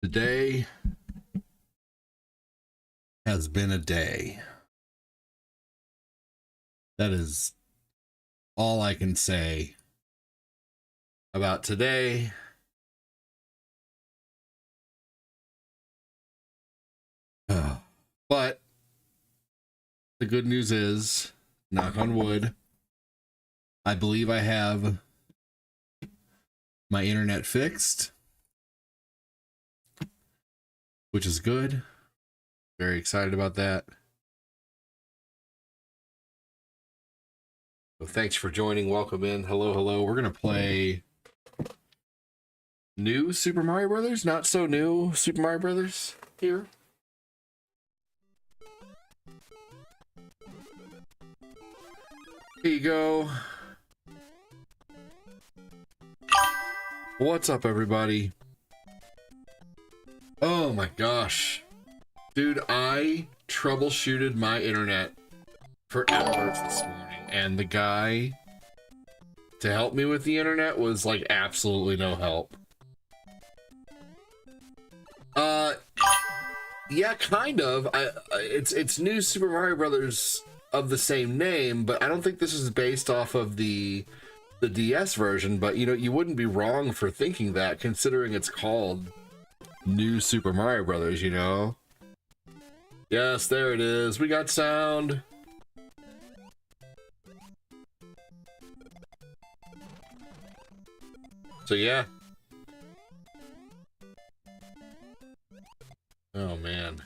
Today has been a day. That is all I can say about today. But the good news is, knock on wood, I believe I have my internet fixed, which is good. Very excited about that. So thanks for joining. Welcome in. Hello, hello. We're going to play new Super Mario Brothers, not so new Super Mario Brothers here. Here you go. What's up, everybody? Oh my gosh. Dude, I troubleshooted my internet for hours this morning, and the guy to help me with the internet was like absolutely no help. Yeah, kind of. It's new Super Mario Brothers of the same name, but I don't think this is based off of the DS version, but you know, you wouldn't be wrong for thinking that, considering it's called New Super Mario Brothers, you know? Yes, there it is. We got sound. So yeah. Oh man.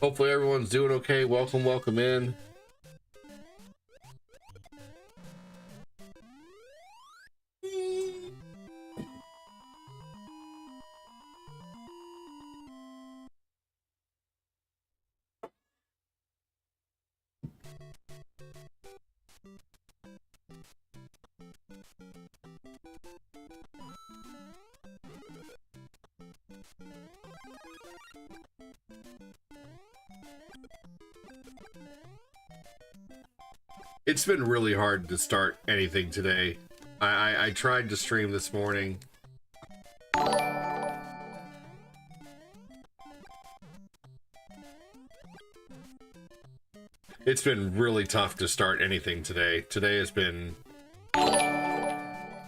Hopefully everyone's doing okay. Welcome, welcome in. It's been really hard to start anything today. I tried to stream this morning. It's been really tough to start anything today. Today has been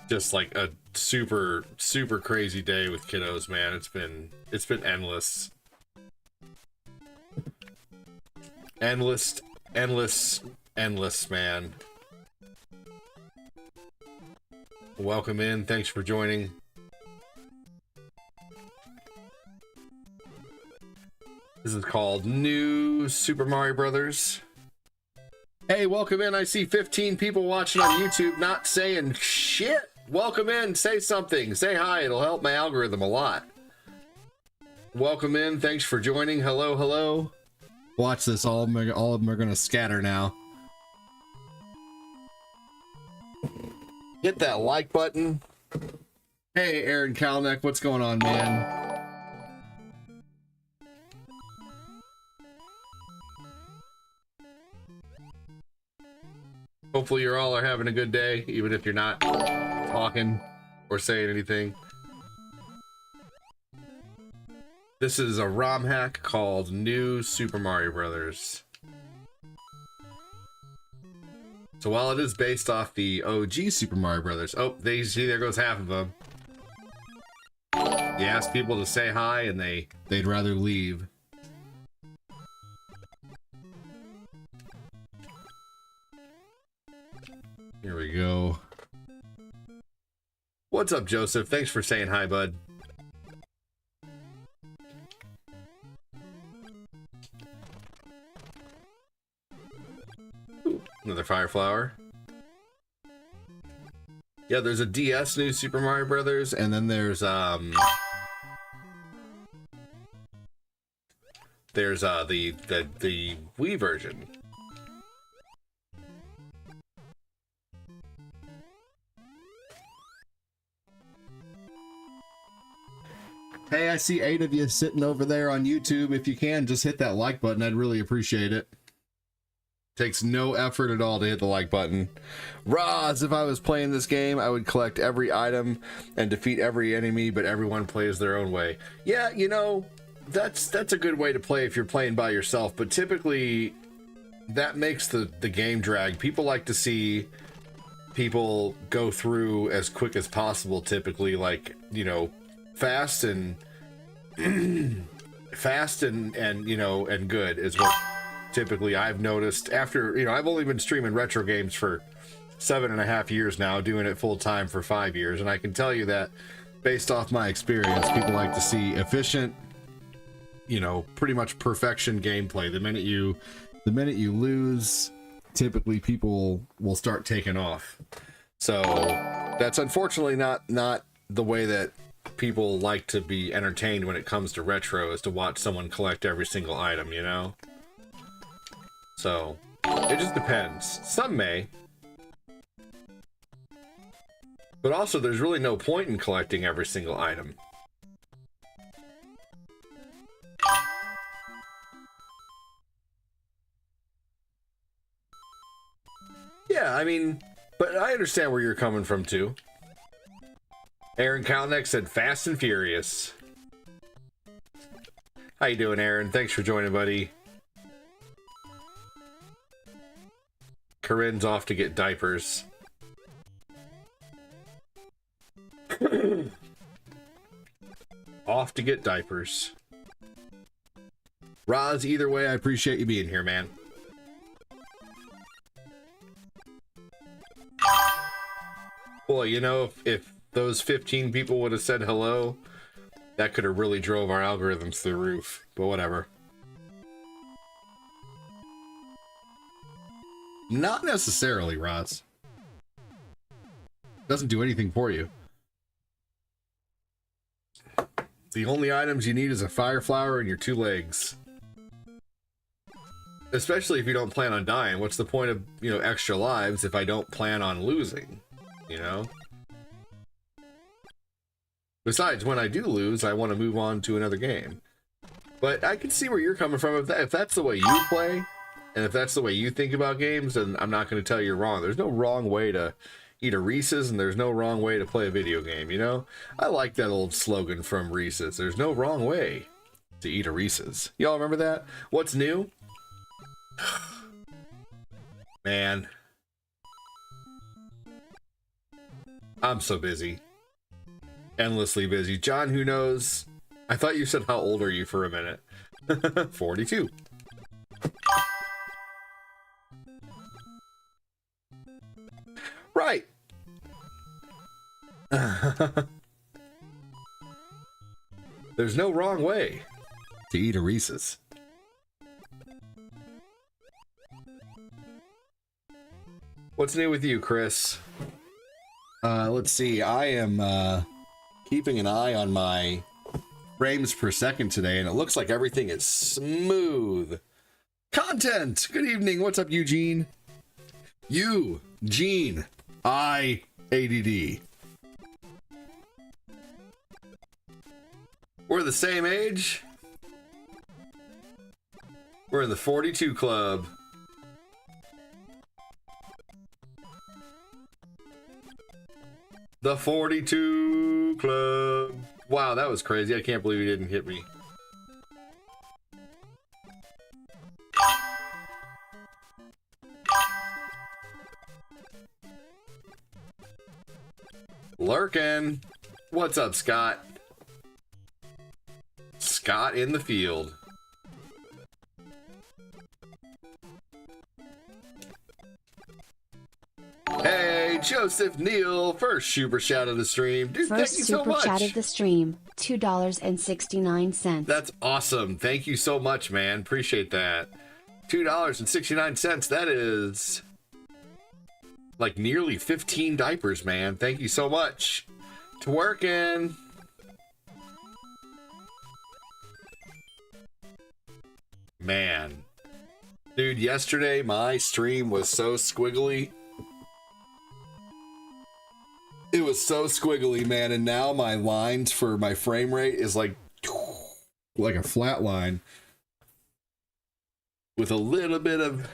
just like a super crazy day with kiddos, man. It's been endless. Endless, man. Welcome in. Thanks for joining. This is called New Super Mario Brothers. Hey, welcome in. I see 15 people watching on YouTube not saying shit. Welcome in. Say something. Say hi. It'll help my algorithm a lot. Welcome in. Thanks for joining. Hello, hello. Watch this. All of them are going to scatter now. Hit that like button. Hey, Aaron Kalnick, what's going on, man? Hopefully you all are having a good day, even if you're not talking or saying anything. This is a ROM hack called New Super Mario Brothers. So while it is based off the OG Super Mario Brothers, oh, see, there goes half of them. You ask people to say hi and they'd rather leave. Here we go. What's up, Joseph? Thanks for saying hi, bud. Another fire flower. Yeah, there's a DS New Super Mario Brothers, and then there's the Wii version. Hey, I see 8 of you sitting over there on YouTube. If you can, just hit that like button. I'd really appreciate it. Takes no effort at all to hit the like button. Roz, if I was playing this game, I would collect every item and defeat every enemy, but everyone plays their own way. Yeah, you know, that's a good way to play if you're playing by yourself, but typically that makes the game drag. People like to see people go through as quick as possible, typically, like, you know, fast and fast and you know, and good is what typically I've noticed. After, you know, I've only been streaming retro games for 7.5 years now, doing it full time for 5 years, and I can tell you that based off my experience, people like to see efficient, you know, pretty much perfection gameplay. The minute you lose, typically people will start taking off. So that's unfortunately not the way that people like to be entertained when it comes to retro, is to watch someone collect every single item, you know? So it just depends. Some may. But also there's really no point in collecting every single item. Yeah, I mean, but I understand where you're coming from too. Aaron Kalnick said Fast and Furious. How you doing, Aaron? Thanks for joining, buddy. Corinne's off to get diapers. Off to get diapers. Roz, either way, I appreciate you being here, man. Boy, you know, if those 15 people would have said hello, that could have really drove our algorithms through the roof. But whatever. Not necessarily, Roz. Doesn't do anything for you. The only items you need is a fire flower and your 2 legs. Especially if you don't plan on dying. What's the point of, you know, extra lives if I don't plan on losing? You know? Besides, when I do lose, I want to move on to another game. But I can see where you're coming from. If that's the way you play, and if that's the way you think about games, then I'm not going to tell you you're wrong. There's no wrong way to eat a Reese's, and there's no wrong way to play a video game, you know? I like that old slogan from Reese's. There's no wrong way to eat a Reese's. Y'all remember that? What's new? Man. I'm so busy. Endlessly busy. John, who knows? I thought you said how old are you for a minute. 42. Right. There's no wrong way to eat a Reese's. What's new with you, Chris? Let's see. I am keeping an eye on my frames per second today, and it looks like everything is smooth. Content! Good evening. What's up, Eugene? Eugene. ADD. We're the same age. We're in the 42 club. The 42 club. Wow, that was crazy. I can't believe he didn't hit me. Lurkin. What's up, Scott? Scott in the field. Hey, Joseph Neal, first super shout of the stream. Dude, first thank you so much. Super chat of the stream, $2.69. That's awesome. Thank you so much, man. Appreciate that. $2.69. That is like nearly 15 diapers, man. Thank you so much. Twerking. Man. Dude, yesterday my stream was so squiggly. It was so squiggly, man, and now my lines for my frame rate is like a flat line with a little bit of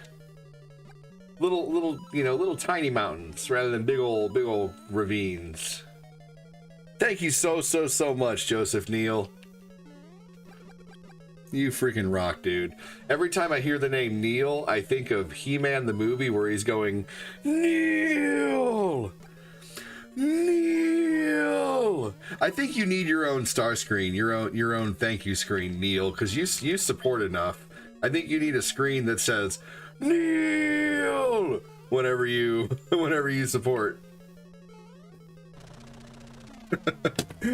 little tiny mountains rather than big old ravines. Thank you so much, Joseph Neal. You freaking rock, dude. Every time I hear the name Neil, I think of He-Man the movie where he's going, Neil! Neil! I think you need your own star screen, your own thank you screen, Neil, because you support enough. I think you need a screen that says, Neil! Whenever you support.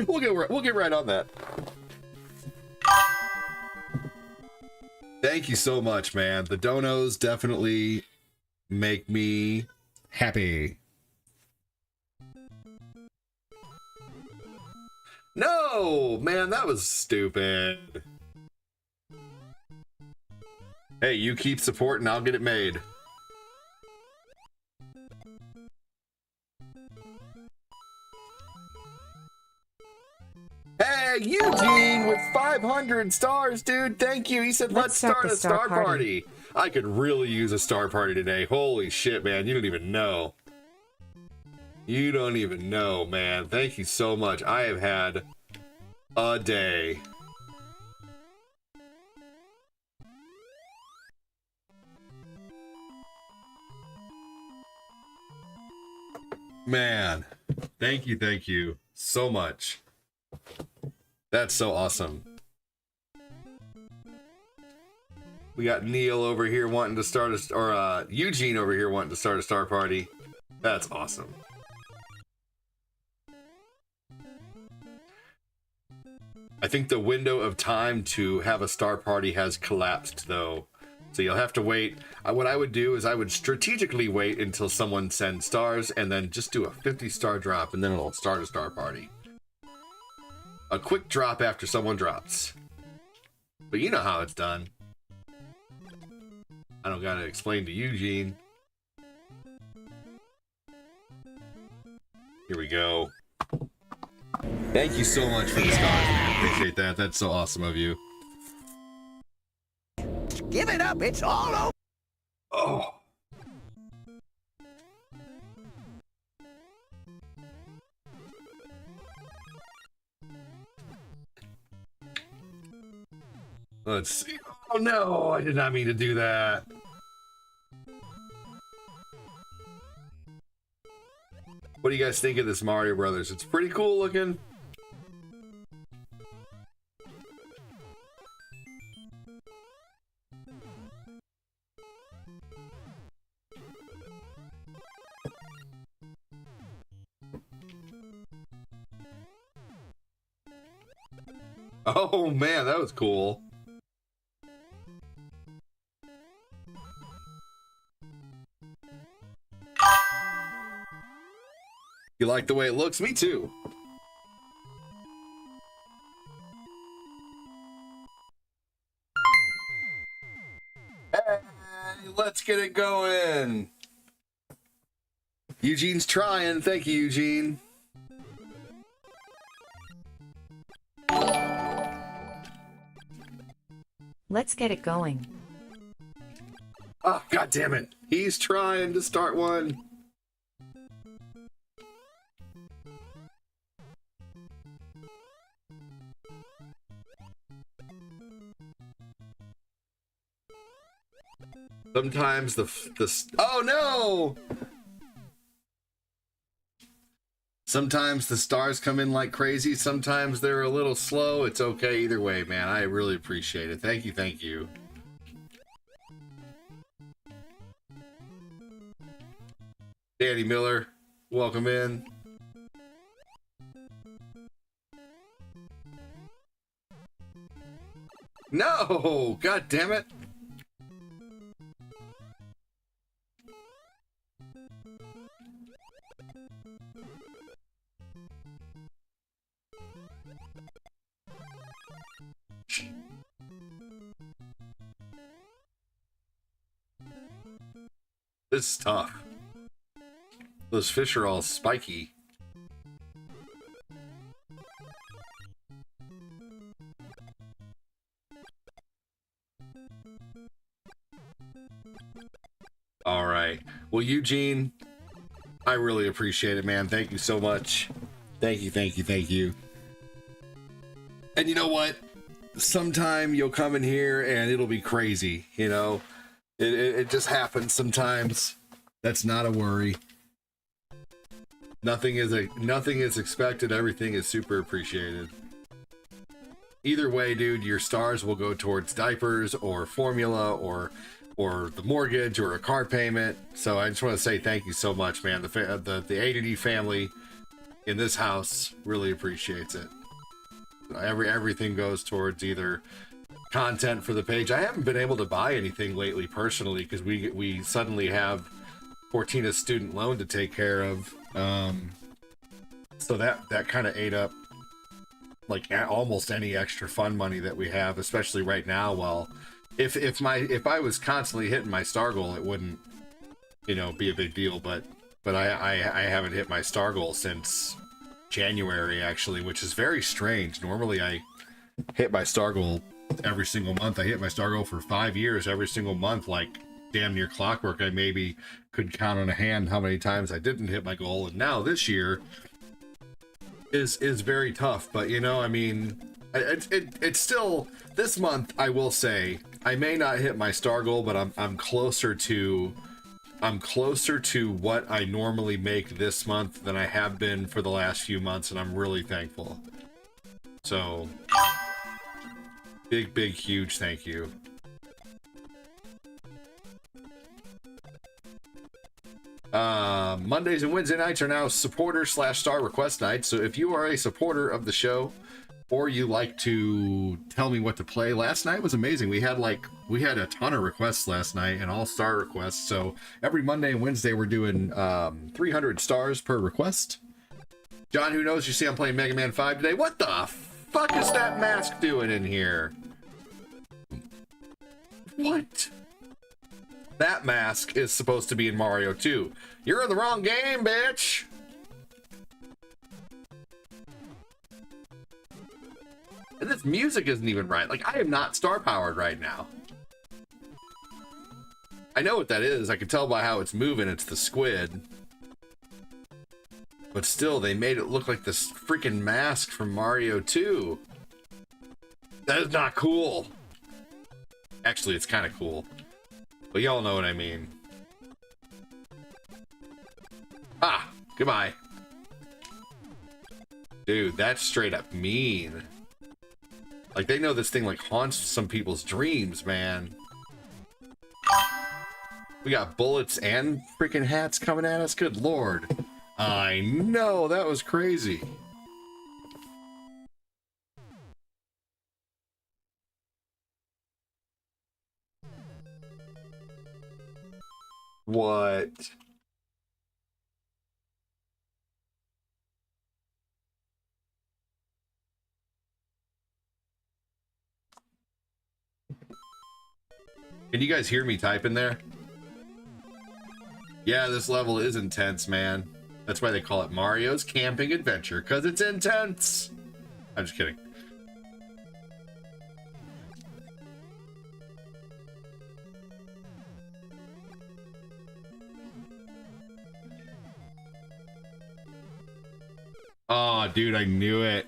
We'll get right on that. Thank you so much, man. The donos definitely make me happy. No, man, that was stupid. Hey, you keep supporting, I'll get it made. Hey, Eugene with 500 stars, dude. Thank you. He said, let's start a star party. I could really use a star party today. Holy shit, man. You don't even know. You don't even know, man. Thank you so much. I have had a day. Man, thank you so much. That's so awesome. We got Neil over here wanting to start Eugene over here wanting to start a star party. That's awesome. I think the window of time to have a star party has collapsed, though. So you'll have to wait. What I would do is I would strategically wait until someone sends stars and then just do a 50-star drop, and then it'll start a star party. A quick drop after someone drops. But you know how it's done. I don't gotta explain to Eugene. Here we go. Thank you so much for the stars. I appreciate that. That's so awesome of you. Give it up, it's all over. Oh. Let's see. Oh no, I did not mean to do that. What do you guys think of this Mario Brothers? It's pretty cool looking. Oh man, that was cool. You like the way it looks? Me too. Hey, let's get it going. Eugene's trying. Thank you, Eugene. Let's get it going. Oh, God damn it. He's trying to start one. Sometimes oh no! Sometimes the stars come in like crazy. Sometimes they're a little slow. It's okay either way, man. I really appreciate it. Thank you, thank you. Danny Miller, welcome in. No! God damn it! This is tough. Those fish are all spiky. All right. Okay. Well, Eugene, I really appreciate it, man. Thank you so much. Thank you, thank you, thank you. And you know what? Sometime you'll come in here and it'll be crazy, you know? It just happens sometimes. That's not a worry. Nothing is expected. Everything is super appreciated. Either way, dude, your stars will go towards diapers or formula or the mortgage or a car payment. So I just want to say thank you so much, man. The A to D family in this house really appreciates it. Everything goes towards either content for the page. I haven't been able to buy anything lately personally because we suddenly have Fortina's student loan to take care of. So that kind of ate up like almost any extra fun money that we have, especially right now. Well, if I was constantly hitting my star goal, it wouldn't, you know, be a big deal. But I haven't hit my star goal since January, actually, which is very strange. Normally I hit my star goal every single month. I hit my star goal for 5 years every single month, like damn near clockwork. I maybe could count on a hand how many times I didn't hit my goal, and now this year is very tough. But you know, I mean, it's still, this month I will say I may not hit my star goal, but I'm closer to what I normally make this month than I have been for the last few months, and I'm really thankful. So big huge thank you. Mondays and Wednesday nights are now supporter / star request nights. So if you are a supporter of the show, or you like to tell me what to play, last night was amazing. We had a ton of requests last night, and all star requests. So every Monday and Wednesday we're doing 300 stars per request. John, who knows? You see I'm playing Mega Man 5 today. What the fuck is that mask doing in here? What? That mask is supposed to be in Mario 2. You're in the wrong game, bitch! And this music isn't even right. Like, I am not star powered right now. I know what that is. I can tell by how it's moving. It's the squid. But still, they made it look like this freaking mask from Mario 2. That is not cool. Actually, it's kind of cool. But y'all know what I mean. Ah, goodbye. Dude, that's straight up mean. Like, they know this thing like haunts some people's dreams, man. We got bullets and freaking hats coming at us. Good lord. I know, that was crazy. What? Can you guys hear me typing there? Yeah, this level is intense, man. That's why they call it Mario's Camping Adventure, because it's intense. I'm just kidding. Oh, dude, I knew it.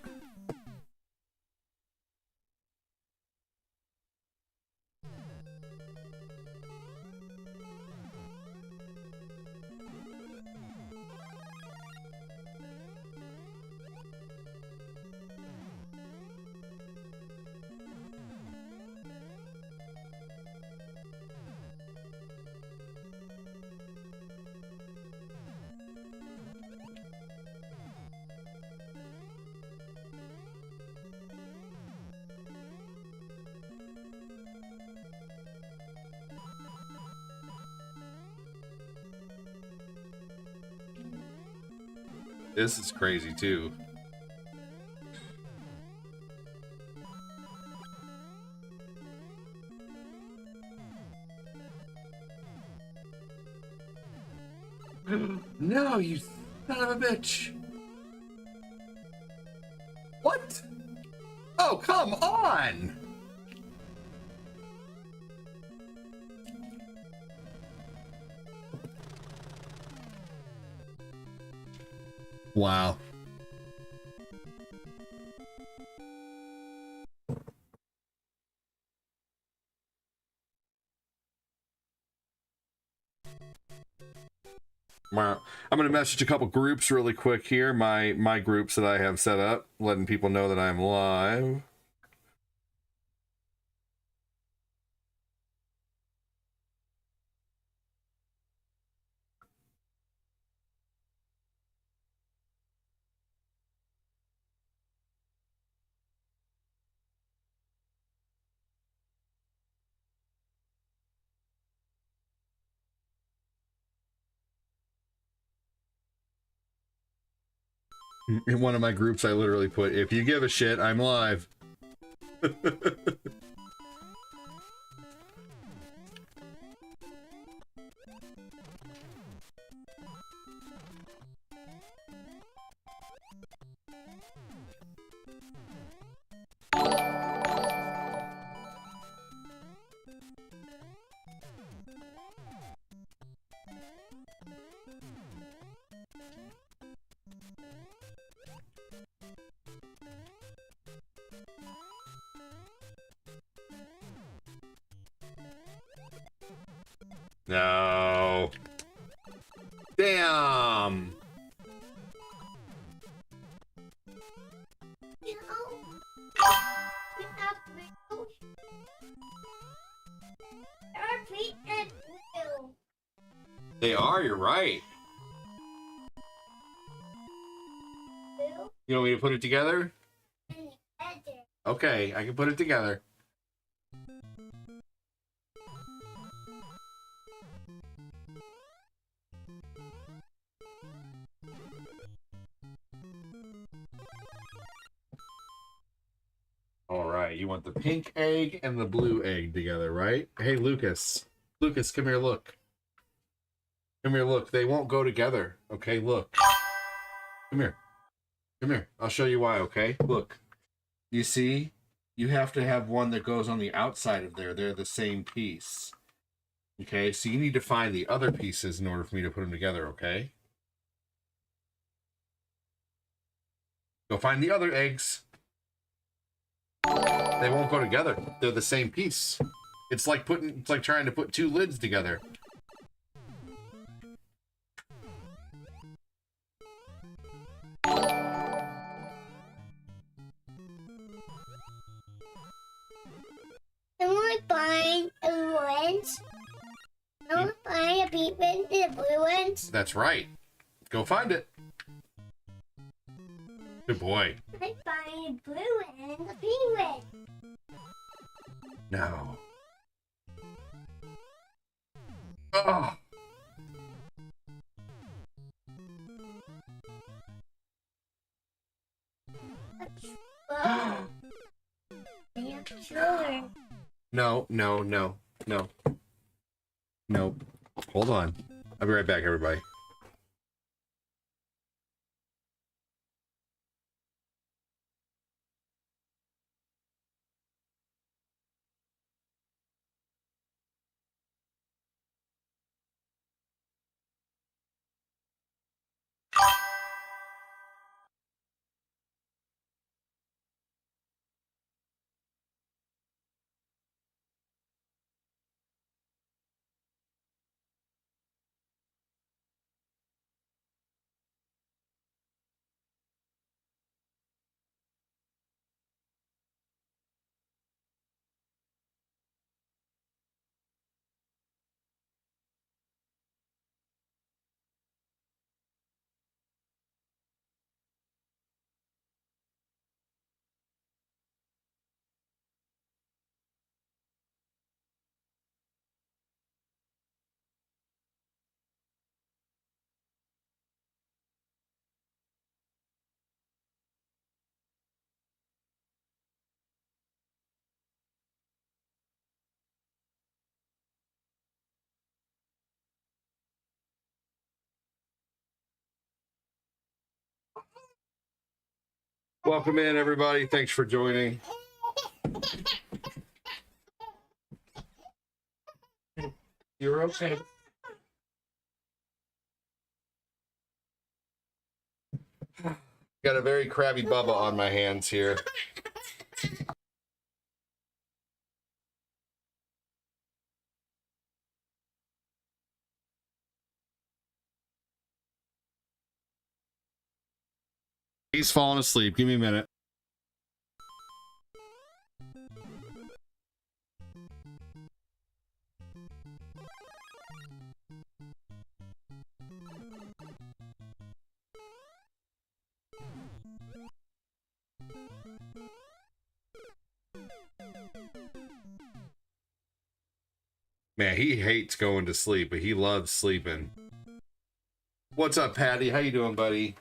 This is crazy too. No, you son of a bitch. What? Oh, come on. Wow. Wow. I'm going to message a couple groups really quick here. My groups that I have set up, letting people know that I'm live. In one of my groups, I literally put, if you give a shit, I'm live. No. Damn. They are, you're right. You want me to put it together? Okay, I can put it together. All right, you want the pink egg and the blue egg together, right? Hey, Lucas. Lucas, come here, look. Come here, look. They won't go together. Okay, look. Come here. Come here. I'll show you why, okay? Look. You see? You have to have one that goes on the outside of there. They're the same piece. Okay, so you need to find the other pieces in order for me to put them together, okay? Go find the other eggs. They won't go together. They're the same piece. It's like trying to put two lids together. I want to find a blue ones. I want to find a pink one and the blue ones. That's right. Go find it. Good boy. I find a blue one and a pink one. No. Oh. Whoa. I'm sure. No. Nope. Hold on. I'll be right back, everybody. Welcome in, everybody. Thanks for joining. You're okay. Got a very crabby Bubba on my hands here. He's falling asleep. Give me a minute. Man, he hates going to sleep, but he loves sleeping. What's up, Patty? How you doing, buddy?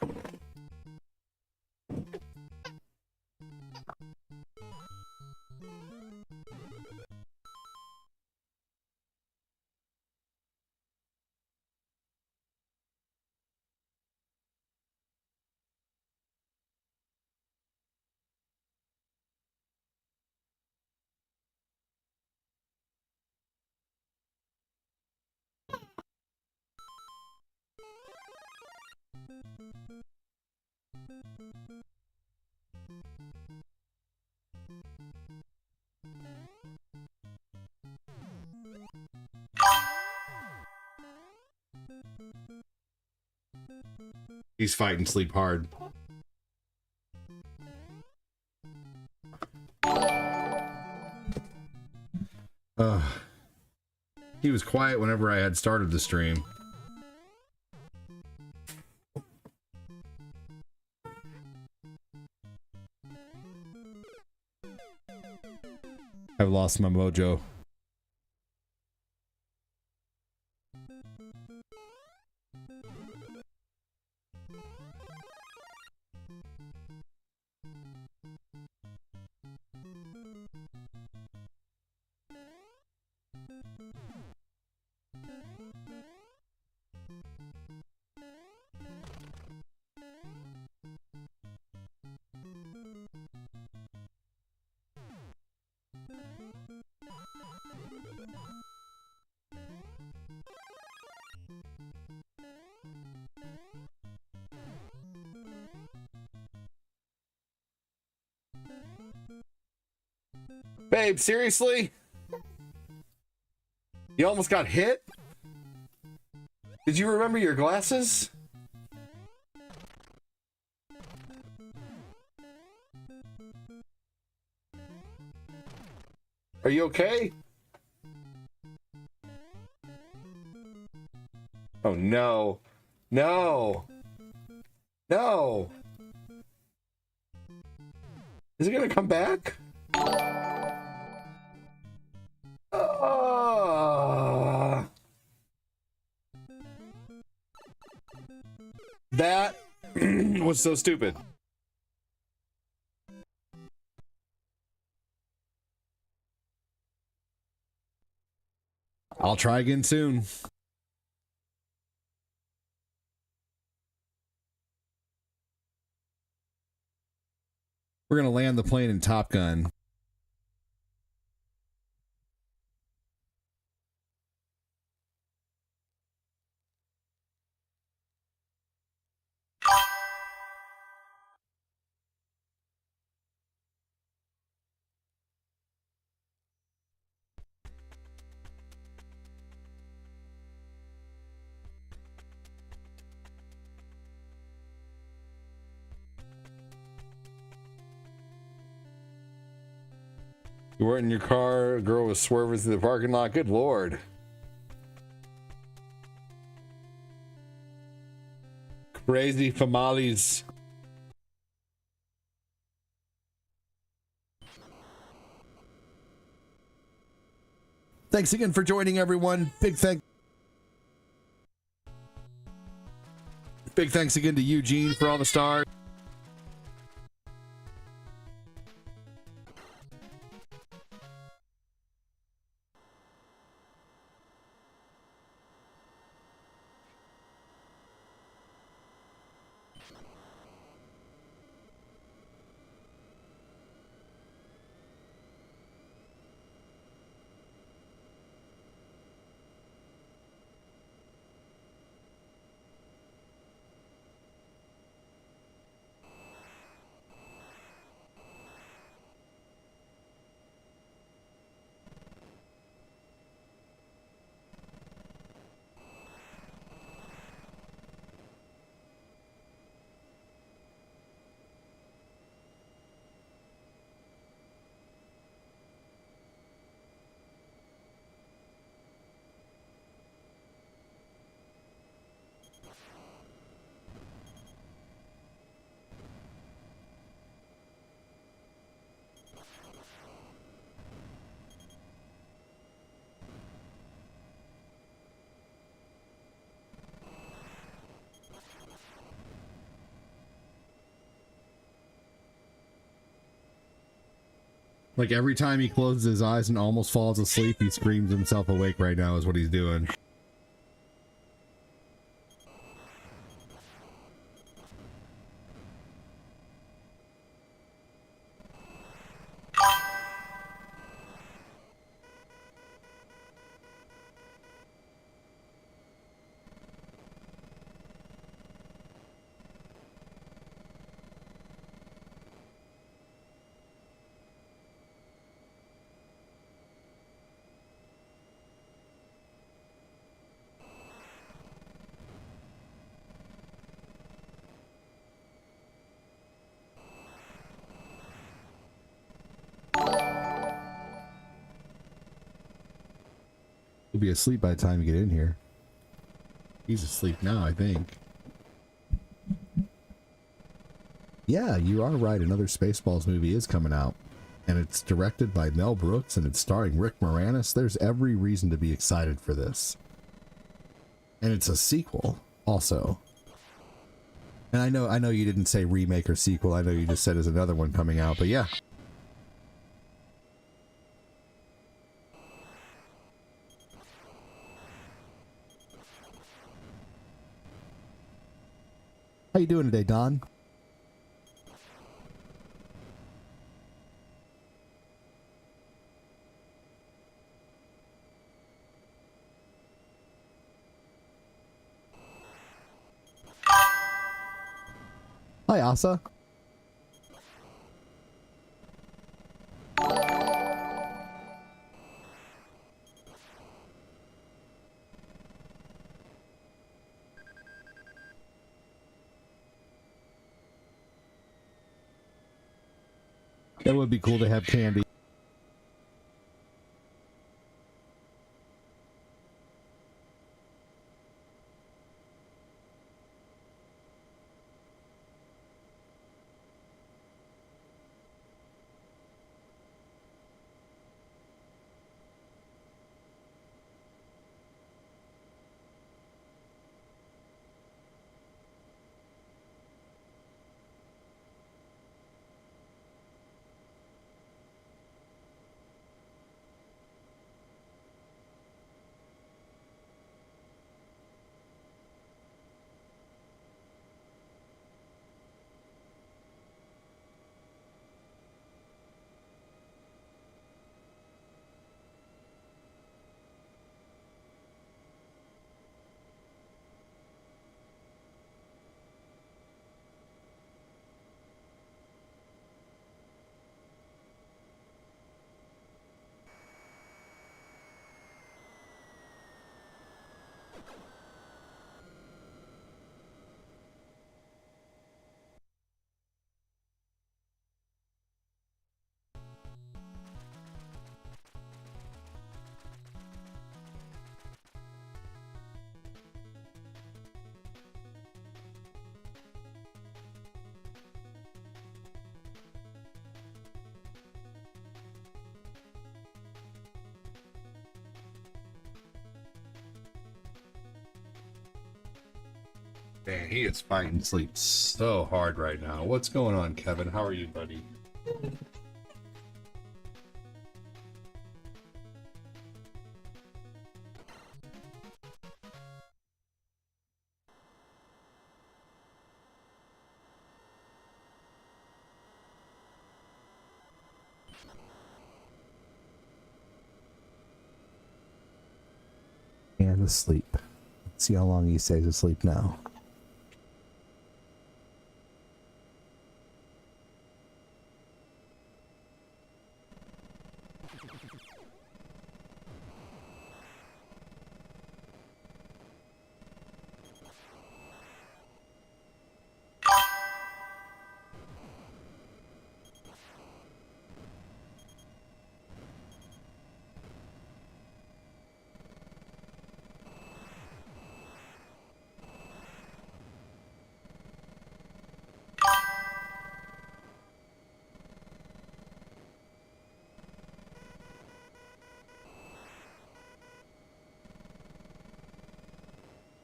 He's fighting sleep hard. He was quiet whenever I had started the stream. I've lost my mojo. Babe, seriously? You almost got hit? Did you remember your glasses? Are you okay? Oh no. No. No. Is it gonna come back? That was so stupid. I'll try again soon. We're gonna land the plane in Top Gun. You weren't in your car, a girl was swerving through the parking lot. Good lord. Crazy famales. Thanks again for joining, everyone. Big thanks again to Eugene for all the stars. Like every time he closes his eyes and almost falls asleep, he screams himself awake right now is what he's doing. He'll be asleep by the time you get in here. He's asleep now, I think. Yeah, you are right. Another Spaceballs movie is coming out. And it's directed by Mel Brooks and it's starring Rick Moranis. There's every reason to be excited for this. And it's a sequel, also. And I know you didn't say remake or sequel. I know you just said there's another one coming out, but yeah. How you doing today, Don? Hi, Asa. That would be cool to have candy. Man, he is fighting sleep so hard right now. What's going on, Kevin? How are you, buddy? And asleep. Let's see how long he stays asleep now.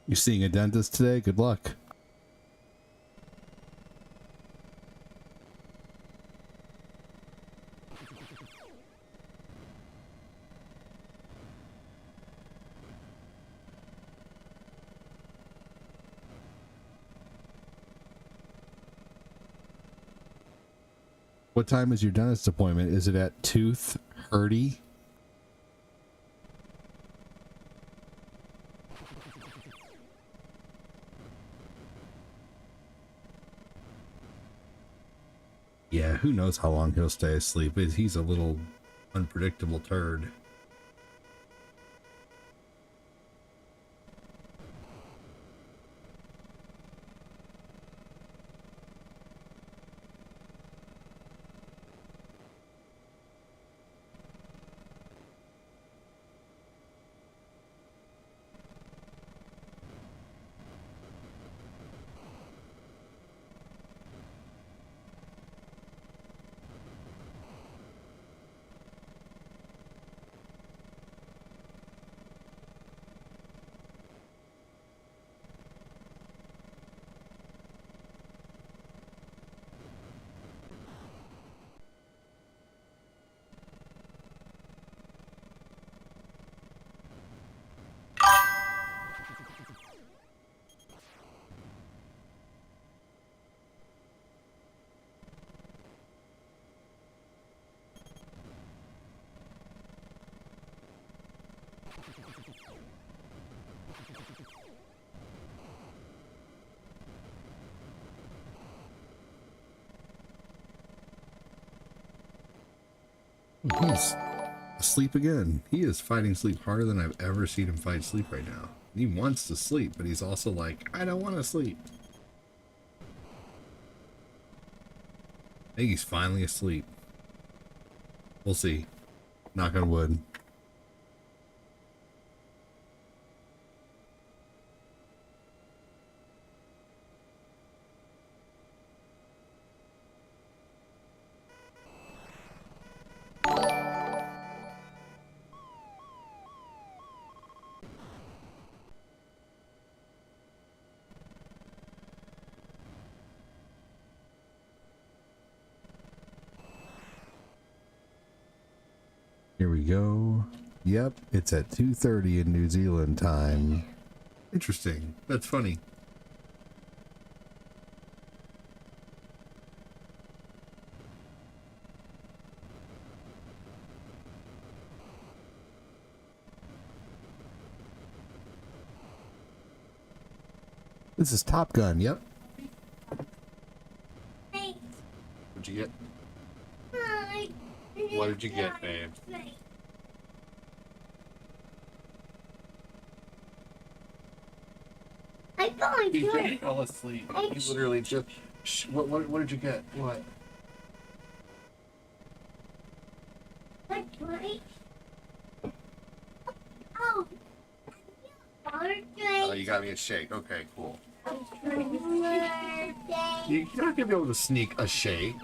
You seeing a dentist today? Good luck. What time is your dentist appointment? Is it at 2:30? Yeah, who knows how long he'll stay asleep. He's a little unpredictable turd. He's asleep again. He is fighting sleep harder than I've ever seen him fight sleep right now. He wants to sleep, but he's also like, I don't want to sleep. I think he's finally asleep. We'll see. Knock on wood. Here we go. Yep, it's at 2:30 in New Zealand time. Interesting. That's funny. This is Top Gun, yep. Hey. What'd you get? Hi. What did you get, babe? I found He you. fell asleep. He literally just... What did you get? What? That's right. Oh. Oh, you got me a shake. Okay, cool. Birthday. You're not gonna be able to sneak a shake.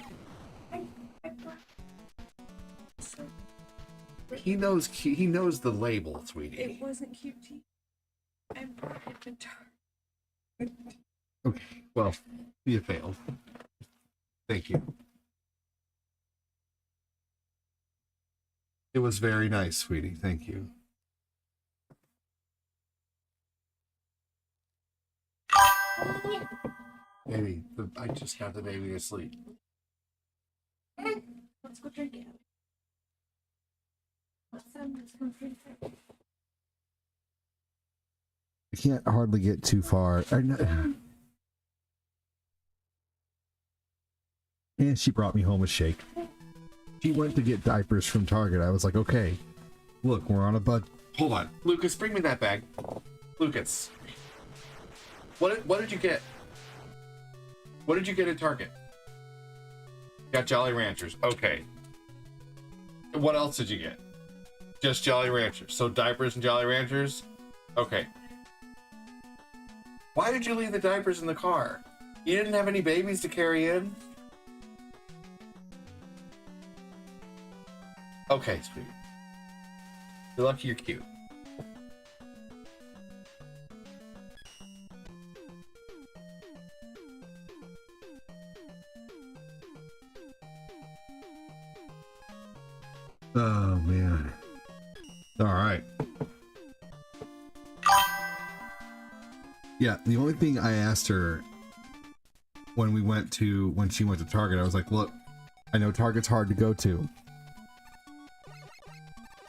He knows the label, sweetie. It wasn't cute. I brought it to Target. Okay, well, you failed. Thank you. It was very nice, sweetie. Thank you. Baby, I just got the baby to sleep. Let's go drink it. What's that? Let's go drink it. I can't hardly get too far. And she brought me home a shake. She went to get diapers from Target. I was like, okay, look, we're on a budget. Hold on. Lucas, bring me that bag. Lucas. What did you get? What did you get at Target? Got Jolly Ranchers. Okay. What else did you get? Just Jolly Ranchers. So diapers and Jolly Ranchers? Okay. Why did you leave the diapers in the car? You didn't have any babies to carry in? Okay, sweet. You're lucky you're cute. Oh, man. All right. Yeah, the only thing I asked her when she went to Target, I was like, look, I know Target's hard to go to.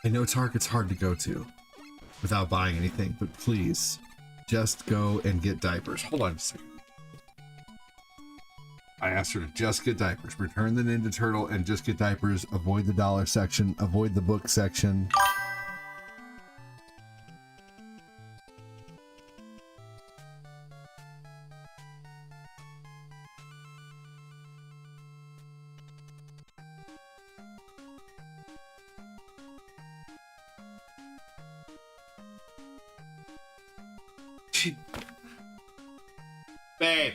I know Target's hard to go to without buying anything, but please just go and get diapers. Hold on a second. I asked her to just get diapers. Return the Ninja Turtle and just get diapers. Avoid the dollar section. Avoid the book section. Babe.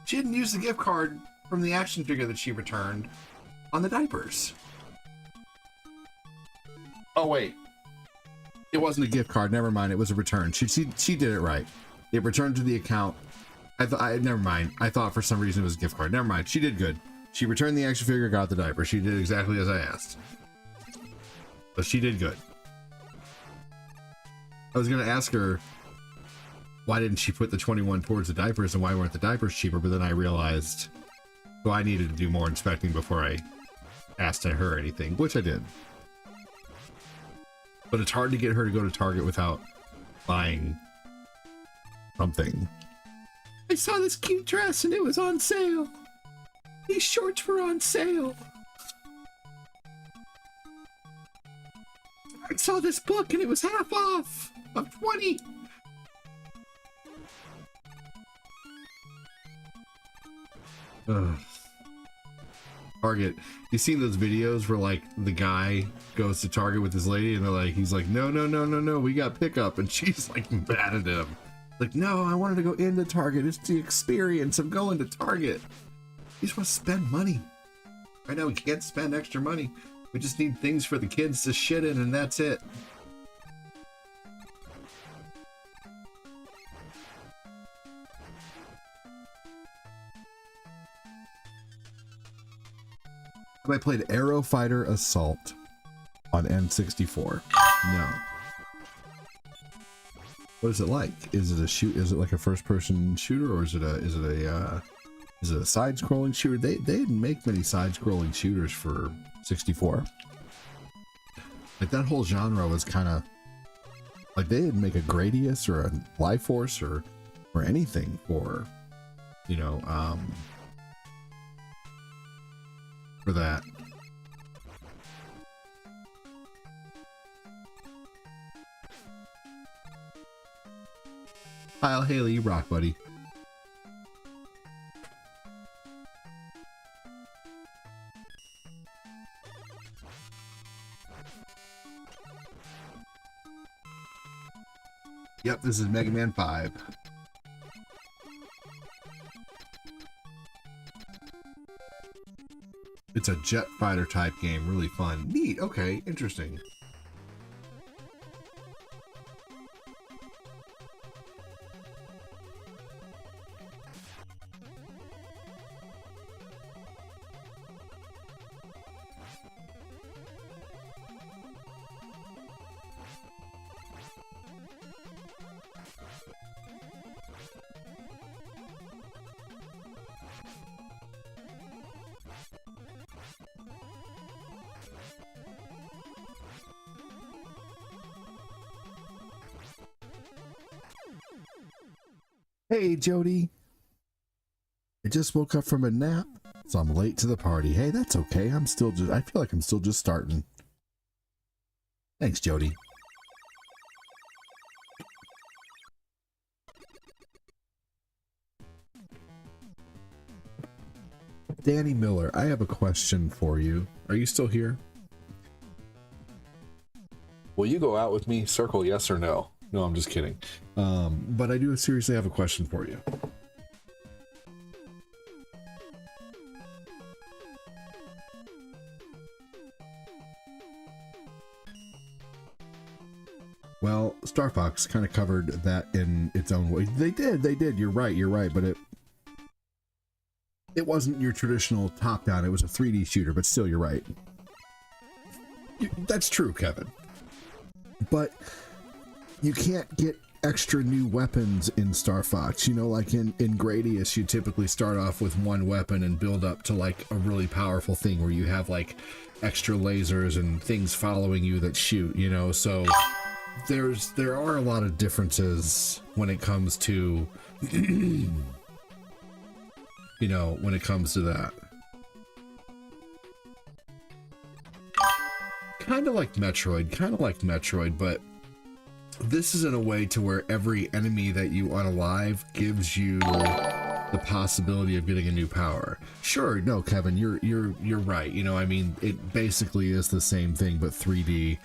She didn't use the gift card from the action figure that she returned on the diapers. Oh, wait. It wasn't a gift card. Never mind. It was a return. She did it right. It returned to the account. Never mind. I thought for some reason it was a gift card. Never mind. She did good. She returned the action figure, got the diaper. She did exactly as I asked. But she did good. I was going to ask her, why didn't she put the 21 towards the diapers and why weren't the diapers cheaper? But then I realized, so I needed to do more inspecting before I asked her anything, which I did. But it's hard to get her to go to Target without buying something. I saw this cute dress and it was on sale. These shorts were on sale. I saw this book and it was half off of 20. Ugh. Target. You seen those videos where like the guy goes to Target with his lady and they're like, he's like, no, we got pickup, and she's like mad at him. Like, no, I wanted to go into Target. It's the experience of going to Target. You just want to spend money. Right now we can't spend extra money. We just need things for the kids to shit in, and that's it. Have I played Aero Fighter Assault on N64? No. What is it like? Is it a shoot? Is it like a first-person shooter, or is it a side-scrolling shooter? They didn't make many side-scrolling shooters for 64. Like that whole genre was kind of like they didn't make a Gradius or a Life Force or anything for, you know, for that. Kyle Haley, you rock, buddy. Yep, this is Mega Man 5. It's a jet fighter type game, really fun. Neat, okay, interesting. Hey, Jody. I just woke up from a nap, so I'm late to the party. Hey, that's okay. I feel like I'm still just starting. Thanks, Jody. Danny Miller, I have a question for you. Are you still here? Will you go out with me? Circle yes or no. No, I'm just kidding. But I do seriously have a question for you. Well, Star Fox kind of covered that in its own way. They did. You're right. But it wasn't your traditional top-down. It was a 3D shooter, but still, you're right. That's true, Kevin. But you can't get extra new weapons in Star Fox. You know, like in Gradius, you typically start off with one weapon and build up to like a really powerful thing where you have like extra lasers and things following you that shoot, you know. So there are a lot of differences when it comes to you know, when it comes to that. Kind of like Metroid, but this is in a way to where every enemy that you unalive gives you the possibility of getting a new power. Sure, no, Kevin, you're right. You know, I mean, it basically is the same thing, but 3D.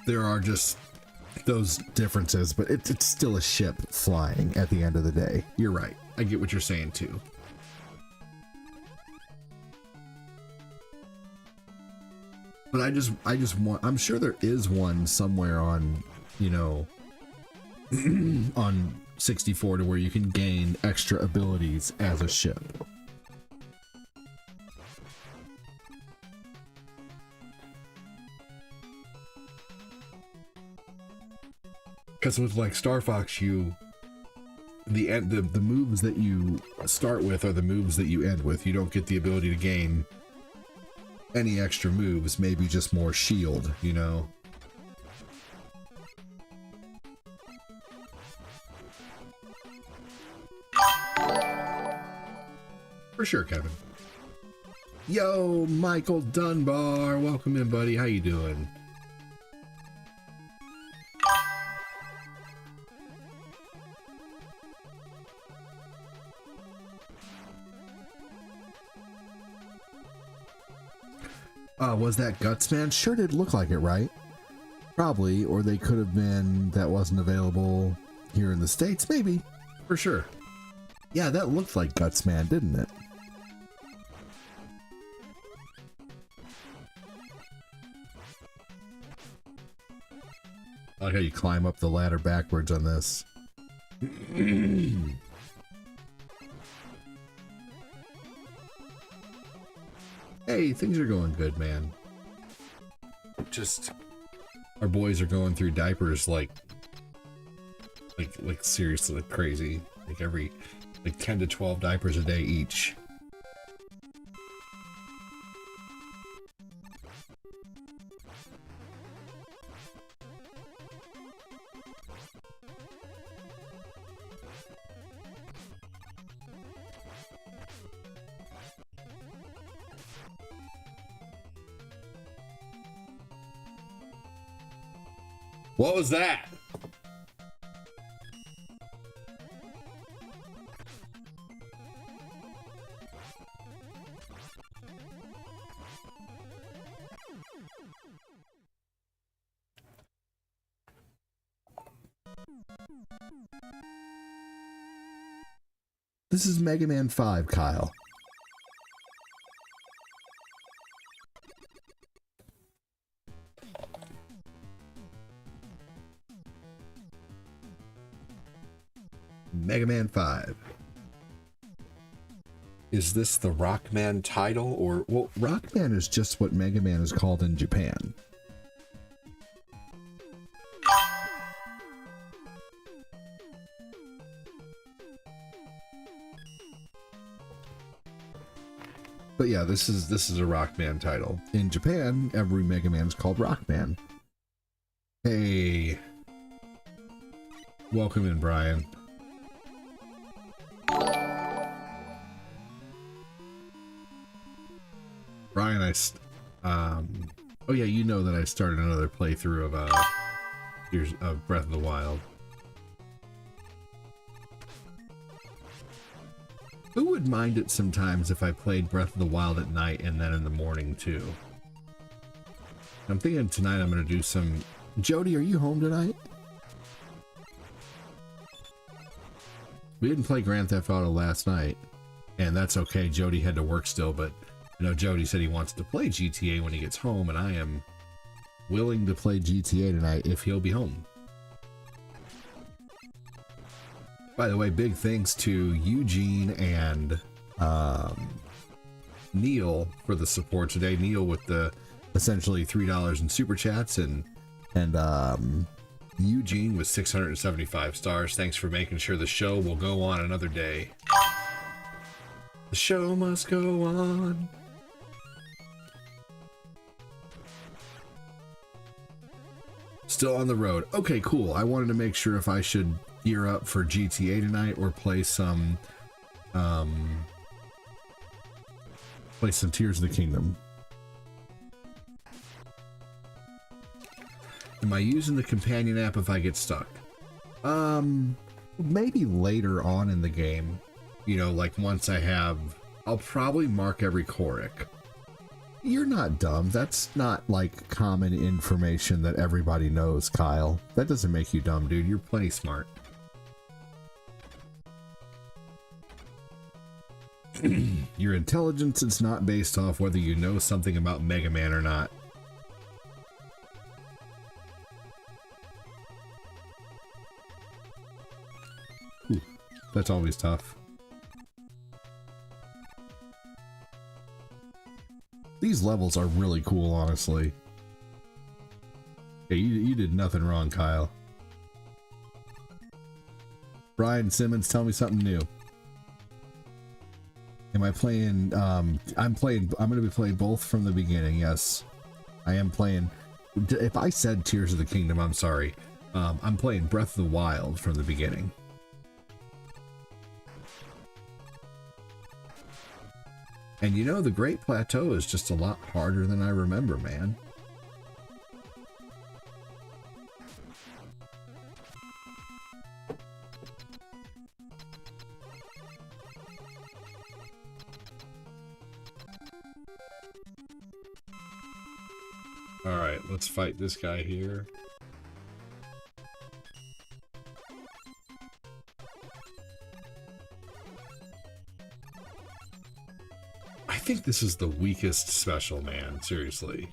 There are just those differences, but it's still a ship flying at the end of the day. You're right. I get what you're saying too. But I just want, I'm sure there is one somewhere on, you know, on 64 to where you can gain extra abilities as a ship. Because with like Star Fox, the moves that you start with are the moves that you end with. You don't get the ability to gain any extra moves, maybe just more shield, you know. For sure, Kevin. Yo, Michael Dunbar, welcome in, buddy. How you doing? Was that Guts Man? Sure did look like it, right? Probably, or they could have been that wasn't available here in the States, maybe. For sure. Yeah, that looked like Guts Man, didn't it? I like how you climb up the ladder backwards on this. Hey, things are going good, man. Just our boys are going through diapers like seriously, like crazy. Like every 10 to 12 diapers a day each. What was that? This is Mega Man 5, Kyle. Mega Man 5. Is this the Rockman title, or well, Rockman is just what Mega Man is called in Japan. But yeah, this is a Rockman title. In Japan, every Mega Man is called Rockman. Hey. Welcome in, Brian. Brian, oh yeah, you know that I started another playthrough of Breath of the Wild. Who would mind it sometimes if I played Breath of the Wild at night and then in the morning too? I'm thinking tonight I'm gonna do some... Jody, are you home tonight? We didn't play Grand Theft Auto last night, and that's okay. Jody had to work still, but you know, Jody said he wants to play GTA when he gets home, and I am willing to play GTA tonight if he'll be home. By the way, big thanks to Eugene and Neil for the support today. Neil with the essentially $3 in super chats, and Eugene with 675 stars. Thanks for making sure the show will go on another day. The show must go on. Still on the road. Okay, cool. I wanted to make sure if I should gear up for GTA tonight or play some Tears of the Kingdom. Am I using the companion app if I get stuck? Maybe later on in the game. You know, like once I'll probably mark every Korik. You're not dumb. That's not like common information that everybody knows, Kyle. That doesn't make you dumb, dude. You're plenty smart. Your intelligence is not based off whether you know something about Mega Man or not. Ooh, that's always tough. These levels are really cool, honestly. Yeah, you did nothing wrong, Kyle. Brian Simmons, tell me something new. Am I playing, I'm going to be playing both from the beginning, yes. I am playing, if I said Tears of the Kingdom, I'm sorry. I'm playing Breath of the Wild from the beginning. And you know, the Great Plateau is just a lot harder than I remember, man. Alright, let's fight this guy here. I think this is the weakest special, man. Seriously.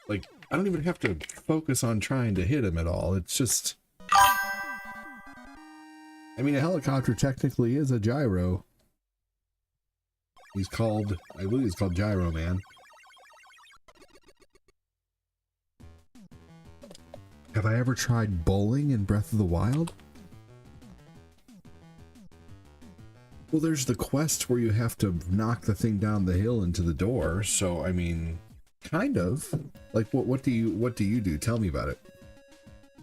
Like, I don't even have to focus on trying to hit him at all. It's just... I mean, a helicopter technically is a gyro. He's called... I believe he's called Gyro Man. Have I ever tried bowling in Breath of the Wild? Well, there's the quest where you have to knock the thing down the hill into the door, so I mean, kind of. Like, what do you do? Tell me about it.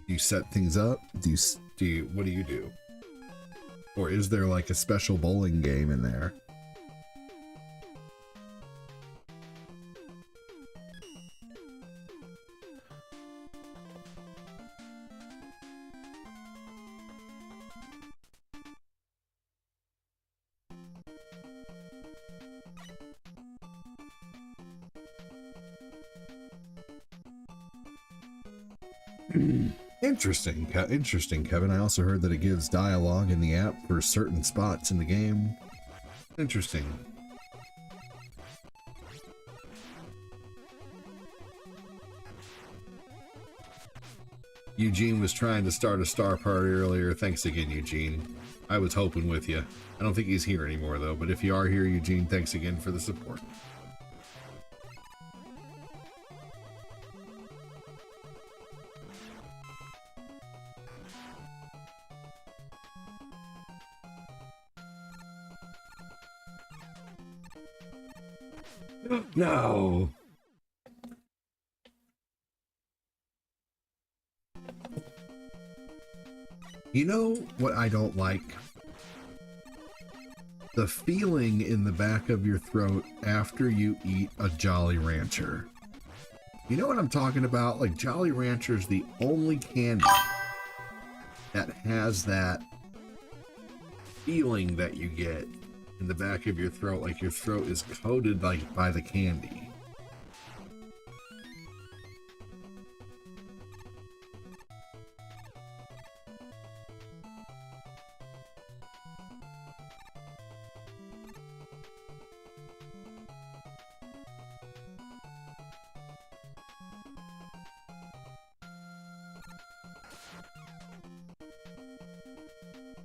Do you set things up? What do you do? Or is there like a special bowling game in there? Interesting, Kevin. I also heard that it gives dialogue in the app for certain spots in the game. Interesting. Eugene was trying to start a star party earlier. Thanks again, Eugene. I was hoping with you. I don't think he's here anymore, though, but if you are here, Eugene, thanks again for the support. No. You know what I don't like? The feeling in the back of your throat after you eat a Jolly Rancher. You know what I'm talking about? Like, Jolly Rancher is the only candy that has that feeling that you get in the back of your throat, like your throat is coated like by the candy.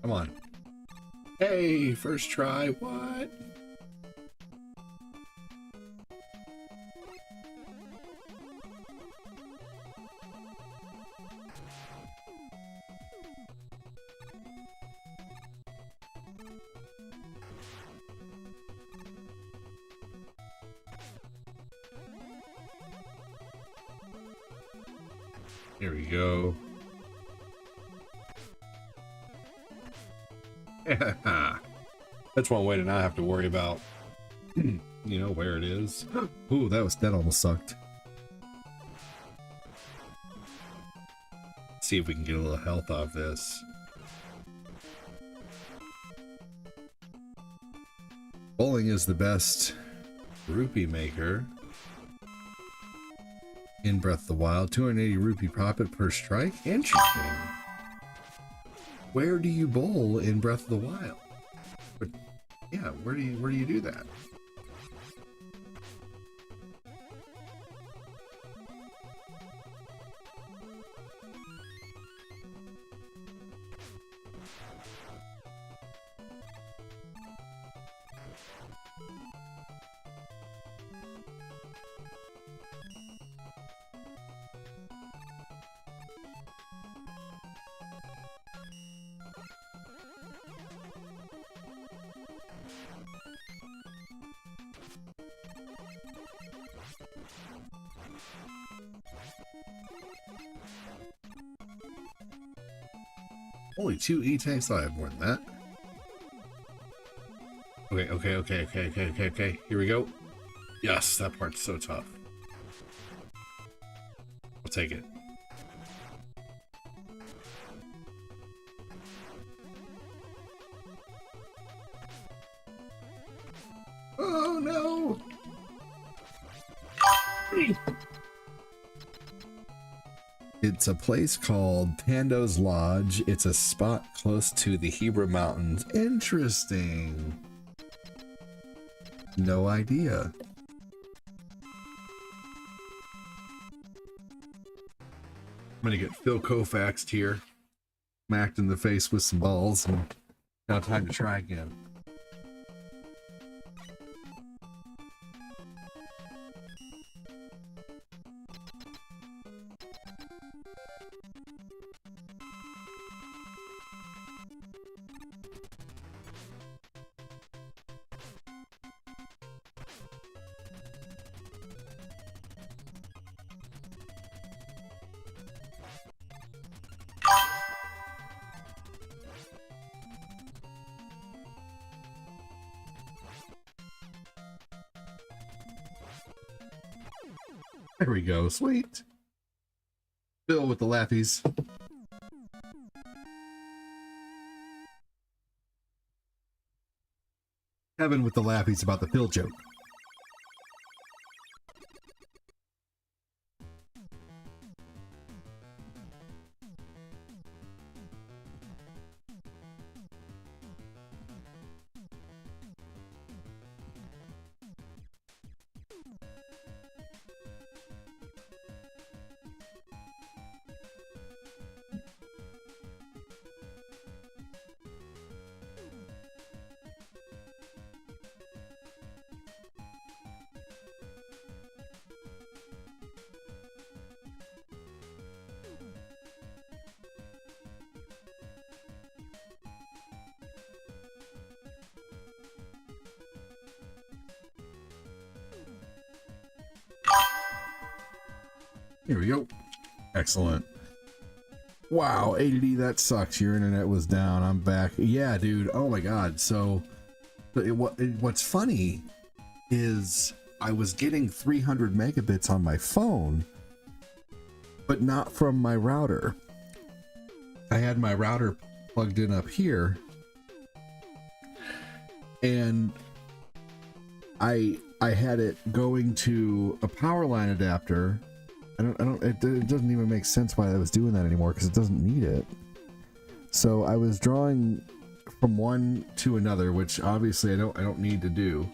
Come on. Hey, first try, what? Here we go. That's one way to not have to worry about, you know, where it is. Ooh, that almost sucked. See if we can get a little health off this. Bowling is the best rupee maker in Breath of the Wild. 280 rupee profit per strike. Interesting. Where do you bowl in Breath of the Wild? But yeah, where do you do that? Only 2 E-tanks. I have more than that. Okay. Here we go. Yes, that part's so tough. I'll take it. Oh no! It's a place called Pando's Lodge. It's a spot close to the Hebra Mountains. Interesting. No idea. I'm gonna get Phil Koufaxed here. Smacked in the face with some balls, and now time to try again. There we go, sweet. Bill with the laughies. Kevin with the laughies about the Phil joke. Here we go. Excellent. Wow, ADD, that sucks. Your internet was down. I'm back. Yeah, dude. Oh my god. So, what's funny is I was getting 300 megabits on my phone, but not from my router. I had my router plugged in up here, and I had it going to a power line adapter. It doesn't even make sense why I was doing that anymore, because it doesn't need it. So I was drawing from one to another, which obviously I don't need to do.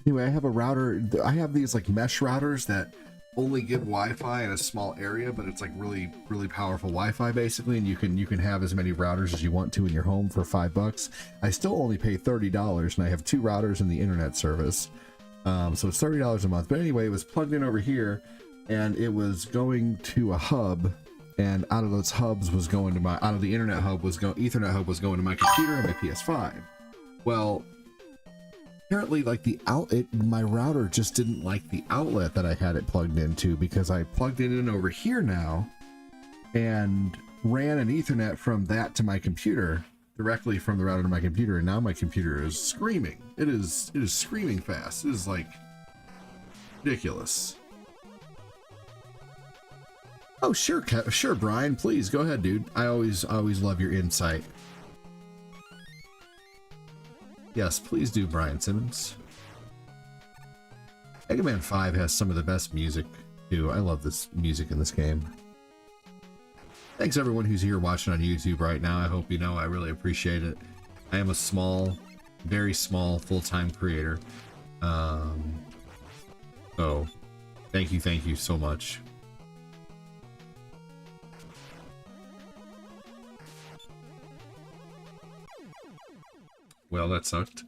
Anyway, I have a router. I have these like mesh routers that only give Wi-Fi in a small area, but it's like really, really powerful Wi-Fi basically, and you can have as many routers as you want to in your home for $5. I still only pay $30, and I have 2 routers in the internet service. So it's $30 a month. But anyway, it was plugged in over here, and it was going to a hub, and out of those hubs was going to out of the internet hub was Ethernet hub was going to my computer and my PS5. Well, apparently like my router just didn't like the outlet that I had it plugged into, because I plugged it in over here now and ran an Ethernet from that to my computer, directly from the router to my computer, and now my computer is screaming. It is screaming fast. It is like ridiculous. Oh, sure, sure, Brian, please go ahead, dude. I always love your insight. Yes, please do, Brian Simmons. Mega Man 5 has some of the best music too. I love this music in this game. Thanks everyone who's here watching on YouTube right now. I hope you know I really appreciate it. I am a small, very small full-time creator. So thank you so much. Well, that sucked.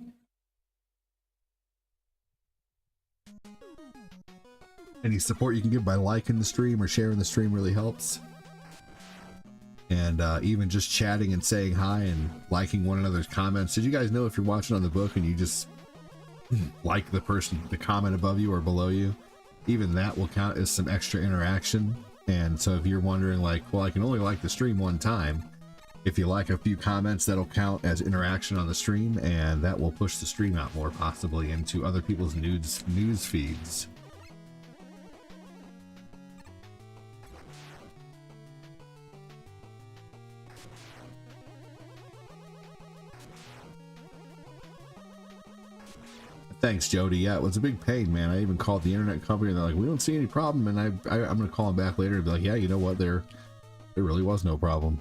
Any support you can give by liking the stream or sharing the stream really helps. And even just chatting and saying hi and liking one another's comments. Did you guys know if you're watching on the book and you just like the comment above you or below you, even that will count as some extra interaction. And so if you're wondering like, well, I can only like the stream one time, if you like a few comments, that'll count as interaction on the stream, and that will push the stream out more, possibly into other people's news feeds. Thanks, Jody. Yeah, it was a big pain, man. I even called the internet company and they're like, we don't see any problem. And I'm going to call them back later and be like, yeah, you know what? There really was no problem.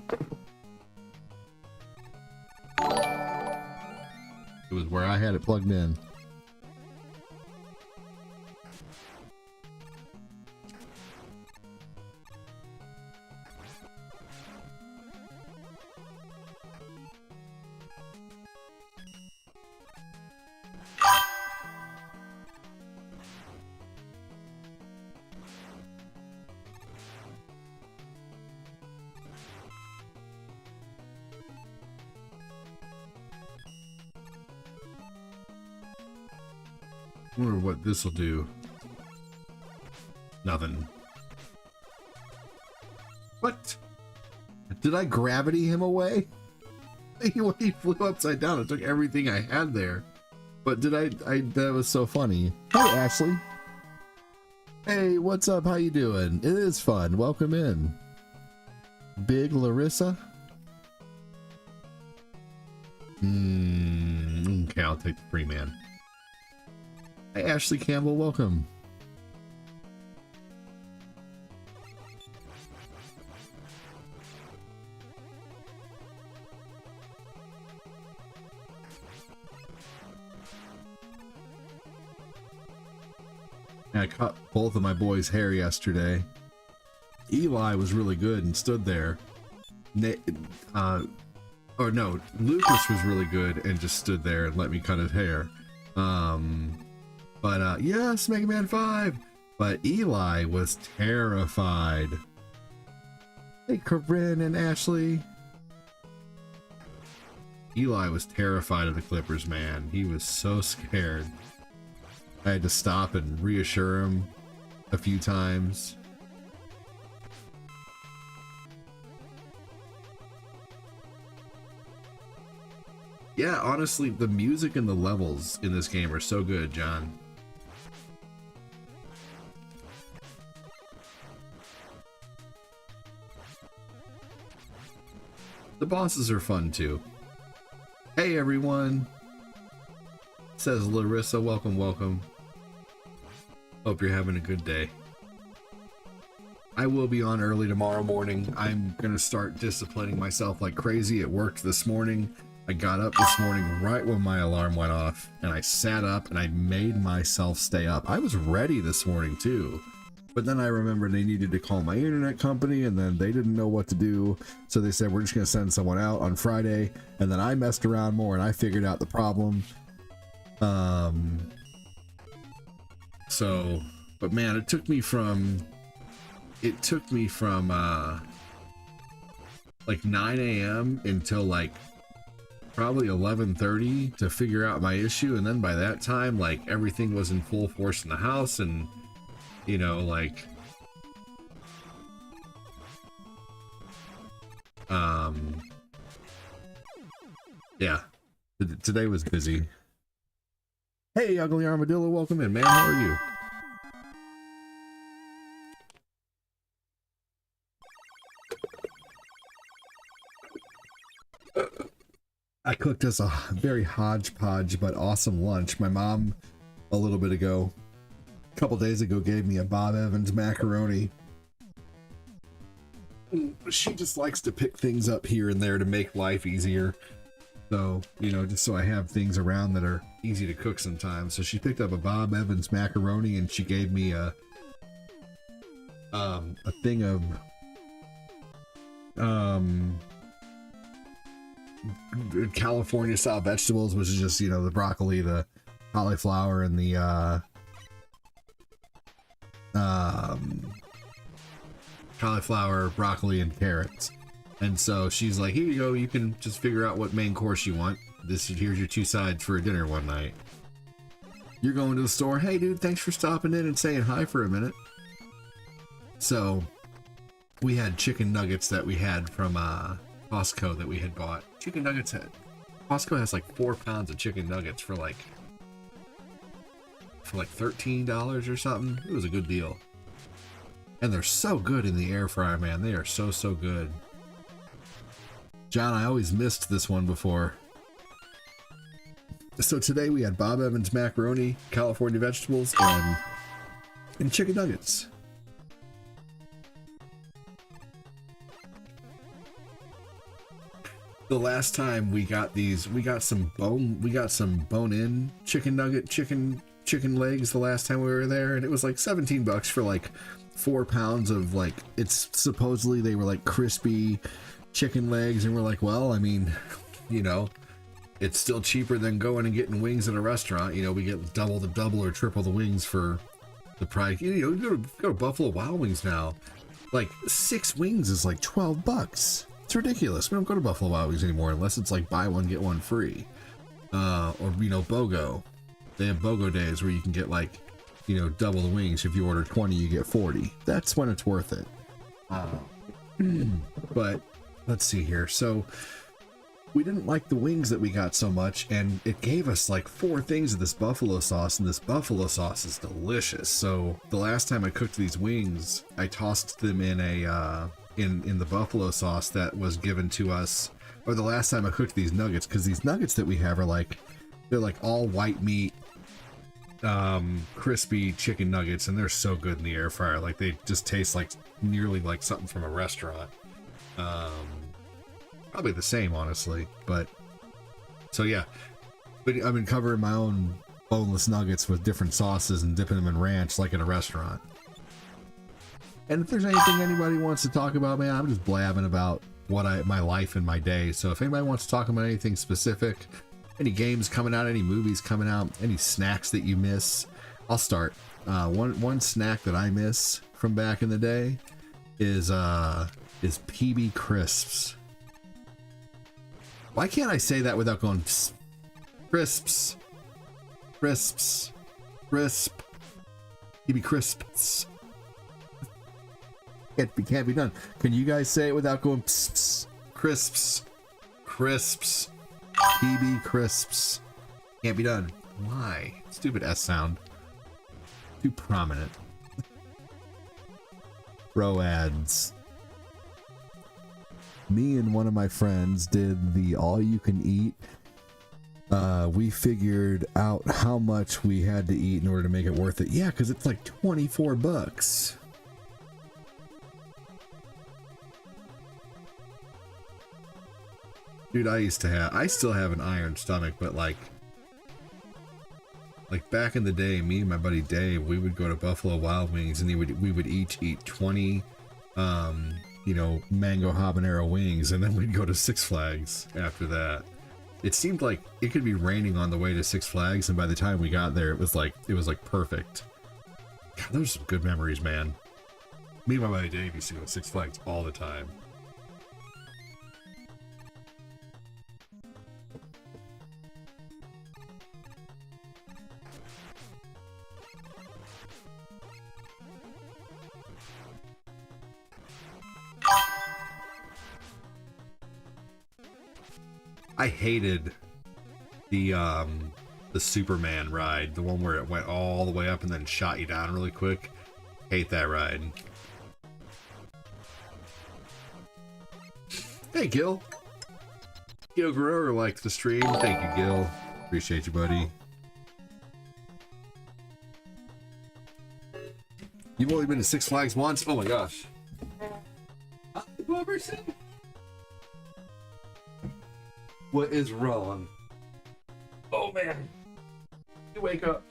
It was where I had it plugged in. I wonder what this will do. Nothing. What? Did I gravity him away? When he flew upside down, it took everything I had there. But did I that was so funny. Hey, Ashley. Hey, what's up? How you doing? It is fun. Welcome in. Big Larissa? Okay, I'll take the free man. Hey, Ashley Campbell, welcome. I cut both of my boys' hair yesterday. Eli was really good and stood there. Or no, Lucas was really good and just stood there and let me cut his hair. But yes, Mega Man 5. But Eli was terrified. Hey, Corinne and Ashley. Eli was terrified of the Clippers, man. He was so scared. I had to stop and reassure him a few times. Yeah, honestly, the music and the levels in this game are so good, John. The bosses are fun too. Hey everyone, says Larissa. Welcome, welcome. Hope you're having a good day. I will be on early tomorrow morning. I'm gonna start disciplining myself like crazy. It worked this morning. I got up this morning right when my alarm went off, and I sat up and I made myself stay up. I was ready this morning too. But then I remembered they needed to call my internet company, and then they didn't know what to do. So they said, we're just going to send someone out on Friday. And then I messed around more and I figured out the problem. But man, it took me from like 9 a.m. until like probably 11:30 to figure out my issue, and then by that time, like, everything was in full force in the house, and you know, like, yeah, today was busy. Hey, ugly armadillo, welcome in, man. How are you? I cooked us a very hodgepodge but awesome lunch. My mom, a little bit ago, a couple days ago, gave me a Bob Evans macaroni. She just likes to pick things up here and there to make life easier. So, you know, just so I have things around that are easy to cook sometimes. So she picked up a Bob Evans macaroni, and she gave me a thing of California style vegetables, which is just, you know, the broccoli, the cauliflower, and the cauliflower, broccoli, and carrots. And so she's like, here you go, you can just figure out what main course you want. Here's your 2 sides for a dinner one night. You're going to the store. Hey dude, thanks for stopping in and saying hi for a minute. So we had chicken nuggets that we had from Costco that we had bought. Chicken nuggets Costco has like 4 pounds of chicken nuggets for like $13 or something. It was a good deal. And they're so good in the air fryer, man. They are so good. John, I always missed this one before. So today we had Bob Evans macaroni, California vegetables, and chicken nuggets. The last time we got these, we got some bone-in chicken nugget, chicken legs the last time we were there, and it was like $17 for like 4 pounds of, like, it's supposedly they were like crispy chicken legs, and we're like, well, I mean, you know, it's still cheaper than going and getting wings at a restaurant. You know, we get double or triple the wings for the price. You know, you go to Buffalo Wild Wings now, like 6 wings is like $12. It's ridiculous. We don't go to Buffalo Wild Wings anymore unless it's like buy one get one free, or, you know, BOGO. They have BOGO days where you can get, like, you know, double the wings. If you order 20, you get 40. That's when it's worth it. But let's see here. So we didn't like the wings that we got so much, and it gave us like 4 things of this buffalo sauce, and this buffalo sauce is delicious. So the last time I cooked these wings, I tossed them in a in the buffalo sauce that was given to us, or the last time I cooked these nuggets, because these nuggets that we have are like, they're like all white meat, crispy chicken nuggets, and they're so good in the air fryer. Like, they just taste like nearly like something from a restaurant. Probably the same, honestly, but so yeah. But I've been covering my own boneless nuggets with different sauces and dipping them in ranch like in a restaurant. And if there's anything anybody wants to talk about, man, I'm just blabbing about my life and my day. So if anybody wants to talk about anything specific, any games coming out, any movies coming out, any snacks that you miss, I'll start. One snack that I miss from back in the day is PB Crisps. Why can't I say that without going psst? Crisps, crisps, crisp, PB Crisps. Can't be done. Can you guys say it without going psst, psst? Crisps, crisps, PB Crisps. Can't be done. Why? Stupid S sound. Too prominent. Roads. Me and one of my friends did the all-you-can-eat. We figured out how much we had to eat in order to make it worth it. Yeah, because it's like $24. Dude, I still have an iron stomach, but like back in the day, me and my buddy Dave, we would go to Buffalo Wild Wings, and we would each eat 20 you know, mango habanero wings, and then we'd go to Six Flags after that. It seemed like it could be raining on the way to Six Flags, and by the time we got there, it was like perfect. God, those are some good memories, man. Me and my buddy Dave used to go to Six Flags all the time. I hated the Superman ride, the one where it went all the way up and then shot you down really quick. Hate that ride. Hey, Gil. Gil Guerrero liked the stream. Thank you, Gil. Appreciate you, buddy. You've only been to Six Flags once? Oh my gosh. What is wrong? Oh man. You wake up.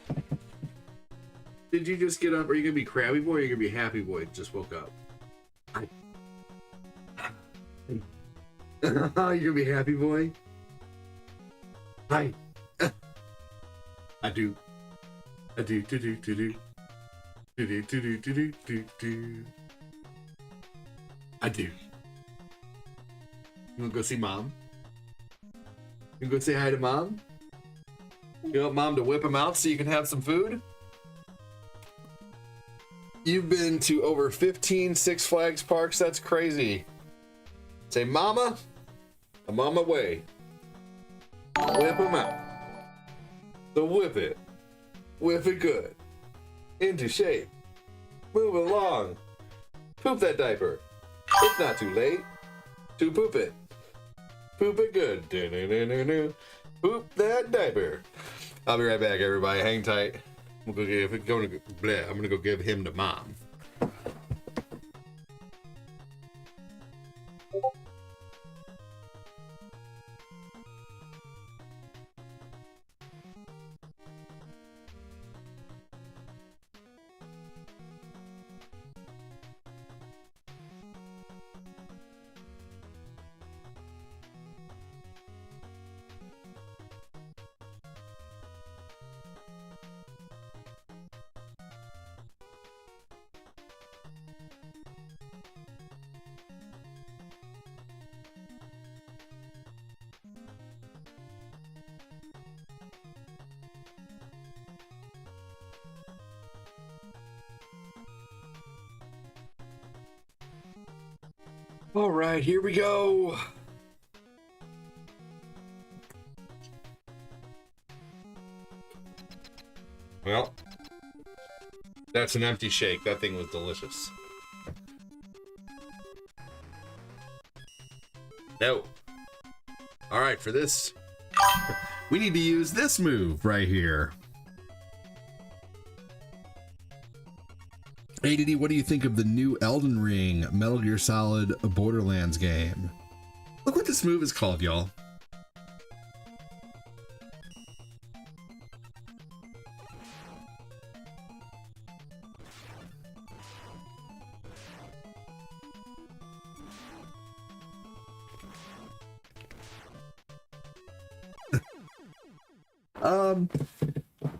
Did you just get up? Are you gonna be Krabby Boy or are you gonna be Happy Boy? Just woke up. You gonna be Happy Boy? Hi. I do. I do. Do do do do. Do do do do do do do. I do. You wanna go see Mom? You wanna go say hi to Mom? You want Mom to whip him out so you can have some food? You've been to over 15 Six Flags parks? That's crazy. Say, Mama, I'm on my way. Whip him out. So whip it. Whip it good. Into shape. Move along. Poop that diaper. It's not too late to poop it. Poop it good. Poop that diaper. I'll be right back, everybody. Hang tight. I'm gonna go give him to Mom. All right, here we go. Well, that's an empty shake. That thing was delicious. No. All right, for this, we need to use this move right here. ADD, what do you think of the new Elden Ring Metal Gear Solid Borderlands game? Look what this move is called, y'all.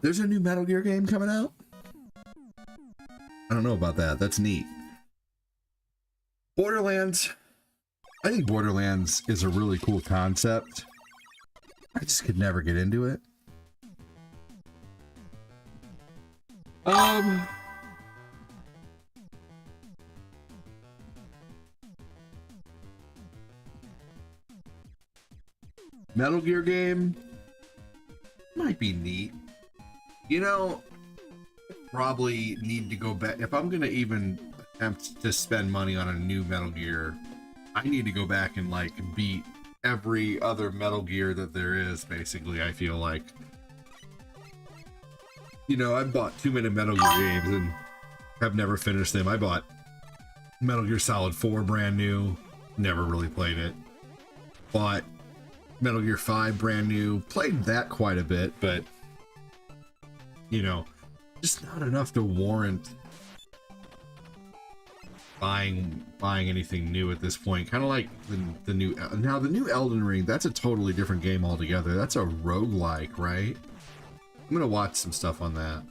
There's a new Metal Gear game coming out. I don't know about that. That's neat. Borderlands. I think Borderlands is a really cool concept. I just could never get into it. Metal Gear game might be neat. You know, probably need to go back if I'm gonna even attempt to spend money on a new Metal Gear. I need to go back and like beat every other Metal Gear that there is, basically. I feel like, you know, I've bought too many Metal Gear games and have never finished them. I bought Metal Gear Solid 4 brand new, never really played it. Bought Metal Gear 5 brand new, played that quite a bit, but you know, just not enough to warrant buying anything new at this point. Kind of like the new Elden Ring. That's a totally different game altogether. That's a roguelike, right? I'm gonna watch some stuff on that.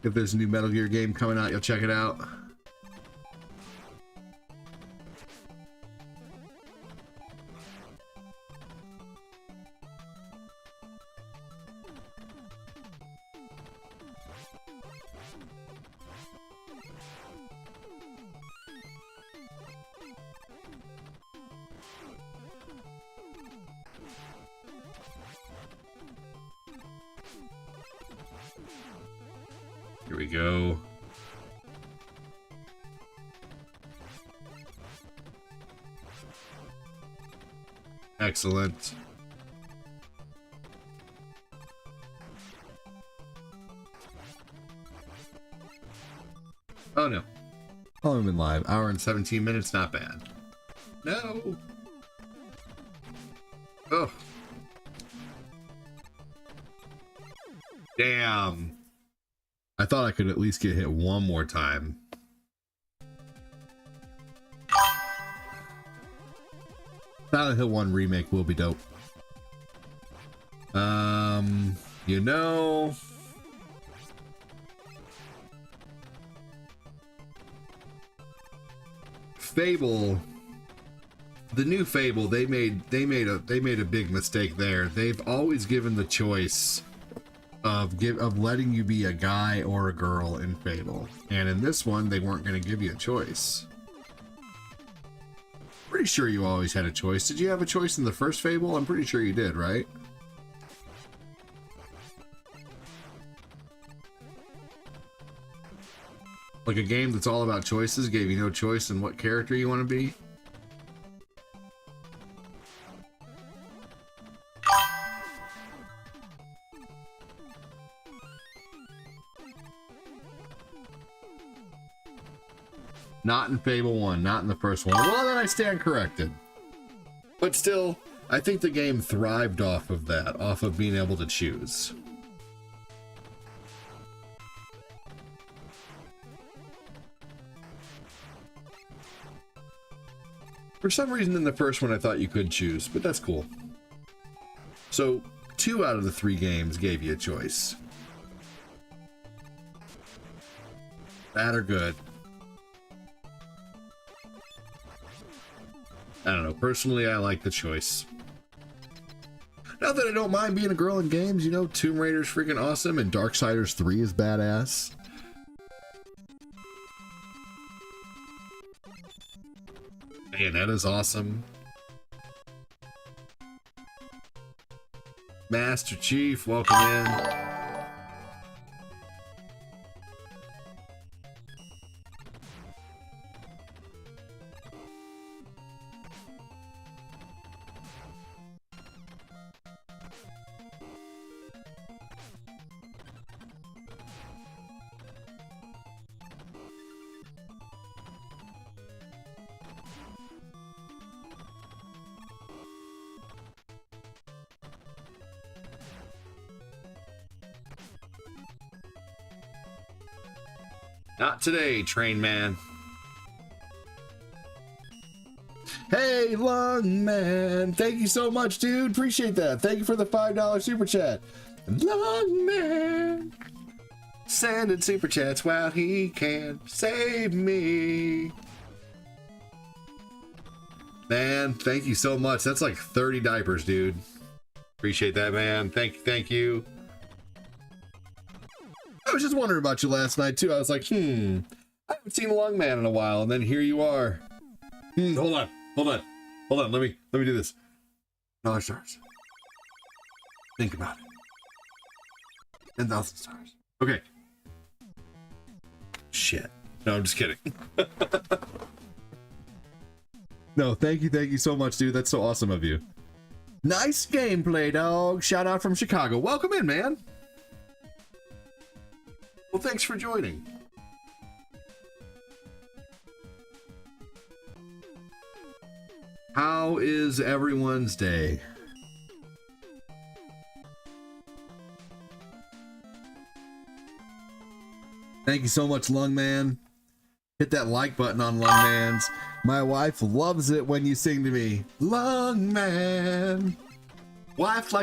If there's a new Metal Gear game coming out, you'll check it out. we go. Excellent. Oh no. Oh, I've been live. Hour and 17 minutes, not bad. No. Oh. Damn. I thought I could at least get hit one more time. Silent Hill 1 remake will be dope. You know, Fable, the new Fable, they made a big mistake there. They've always given the choice of letting you be a guy or a girl in Fable, and in this one they weren't going to give you a choice. Pretty sure you always had a choice. Did you have a choice in the first Fable? I'm pretty sure you did, right? Like a game that's all about choices gave you no choice in what character you want to be? Not in Fable 1, not in the first one. Well, then I stand corrected. But still, I think the game thrived off of that, off of being able to choose. For some reason in the first one I thought you could choose, but that's cool. So, 2 out of the 3 games gave you a choice. Bad or good? I don't know. Personally, I like the choice. Not that I don't mind being a girl in games, you know, Tomb Raider's freaking awesome and Darksiders 3 is badass. Bayonetta's awesome. Master Chief, welcome in. Not today, train man. Hey, Lung Man. Thank you so much, dude. Appreciate that. Thank you for the $5 super chat. Lung Man. Sending super chats while he can save me. Man, thank you so much. That's like 30 diapers, dude. Appreciate that, man. Thank you. I was just wondering about you last night too. I was like, I haven't seen Lung Man in a while, and then here you are. Hold on. Let me do this. $1 stars. Think about it. 10,000 stars. Okay. Shit. No, I'm just kidding. No, thank you so much, dude. That's so awesome of you. Nice gameplay, dog. Shout out from Chicago. Welcome in, man. Well, thanks for joining. How is everyone's day? Thank you so much, Lung Man. Hit that like button on Lung Man's. My wife loves it when you sing to me. Lung Man. Wife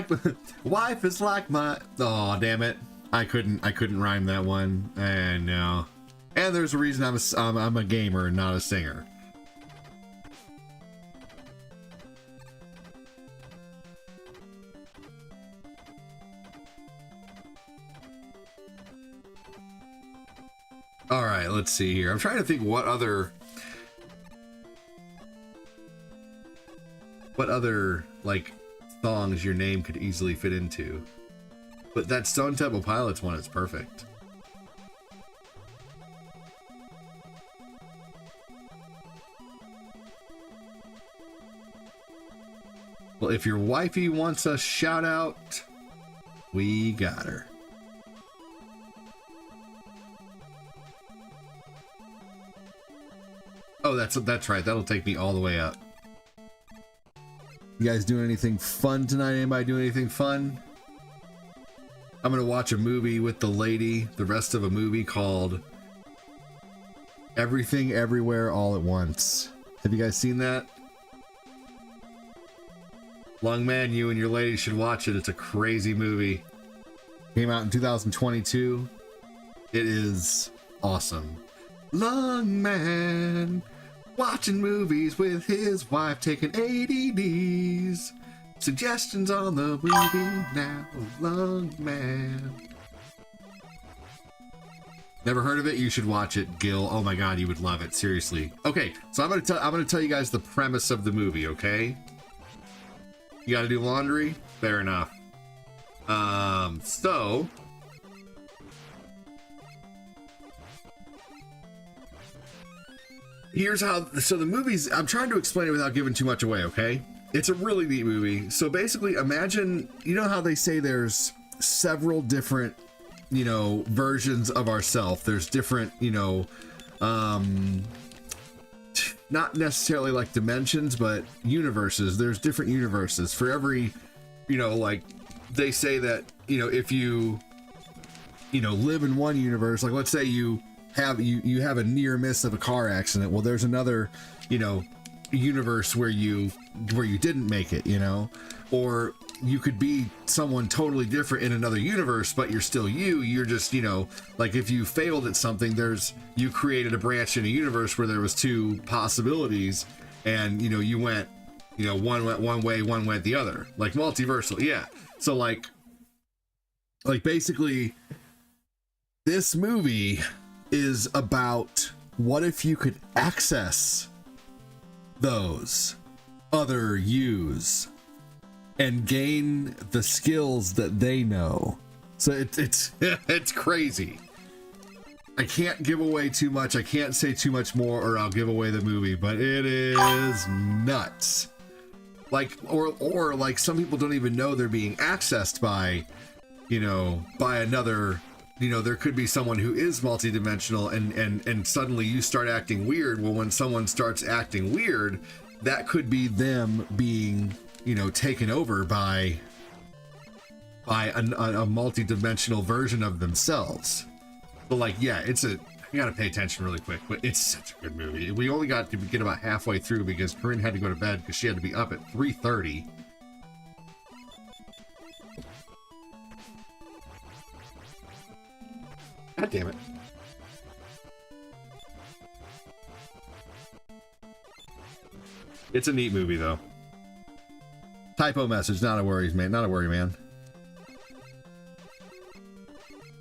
is like my... Oh, damn it. I couldn't rhyme that one. I know. And there's a reason I'm a gamer and not a singer. All right, let's see here. I'm trying to think what other like songs your name could easily fit into. But that Stone Temple Pilots one is perfect. Well, if your wifey wants a shout out, we got her. Oh, that's right. That'll take me all the way up. You guys doing anything fun tonight? Anybody doing anything fun? I'm gonna watch a movie with the lady, the rest of a movie called Everything Everywhere All at Once. Have you guys seen that? Long man, you and your lady should watch it. It's a crazy movie. Came out in 2022. It is awesome. Long man watching movies with his wife, taking ADDs. Suggestions on the movie now. Long man. Never heard of it? You should watch it, Gil. Oh my god, you would love it. Seriously. Okay, so I'm gonna tell you guys the premise of the movie. Okay. You gotta do laundry? Fair enough. So here's how, so the movie's, I'm trying to explain it without giving too much away, okay? It's a really neat movie. So basically, imagine, you know how they say there's several different, you know, versions of ourself. There's different, you know, not necessarily like dimensions, but universes. There's different universes for every, you know, like they say that, you know, if you know, live in one universe, like let's say you have a near miss of a car accident. Well, there's another, you know, universe where you didn't make it, you know, or you could be someone totally different in another universe, but you're still you. You're just, you know, like if you failed at something, you created a branch in a universe where there was two possibilities, and you know, you went, you know, one went one way, one went the other, like multiversal. Yeah. So like basically this movie is about what if you could access those other yous and gain the skills that they know. So it's it's crazy. I can't give away too much. I can't say too much more or I'll give away the movie, but it is nuts. Like, or like some people don't even know they're being accessed by, you know, by another, you know, there could be someone who is multidimensional and suddenly you start acting weird. Well, when someone starts acting weird, that could be them being, you know, taken over by a multi-dimensional version of themselves. But like, yeah, you gotta pay attention really quick, but it's such a good movie. We only got to get about halfway through because Corinne had to go to bed because she had to be up at 3:30. God damn it. It's a neat movie though. Typo message, not a worry, man. Not a worry, man.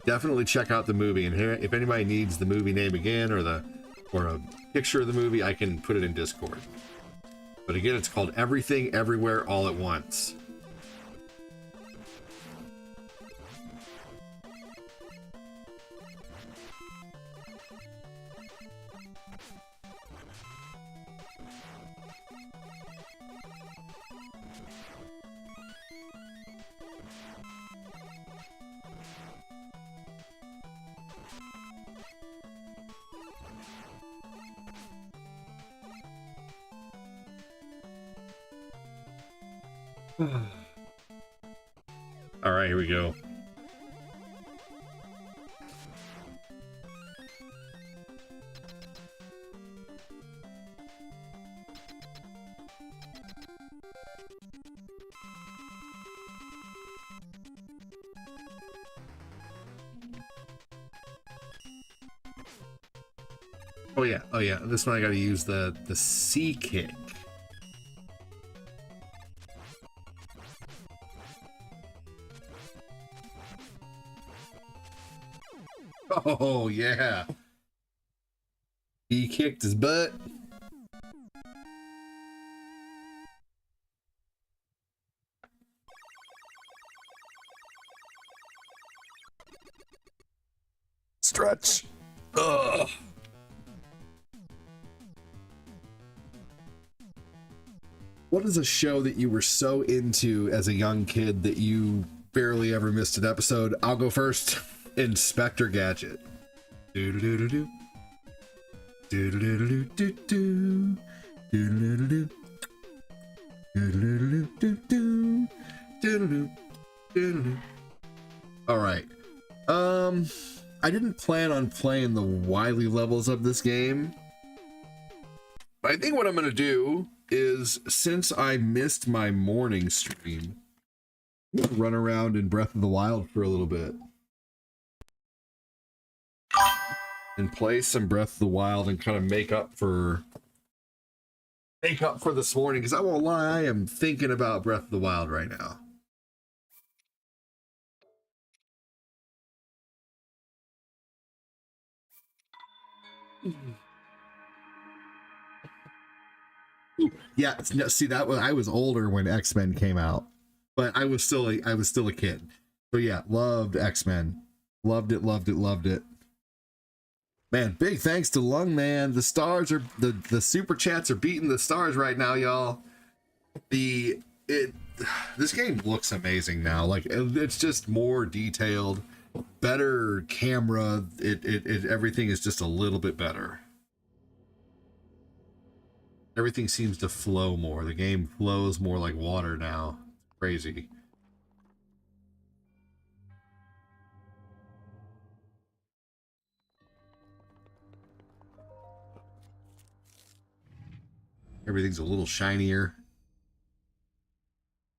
Definitely check out the movie, and if anybody needs the movie name again or a picture of the movie, I can put it in Discord. But again, it's called Everything Everywhere All at Once. All right, here we go. Oh yeah, this one I gotta use the C kick. Oh yeah, he kicked his butt. Stretch. Ugh. What is a show that you were so into as a young kid that you barely ever missed an episode? I'll go first. Inspector Gadget. Do-do-do-do-do. Do-do-do-do-do-do. Do-do-do-do-do. Do-do-do-do-do-do. Do-do-do-do-do. All right. I didn't plan on playing the Wily levels of this game. But I think what I'm going to do is, since I missed my morning stream, I'm gonna run around in Breath of the Wild for a little bit. And play some Breath of the Wild and kind of make up for this morning, because I won't lie, I am thinking about Breath of the Wild right now. Yeah, no, see, that was, I was older when X-Men came out, but I was still a kid. So yeah, loved X-Men, loved it. Man, big thanks to Lung Man. The stars are the super chats are beating the stars right now, y'all. This game looks amazing now. Like, it's just more detailed, better camera. It everything is just a little bit better. Everything seems to flow more. The game flows more like water now. Crazy. Everything's a little shinier.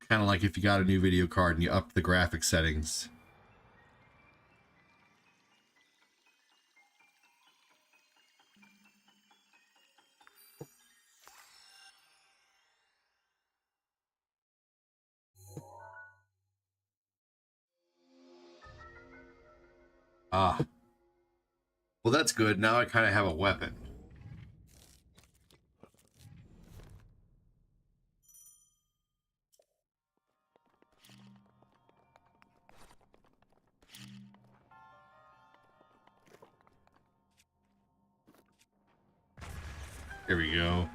Kind of like if you got a new video card and you up the graphic settings. Ah. Well, that's good. Now I kind of have a weapon. Here we go.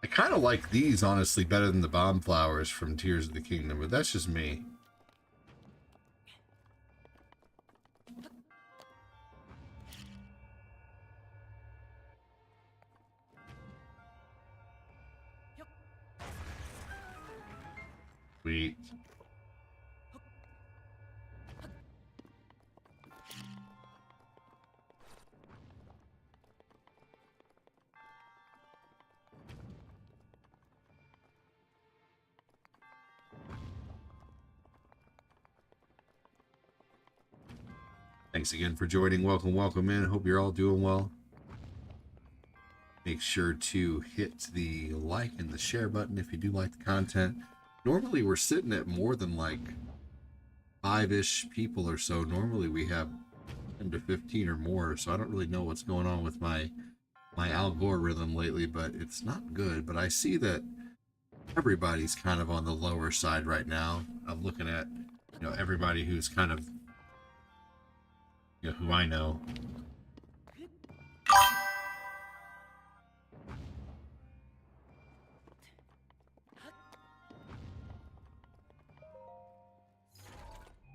I kind of like these, honestly, better than the bomb flowers from Tears of the Kingdom, but that's just me. Sweet. Thanks again for joining. Welcome in. Hope you're all doing well. Make sure to hit the like and the share button if you do like the content. Normally we're sitting at more than like 5-ish people or so. Normally we have 10 to 15 or more, so I don't really know what's going on with my algorithm lately, but it's not good. But I see that everybody's kind of on the lower side right now. I'm looking at, you know, everybody who's kind of, you know, who I know.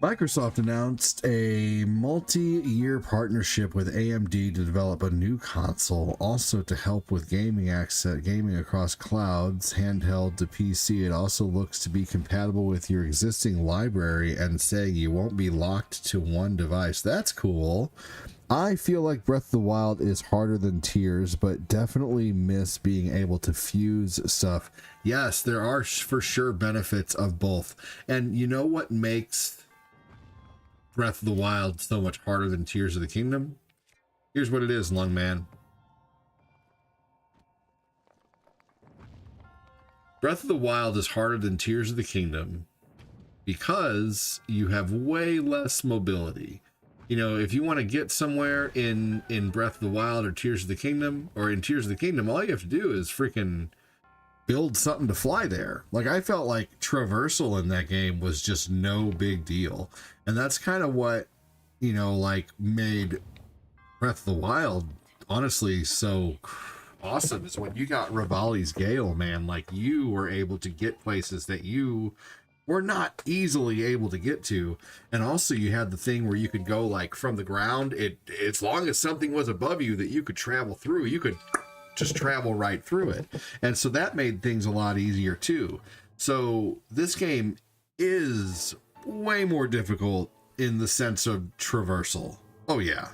Microsoft announced a multi-year partnership with AMD to develop a new console, also to help with gaming across clouds, handheld to PC. It also looks to be compatible with your existing library and saying you won't be locked to one device. That's cool. I feel like Breath of the Wild is harder than Tears, but definitely miss being able to fuse stuff. Yes, there are for sure benefits of both. And you know what makes Breath of the Wild so much harder than Tears of the Kingdom? Here's what it is, Lung Man. Breath of the Wild is harder than Tears of the Kingdom because you have way less mobility. You know, if you want to get somewhere in Breath of the Wild or Tears of the Kingdom, or in Tears of the Kingdom, all you have to do is freaking build something to fly there. Like, I felt like traversal in that game was just no big deal. And that's kind of what you know, like made Breath of the Wild honestly so awesome is when you got Rivali's Gale, man. Like, you were able to get places that you were not easily able to get to. And also you had the thing where you could go like from the ground, as long as something was above you that you could travel through, you could just travel right through it. And so that made things a lot easier too. So this game is way more difficult in the sense of traversal. Oh yeah,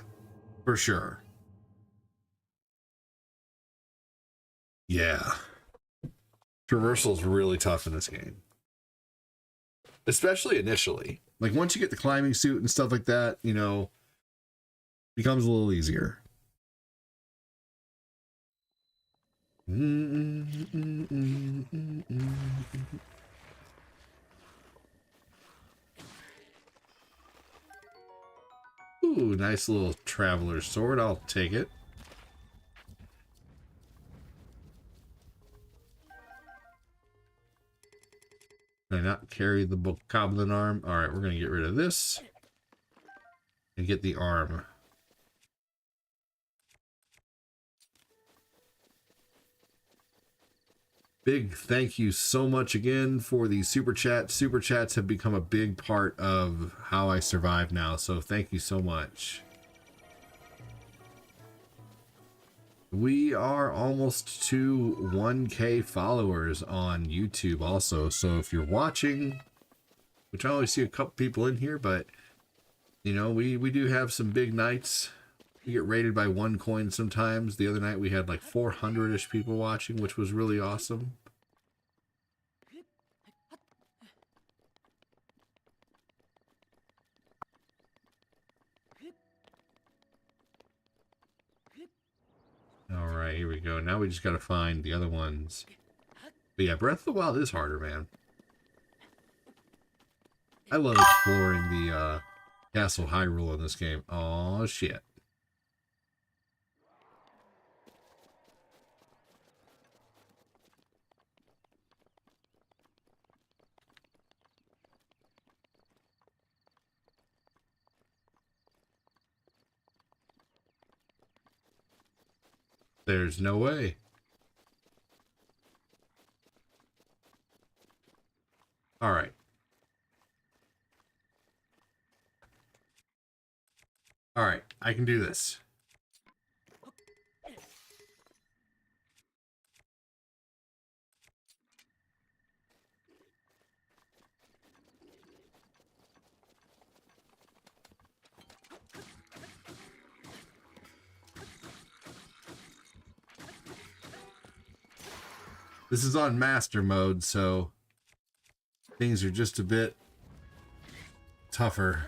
for sure. Yeah. Traversal's really tough in this game. Especially initially. Like, once you get the climbing suit and stuff like that, you know, becomes a little easier. Ooh, nice little traveler's sword. I'll take it. Can I not carry the bokoblin arm? All right, we're going to get rid of this and get the arm. Big thank you so much again for the super chat. Super chats have become a big part of how I survive now, so thank you so much. We are almost to 1K followers on YouTube also, so if you're watching, which I only see a couple people in here, but you know, we do have some big nights. We get rated by 1 coin sometimes. The other night we had like 400-ish people watching, which was really awesome. All right, here we go. Now we just got to find the other ones. But yeah, Breath of the Wild is harder, man. I love exploring the Castle Hyrule in this game. Oh shit. There's no way. All right. All right, I can do this. This is on master mode, so things are just a bit tougher.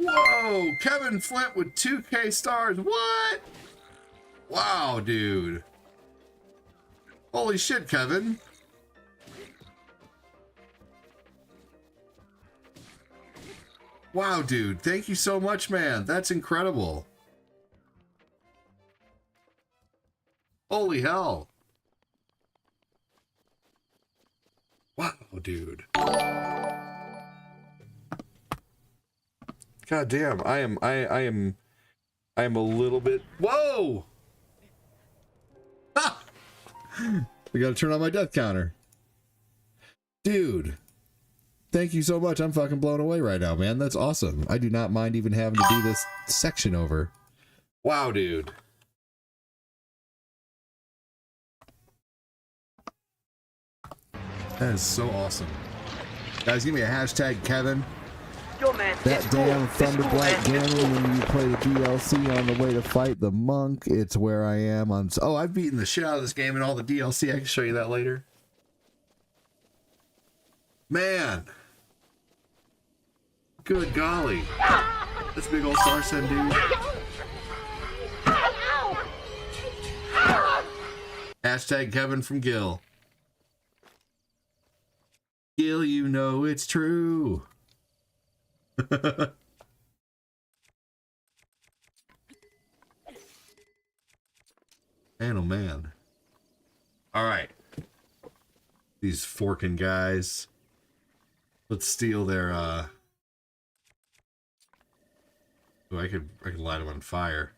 Whoa, Kevin Flint with 2K stars. What? Wow, dude. Holy shit, Kevin. Wow, dude. Thank you so much, man. That's incredible. Holy hell. Wow, dude. God damn, I am a little bit. Whoa! Ah! We gotta turn on my death counter. Dude. Thank you so much. I'm fucking blown away right now, man. That's awesome. I do not mind even having to do this section over. Wow, dude. That is so awesome. Guys, give me a hashtag Kevin. Yo, man, That it's damn cool. It's cool, Thunderblight man. Gambling when you play the DLC on the way to fight the monk. It's where I am on. Oh, I've beaten the shit out of this game and all the DLC. I can show you that later. Man. Good golly. This big old star send dude. Hashtag Kevin from Gil. Gil, you know it's true. Man, oh man. All right. These forking guys. Let's steal their, Oh, I could light them on fire.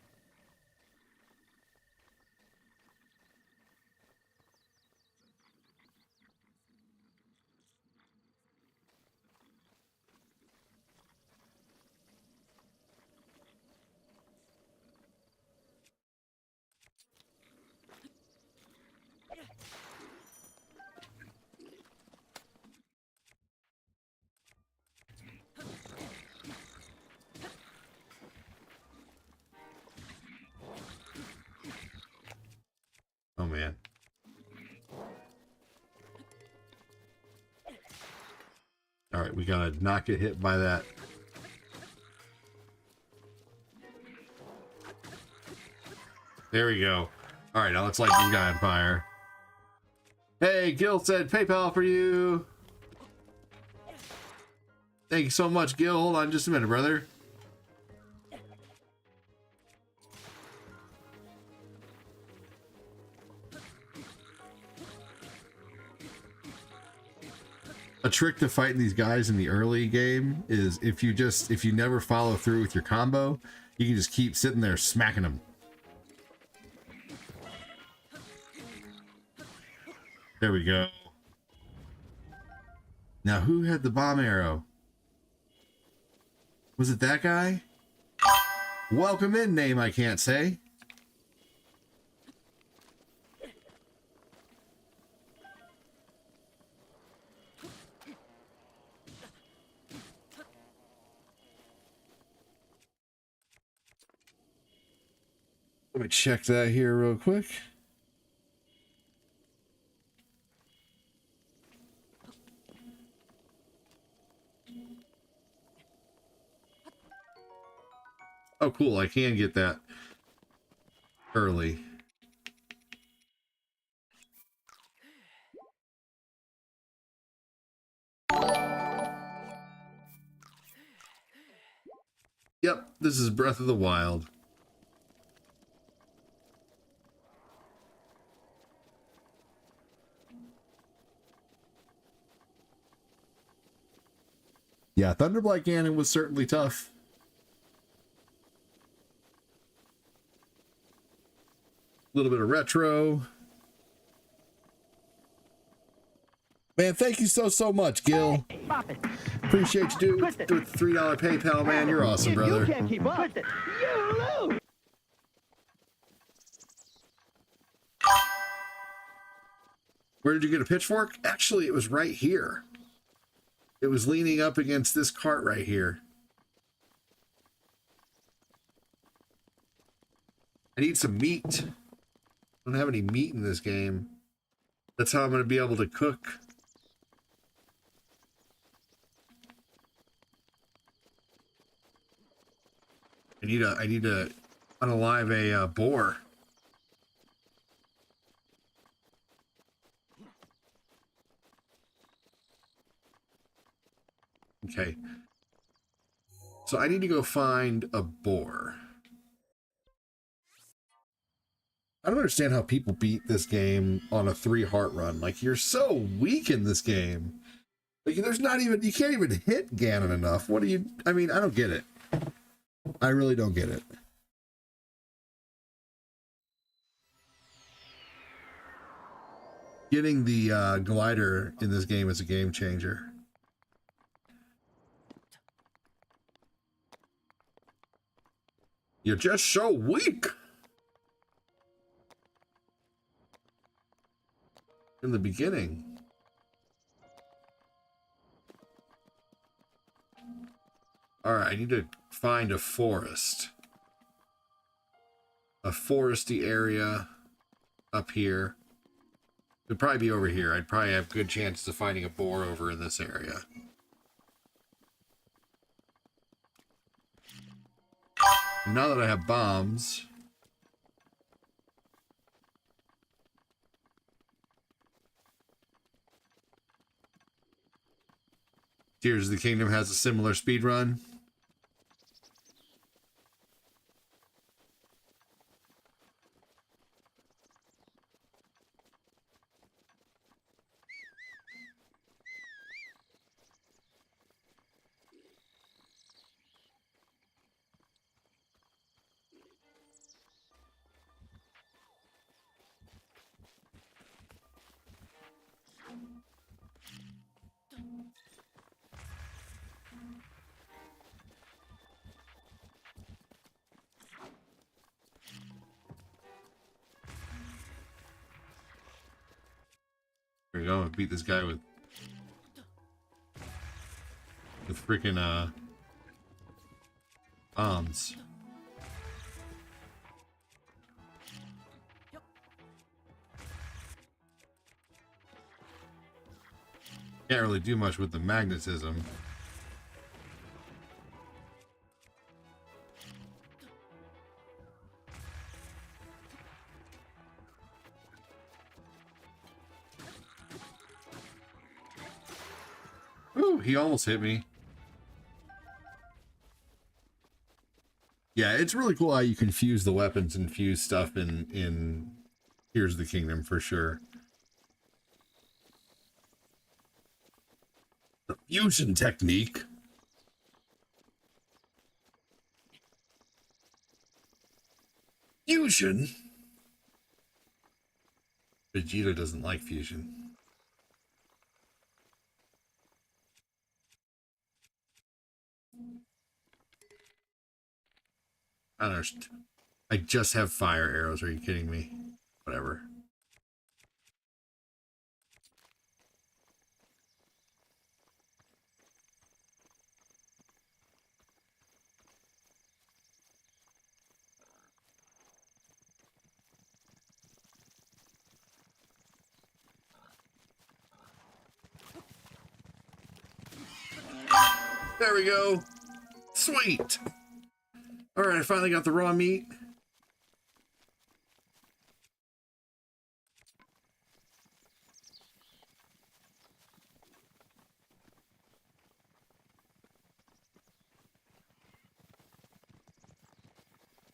Oh man. All right, we gotta not get hit by that. There we go. All right, now let's light this guy on fire. Hey, Gil said PayPal for you. Thank you so much, Gil. Hold on just a minute, brother. A trick to fighting these guys in the early game is if you never follow through with your combo, you can just keep sitting there smacking them. There we go. Now, who had the bomb arrow? Was it that guy? Welcome in, name I can't say. Let me check that here real quick. Oh, cool. I can get that early. Yep, this is Breath of the Wild. Yeah, Thunderblight Ganon was certainly tough. A little bit of retro. Man, thank you so much, Gil. Appreciate you doing with the $3 PayPal, man. You're awesome, brother. You can't keep up. You lose. Where did you get a pitchfork? Actually, it was right here. It was leaning up against this cart right here. I need some meat. I don't have any meat in this game. That's how I'm going to be able to cook. I need to unalive a boar. Okay. So I need to go find a boar. I don't understand how people beat this game on a 3-heart run. Like, you're so weak in this game. Like, there's not even, you can't even hit Ganon enough. What do you, I mean, I don't get it. I really don't get it. Getting the glider in this game is a game changer. You're just so weak. In the beginning. All right, I need to find a forest. A foresty area up here. It'd probably be over here. I'd probably have good chances of finding a boar over in this area. And now that I have bombs, Tears of the Kingdom has a similar speed run. Here we go. Beat this guy with freaking bombs. Can't really do much with the magnetism. Ooh, he almost hit me. Yeah, it's really cool how you can fuse the weapons and fuse stuff in Tears of the Kingdom for sure. The fusion technique. Fusion? Vegeta doesn't like fusion. I don't understand. I just have fire arrows. Are you kidding me? Whatever. There we go. Sweet. All right, I finally got the raw meat.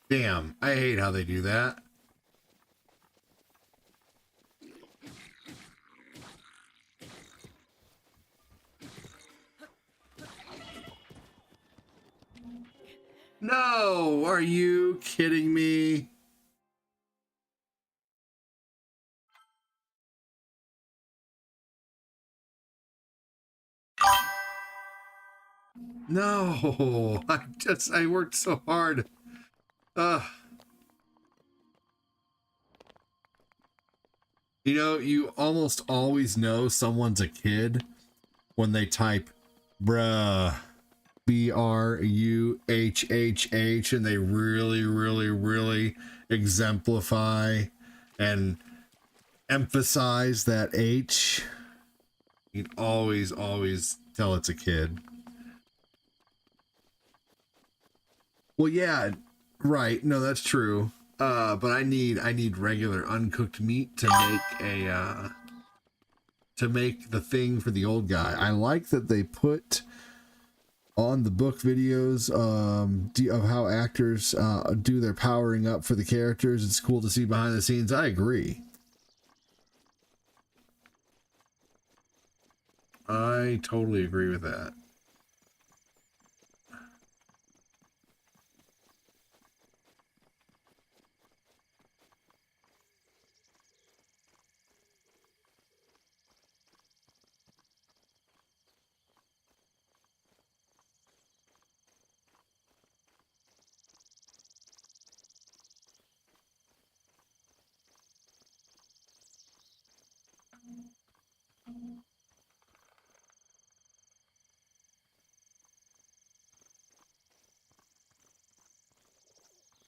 Damn, I hate how they do that. No, are you kidding me? No, I worked so hard. You know, you almost always know someone's a kid when they type bruh, BRUHHH, and they really exemplify and emphasize that H. You can always tell it's a kid. Well, yeah, right. No, that's true. But I need regular uncooked meat to make the thing for the old guy. I like that they put on the book videos of how actors do their powering up for the characters. It's cool to see behind the scenes. I agree. I totally agree with that.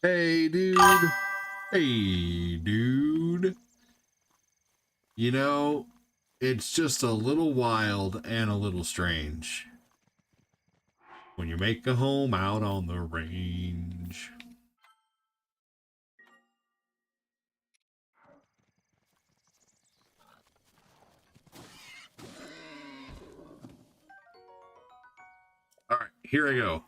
Hey, dude. Hey, dude. You know, it's just a little wild and a little strange when you make a home out on the range. here I go.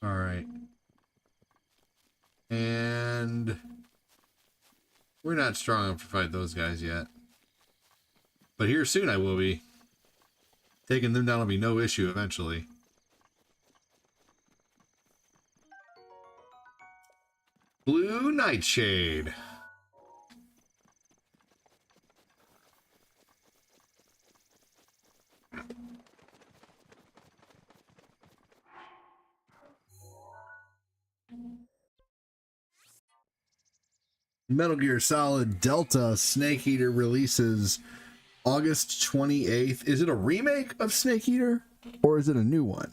All right. And we're not strong enough to fight those guys yet. But here soon I will be. Taking them down will be no issue eventually. Blue Nightshade. Metal Gear Solid Delta Snake Eater releases August 28th. Is it a remake of Snake Eater or is it a new one?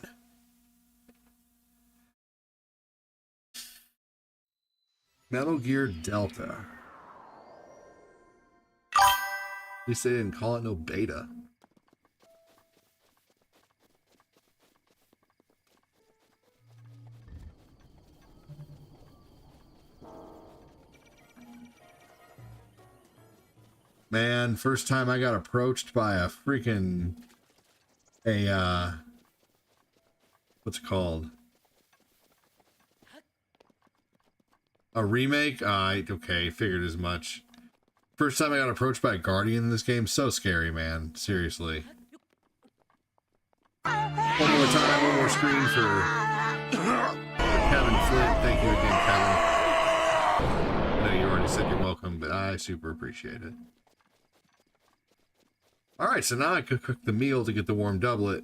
Metal Gear Delta. At least they didn't call it no beta. Man, first time I got approached by a freaking what's it called? A remake? Okay, figured as much. First time I got approached by a Guardian in this game, so scary, man. Seriously. One more time, one more screen for Kevin Flint. Thank you again, Kevin. I know you already said you're welcome, but I super appreciate it. Alright, so now I could cook the meal to get the warm doublet.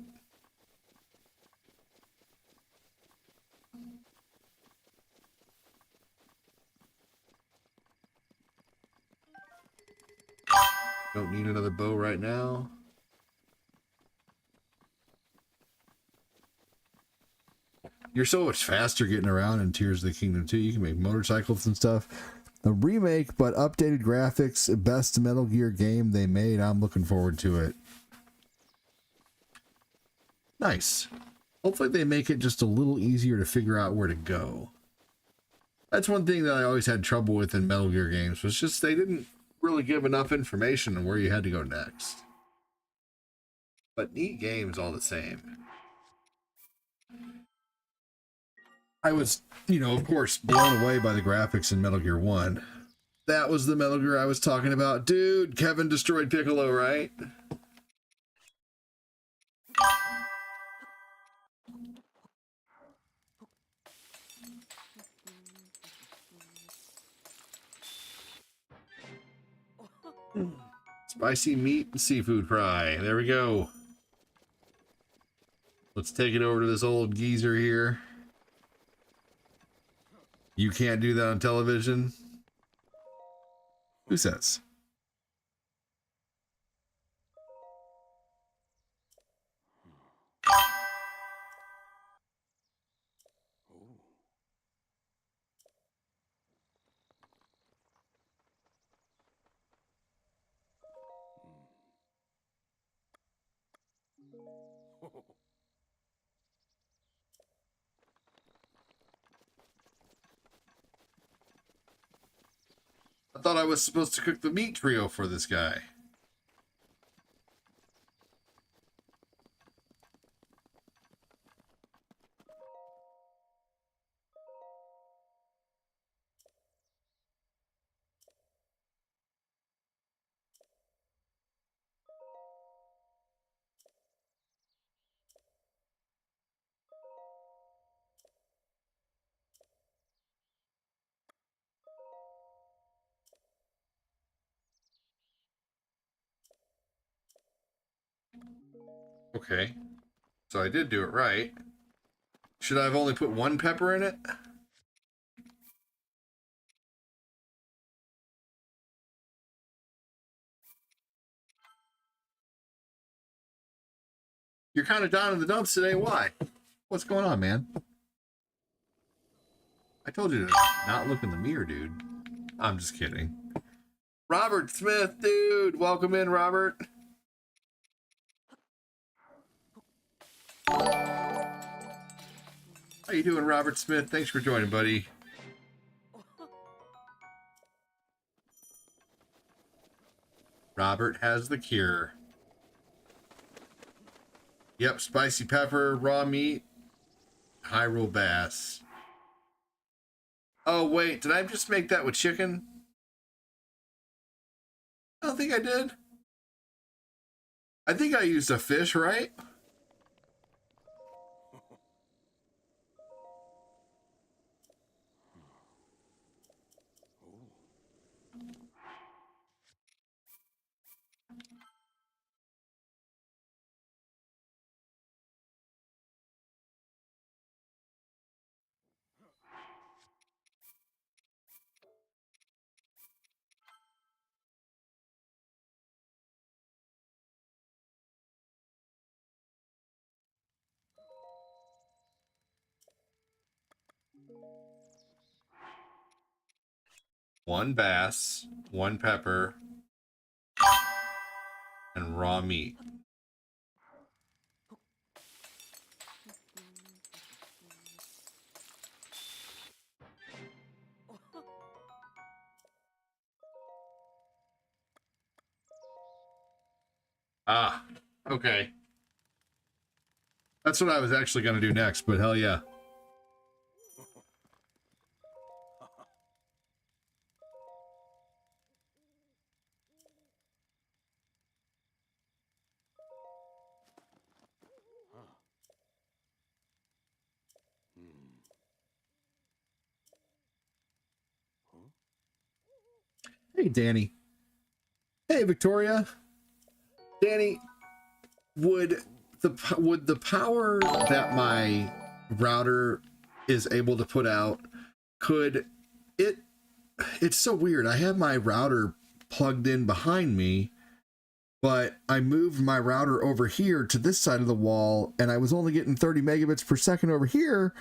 Don't need another bow right now. You're so much faster getting around in Tears of the Kingdom 2. You can make motorcycles and stuff. A remake, but updated graphics, best Metal Gear game they made. I'm looking forward to it. Nice. Hopefully they make it just a little easier to figure out where to go. That's one thing that I always had trouble with in Metal Gear games, was just they didn't really give enough information on where you had to go next. But neat games all the same. I was, of course, blown away by the graphics in Metal Gear 1. That was the Metal Gear I was talking about. Dude, Kevin destroyed Piccolo, right? Spicy meat and seafood fry. There we go. Let's take it over to this old geezer here. You can't do that on television? Who says? I thought I was supposed to cook the meat trio for this guy. Okay. So I did do it right. Should I have only put one pepper in it? You're kind of down in the dumps today. Why? What's going on, man? I told you to not look in the mirror, dude. I'm just kidding. Robert Smith, dude. Welcome in, Robert. How you doing, Robert Smith? Thanks for joining, buddy. Robert has the cure. Yep, spicy pepper, raw meat, Hyrule bass. Oh, wait, did I just make that with chicken? I don't think I did. I think I used a fish, right? One bass, one pepper, and raw meat. Ah, okay. That's what I was actually going to do next, but hell yeah. Hey, Danny. Hey, Victoria. Danny, would the power that my router is able to put out, could it, it's so weird. I have my router plugged in behind me, but I moved my router over here to this side of the wall, and I was only getting 30 megabits per second over here,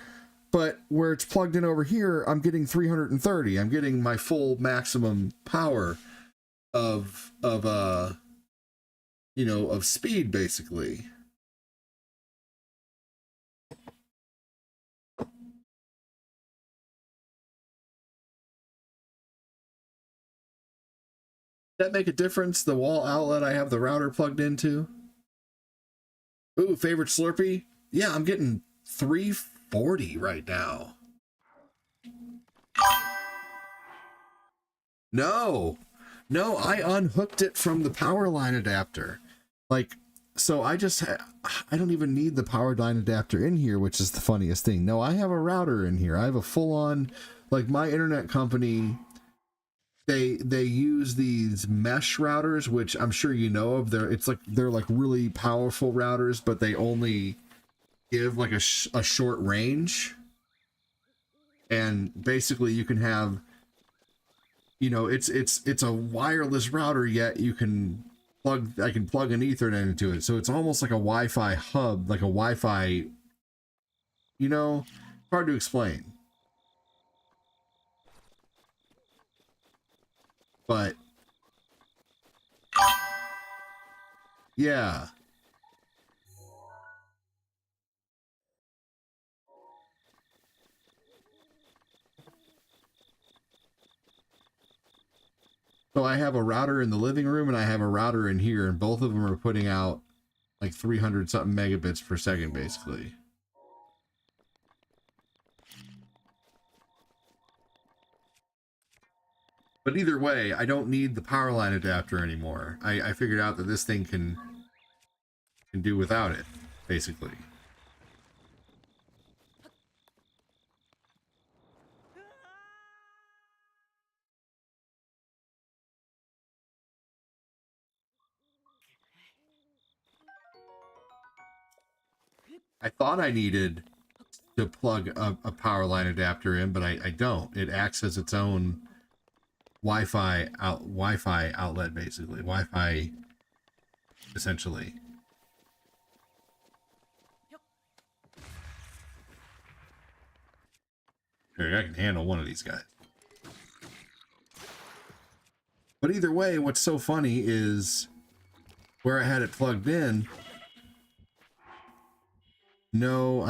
but where it's plugged in over here, I'm getting 330. I'm getting my full maximum power of you know, of speed, basically. That make a difference, the wall outlet I have the router plugged into? Ooh, favorite Slurpee? Yeah, I'm getting 340 right now. No, I unhooked it from the power line adapter. Like, so I don't even need the power line adapter in here, which is the funniest thing. No, I have a router in here. I have a full on, like, my internet company, they use these mesh routers, which I'm sure you know of. They're like really powerful routers, but they only give like a short range. And basically you can have, you know, it's a wireless router, yet I can plug an Ethernet into it. So it's almost like a Wi-Fi hub, like a Wi-Fi, you know, hard to explain. But yeah. So I have a router in the living room and I have a router in here, and both of them are putting out like 300 something megabits per second, basically. But either way, I don't need the power line adapter anymore. I figured out that this thing can do without it, basically. I thought I needed to plug a power line adapter in, but I don't. It acts as its own Wi-Fi outlet, basically. Wi-Fi, essentially. Here, I can handle one of these guys. But either way, what's so funny is where I had it plugged in. No,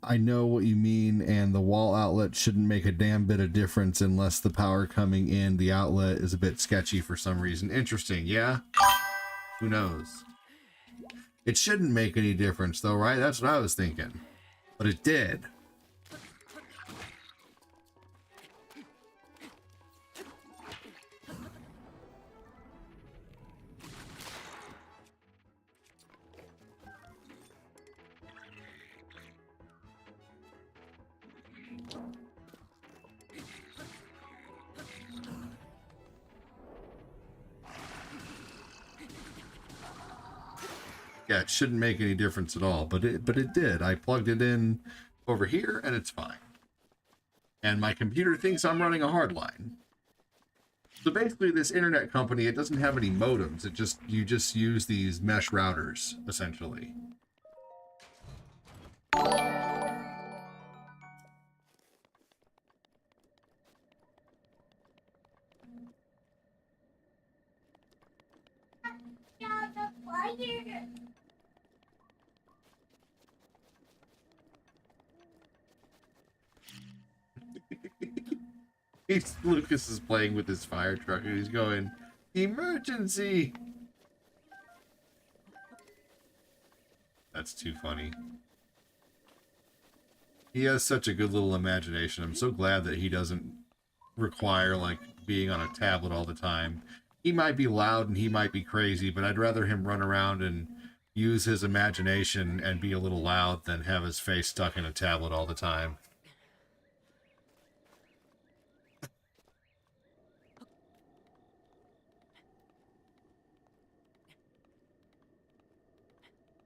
I know what you mean, and the wall outlet shouldn't make a damn bit of difference unless the power coming in the outlet is a bit sketchy for some reason. Interesting, yeah? Who knows? It shouldn't make any difference, though, right? That's what I was thinking. But it did. Yeah, it shouldn't make any difference at all, but it did. I plugged it in over here and it's fine. And my computer thinks I'm running a hardline. So basically this internet company, it doesn't have any modems. You just use these mesh routers, essentially. Lucas is playing with his fire truck and he's going, emergency! That's too funny. He has such a good little imagination. I'm so glad that he doesn't require, like, being on a tablet all the time. He might be loud and he might be crazy, but I'd rather him run around and use his imagination and be a little loud than have his face stuck in a tablet all the time.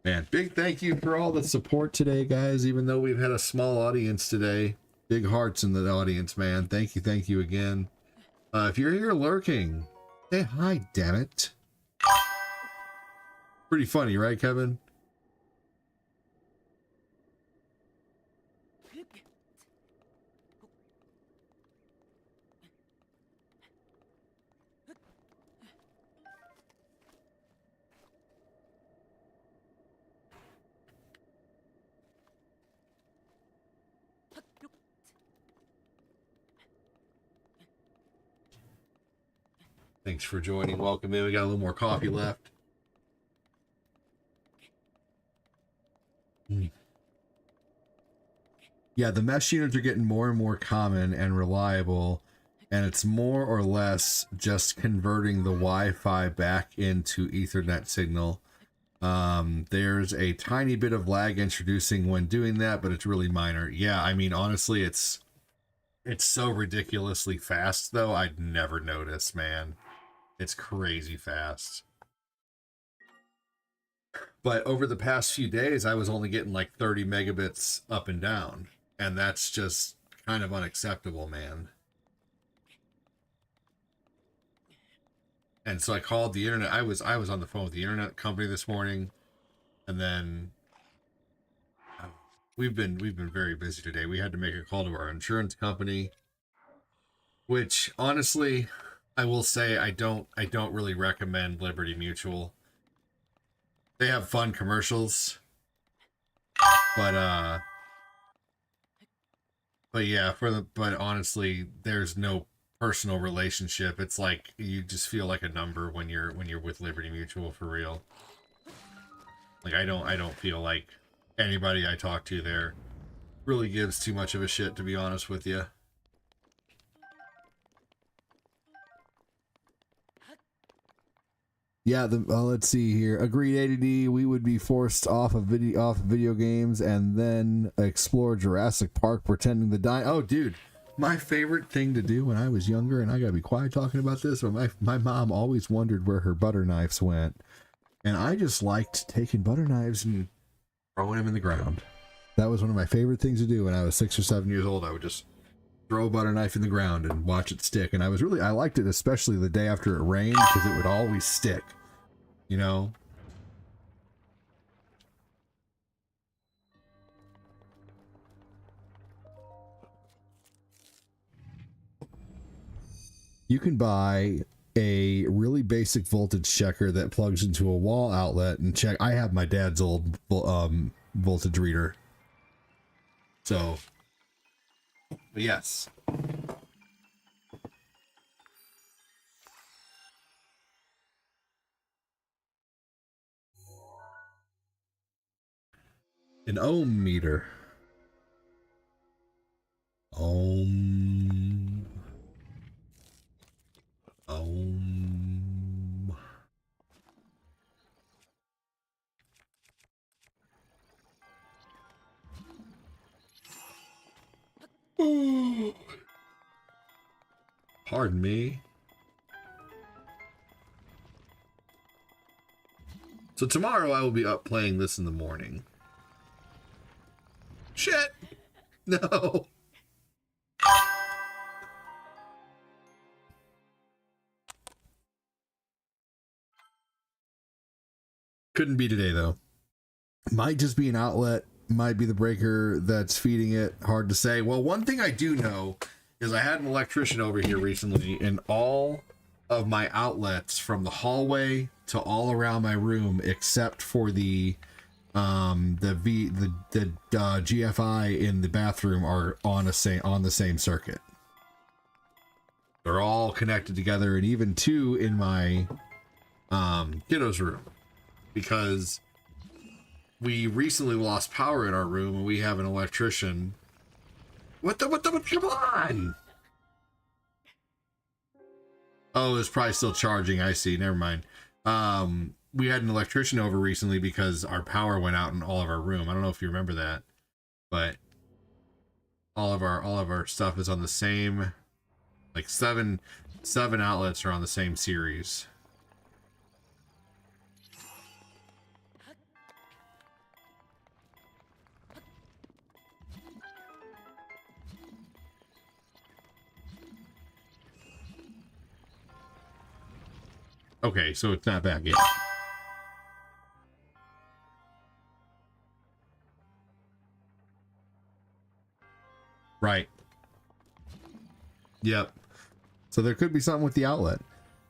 Man, big thank you for all the support today, guys. Even though we've had a small audience today, big hearts in the audience, man. Thank you again. If you're here lurking, say hi, damn it. Pretty funny, right, Kevin? Thanks for joining. Welcome in. We got a little more coffee left. Yeah, the mesh units are getting more and more common and reliable, and it's more or less just converting the Wi-Fi back into Ethernet signal. There's a tiny bit of lag introducing when doing that, but it's really minor. Yeah, I mean, honestly, it's so ridiculously fast, though. I'd never notice, man. It's crazy fast. But over the past few days, I was only getting like 30 megabits up and down. And that's just kind of unacceptable, man. And so I called the internet. I was on the phone with the internet company this morning. And then we've been very busy today. We had to make a call to our insurance company, which honestly, I will say I don't really recommend Liberty Mutual. They have fun commercials, but yeah, but honestly, there's no personal relationship. It's like you just feel like a number when you're with Liberty Mutual, for real. Like I don't feel like anybody I talk to there really gives too much of a shit, to be honest with you. Yeah, let's see here. Agreed, ADD. We would be forced off video games and then explore Jurassic Park pretending to die. Oh, dude, my favorite thing to do when I was younger, and I gotta be quiet talking about this, but my mom always wondered where her butter knives went, and I just liked taking butter knives and throwing them in the ground. That was one of my favorite things to do when I was 6 or 7 years old. I would just throw a butter knife in the ground and watch it stick. And I liked it, especially the day after it rained, because it would always stick, you know? You can buy a really basic voltage checker that plugs into a wall outlet and check. I have my dad's old voltage reader. So, but yes. An ohm meter. Ohm. Ohm. Pardon me. So tomorrow I will be up playing this in the morning. Shit! No! Couldn't be today, though. Might just be an outlet. Might be the breaker that's feeding it. Hard to say. Well, one thing I do know is I had an electrician over here recently, and all of my outlets from the hallway to all around my room, except for the GFI in the bathroom, are on the same circuit. They're all connected together, and even two in my kiddo's room, because we recently lost power in our room and we have an electrician. What the, come on! Oh, it's probably still charging. I see. Never mind. We had an electrician over recently because our power went out in all of our room. I don't know if you remember that, but all of our stuff is on the same, like seven outlets are on the same series. Okay, so it's not back yet. Right. Yep. So there could be something with the outlet.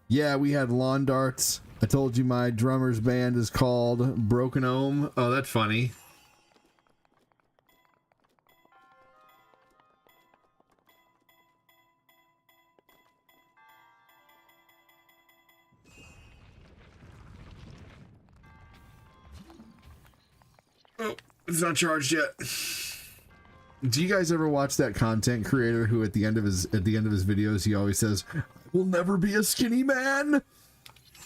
Yeah, we had lawn darts. I told you my drummer's band is called Broken Ohm. Oh, that's funny. Oh, it's not charged yet. Do you guys ever watch that content creator who at the end of his videos he always says, "I will never be a skinny man"?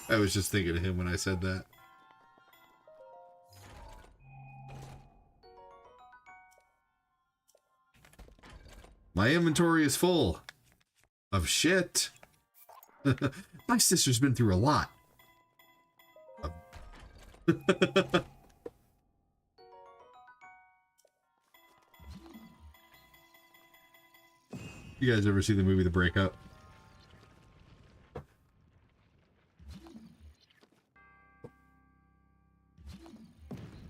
I was just thinking of him when I said that. My inventory is full of shit. My sister's been through a lot. You guys ever see the movie The Breakup?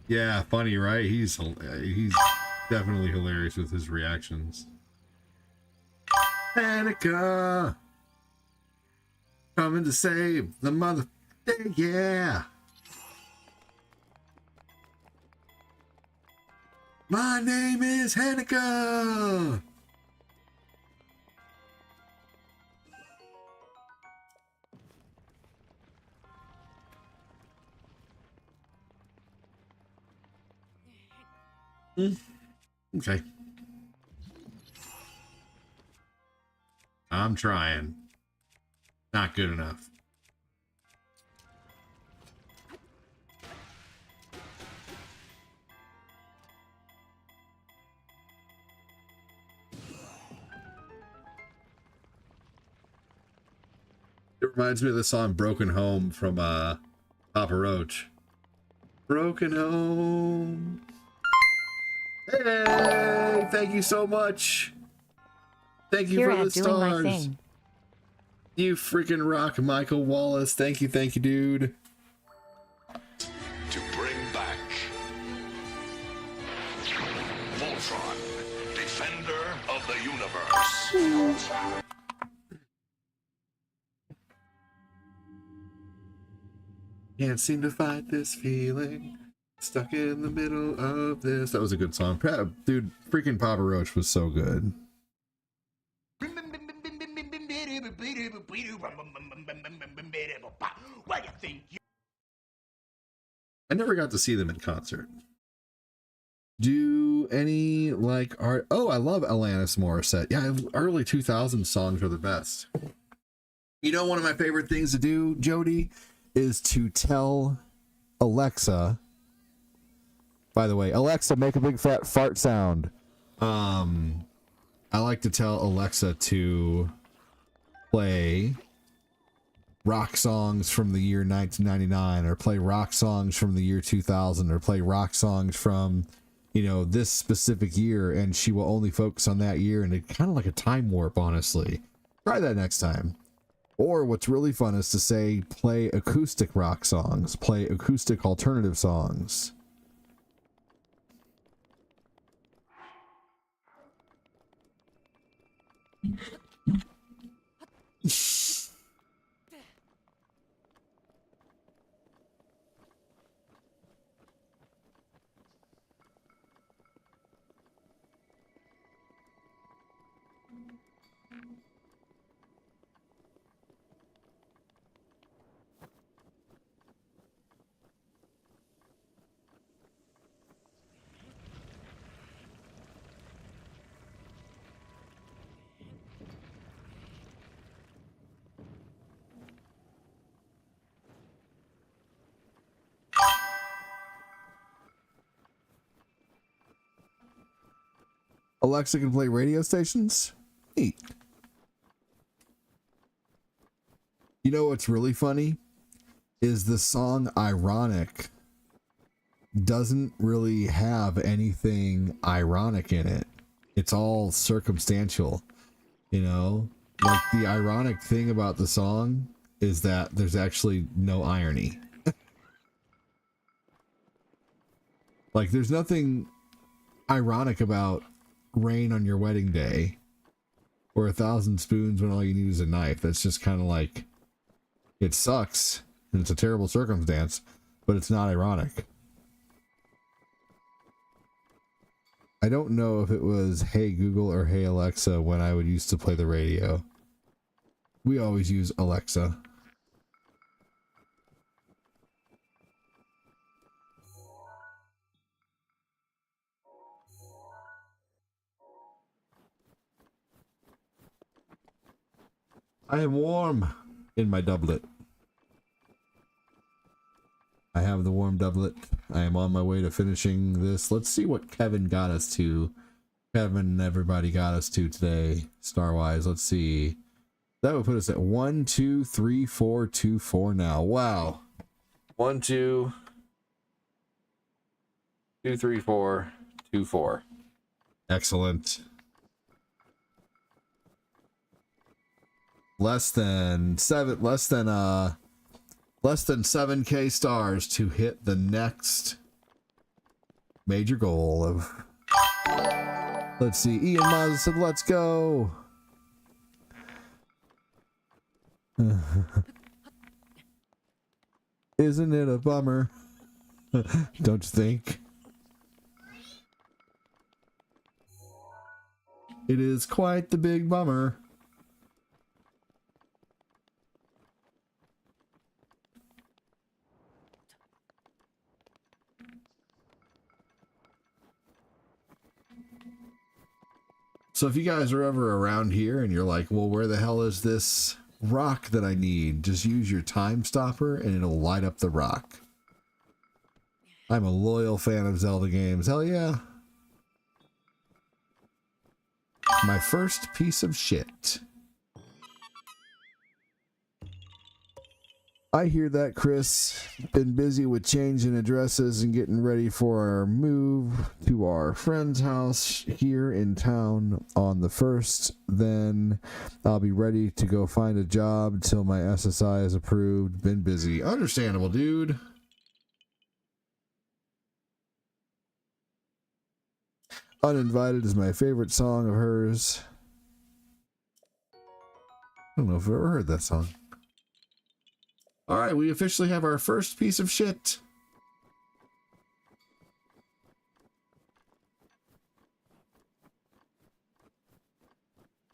Yeah, funny, right? He's definitely hilarious with his reactions. Hanukkah, coming to save the mother. Yeah. My name is Hanukkah. Okay. I'm trying. Not good enough. It reminds me of the song Broken Home from Papa Roach. Broken Home. Hey, thank you so much. Thank you Here for the doing my stars. thing. You freaking rock, Michael Wallace. Thank you, dude. To bring back Voltron, Defender of the Universe. Can't seem to fight this feeling. Stuck in the middle of this. That was a good song. Dude, freaking Papa Roach was so good. I never got to see them in concert. Do any like art? Oh, I love Alanis Morissette. Yeah, early 2000s songs are the best. You know, one of my favorite things to do, Jody, is to tell Alexa. By the way, Alexa, make a big fat fart sound. I like to tell Alexa to play rock songs from the year 1999, or play rock songs from the year 2000, or play rock songs from, you know, this specific year, and she will only focus on that year, and it's kind of like a time warp, honestly. Try that next time. Or what's really fun is to say, play acoustic rock songs, play acoustic alternative songs. Alexa can play radio stations? Neat. You know what's really funny? Is the song Ironic doesn't really have anything ironic in it. It's all circumstantial, you know? Like, the ironic thing about the song is that there's actually no irony. Like, there's nothing ironic about rain on your wedding day, or 1,000 spoons when all you need is a knife. That's just kind of like, it sucks and it's a terrible circumstance, but it's not ironic. I don't know if it was Hey Google or Hey Alexa when I would used to play the radio. We always use Alexa. I am warm in my doublet. I have the warm doublet. I am on my way to finishing this. Let's see what Kevin got us to. Kevin and everybody got us to today, star-wise. Let's see. That would put us at 1, 2, 3, 4, 2, 4 now. Wow. 1, 2, 2, 3, 4, 2, 4. Excellent. Less than 7K stars to hit the next major goal of, let's see, Ian Mazza said, let's go. Isn't it a bummer? Don't you think? It is quite the big bummer. So if you guys are ever around here and you're like, well, where the hell is this rock that I need? Just use your time stopper and it'll light up the rock. I'm a loyal fan of Zelda games. Hell yeah. My first piece of shit. I hear that, Chris. Been busy with changing addresses and getting ready for our move to our friend's house here in town on the 1st. Then I'll be ready to go find a job till my SSI is approved. Been busy. Understandable, dude. Uninvited is my favorite song of hers. I don't know if I've ever heard that song. All right, we officially have our first piece of shit.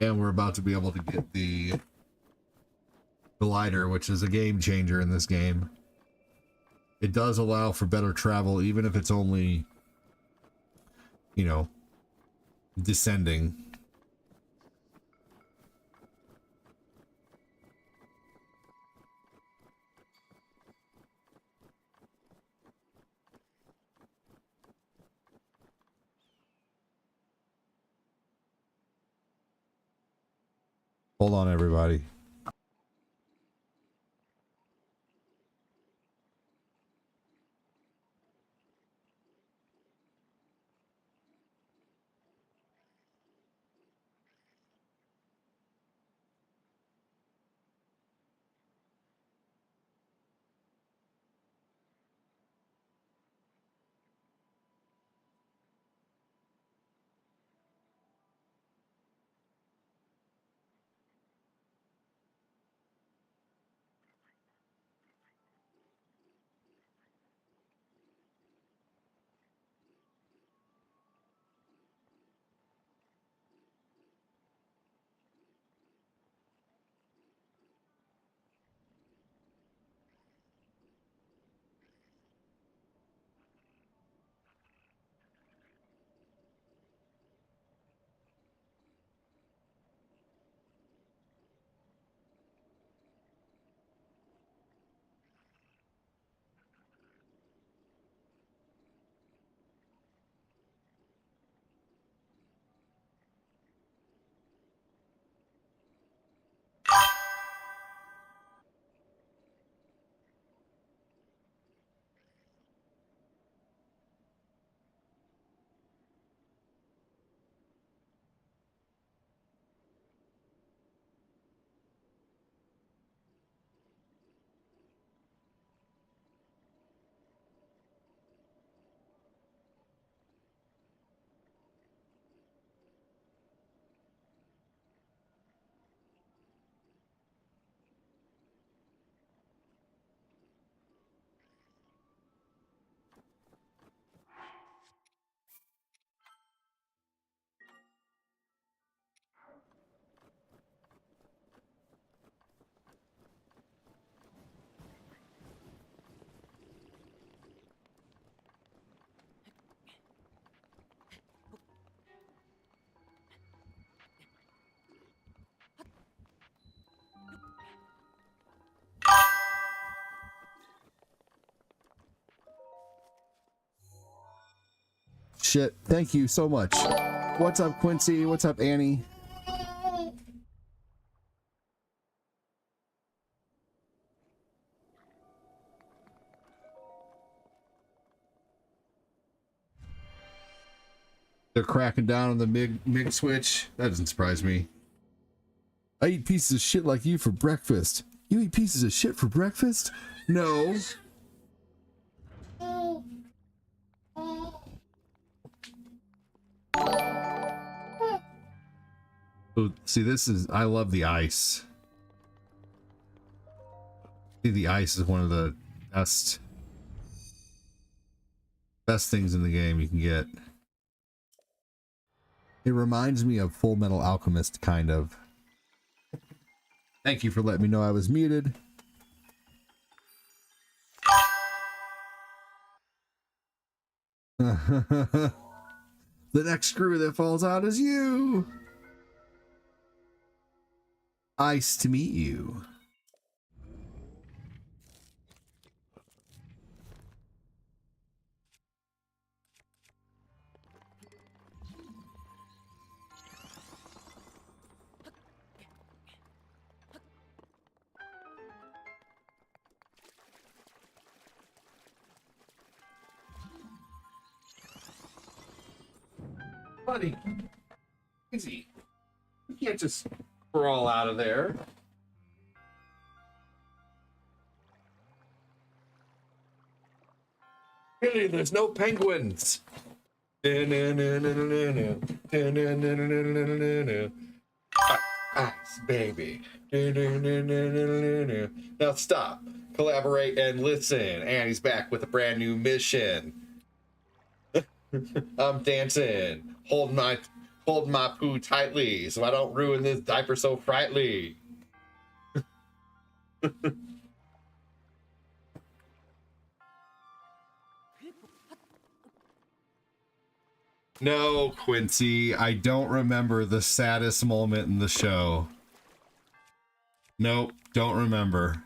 And we're about to be able to get the glider, which is a game changer in this game. It does allow for better travel, even if it's only, you know, descending. Hold on, everybody. Shit, thank you so much. What's up, Quincy? What's up, Annie? They're cracking down on the MIG switch. That doesn't surprise me. I eat pieces of shit like you for breakfast. You eat pieces of shit for breakfast? No. Oh, see, this is, I love the ice. See, the ice is one of the best things in the game you can get. It reminds me of Full Metal Alchemist, kind of. Thank you for letting me know I was muted. The next screw that falls out is you. Nice to meet you. Buddy, easy. You can't just crawl out of there. Hey, there's no penguins. Ice, baby. Now stop, collaborate, and listen. Annie's back with a brand new mission. I'm dancing, holding pulled my poo tightly so I don't ruin this diaper so frightly. No, Quincy, I don't remember the saddest moment in the show. Nope, don't remember.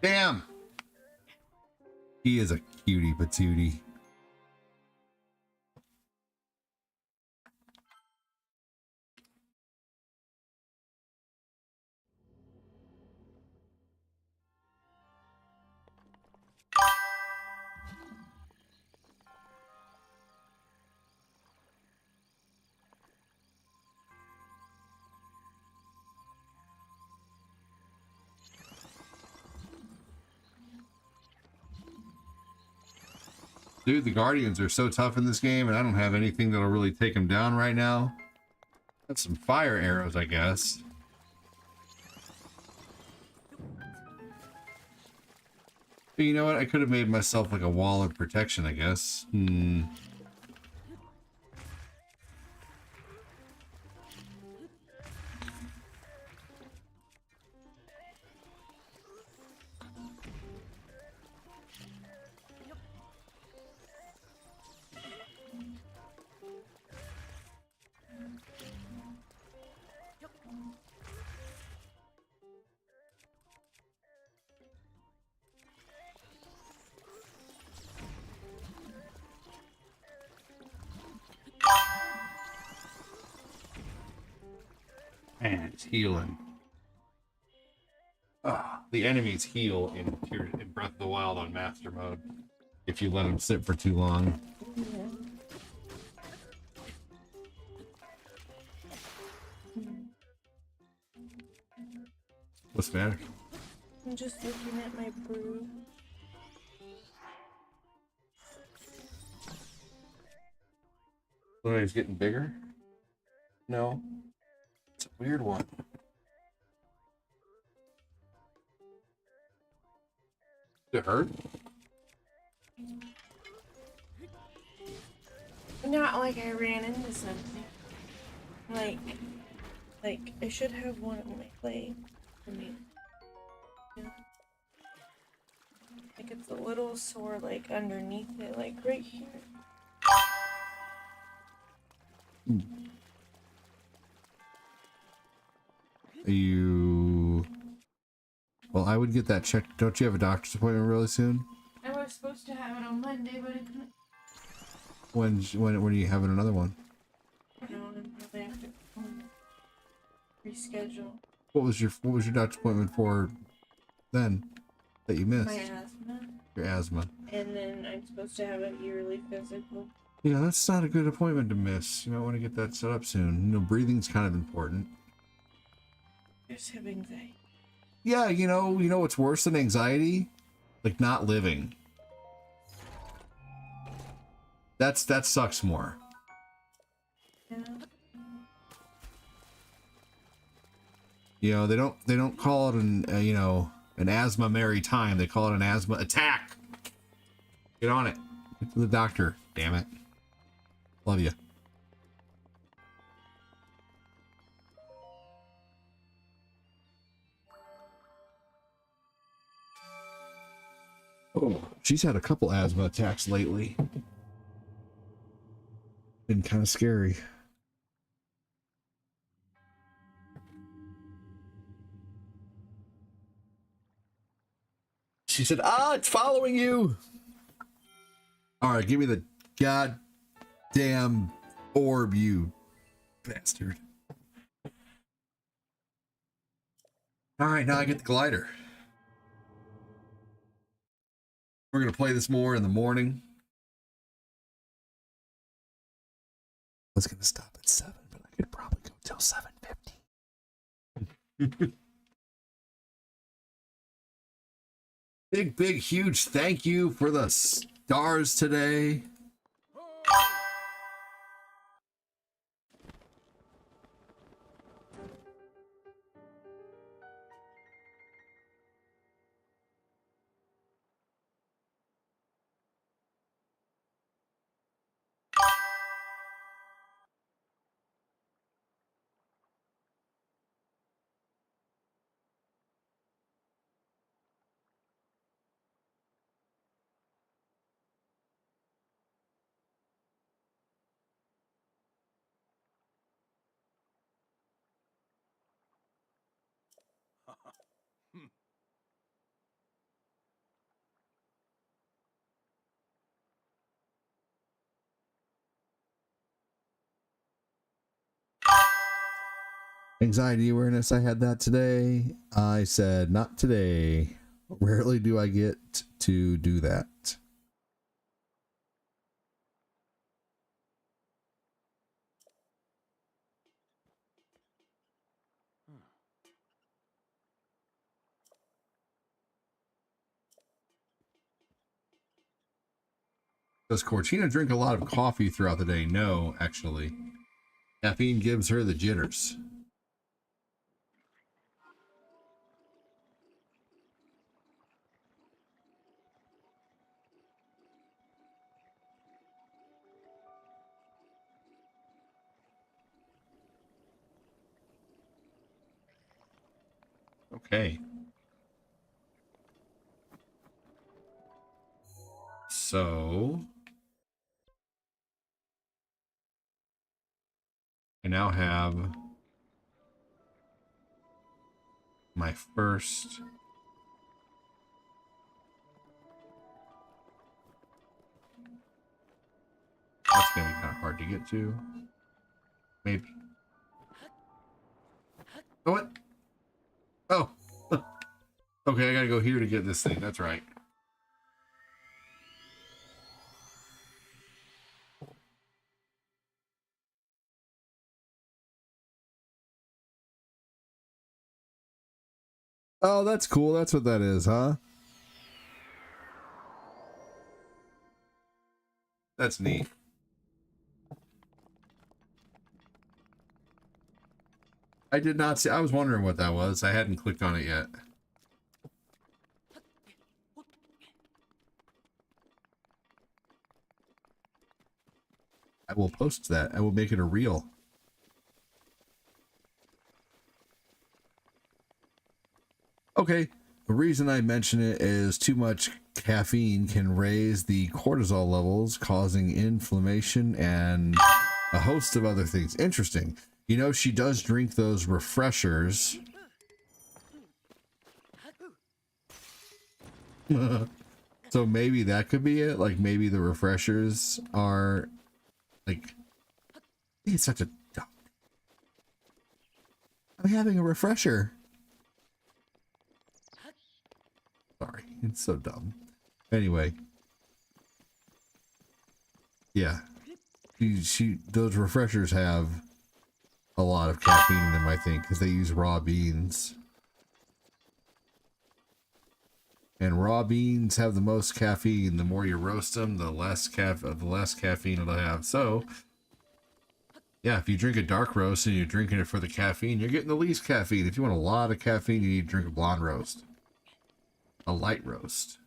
Damn. He is a cutie patootie. Dude, the Guardians are so tough in this game, and I don't have anything that'll really take them down right now. Got some fire arrows, I guess. But you know what? I could have made myself like a wall of protection, I guess. Man, it's healing. The enemies heal in Breath of the Wild on Master Mode if you let them sit for too long. What's the matter? I'm just looking at my brew. Oh, he's getting bigger? No. It's a weird one. Did it hurt? Not like I ran into something. Like I should have one on my leg. I mean, yeah. Like it's a little sore, like underneath it, like right here. Are you... Well, I would get that checked. Don't you have a doctor's appointment really soon? I was supposed to have it on Monday, but I couldn't. When are you having another one? No, I'm probably have to reschedule. What was your doctor's appointment for then that you missed? My asthma. Your asthma. And then I'm supposed to have a yearly physical. Yeah, that's not a good appointment to miss. You might want to get that set up soon. You know, breathing's kind of important. I just have anxiety. Yeah, you know what's worse than anxiety? Like not living. That sucks more. Yeah. You know, they don't call it an asthma merry time. They call it an asthma attack. Get on it. Get to the doctor. Damn it. Love you. Oh, she's had a couple asthma attacks lately. Been kind of scary. She said, it's following you. All right, give me the goddamn orb, you bastard. All right, now I get the glider. We're going to play this more in the morning. I was going to stop at 7, but I could probably go till 7:50. Big, huge thank you for the stars today. Anxiety awareness, I had that today. I said, not today. Rarely do I get to do that. Does Cortina drink a lot of coffee throughout the day? No, actually. Caffeine gives her the jitters. Okay. So I now have my first that's gonna be kind of hard to get to. Maybe. Oh what? Oh. Okay, I gotta go here to get this thing. That's right. Oh, that's cool. That's what that is, huh? That's neat. I did not see. I was wondering what that was. I hadn't clicked on it yet. I will post that. I will make it a reel. Okay. The reason I mention it is too much caffeine can raise the cortisol levels, causing inflammation and a host of other things. Interesting. You know, she does drink those refreshers. So maybe that could be it. Like maybe the refreshers are like, I think it's such a dumb. I'm having a refresher. Sorry, it's so dumb. Anyway. Yeah. Those refreshers have a lot of caffeine in them, I think, because they use raw beans. And raw beans have the most caffeine. The more you roast them, the less caffeine it'll have. So, yeah, if you drink a dark roast and you're drinking it for the caffeine, you're getting the least caffeine. If you want a lot of caffeine, you need to drink a blonde roast. A light roast.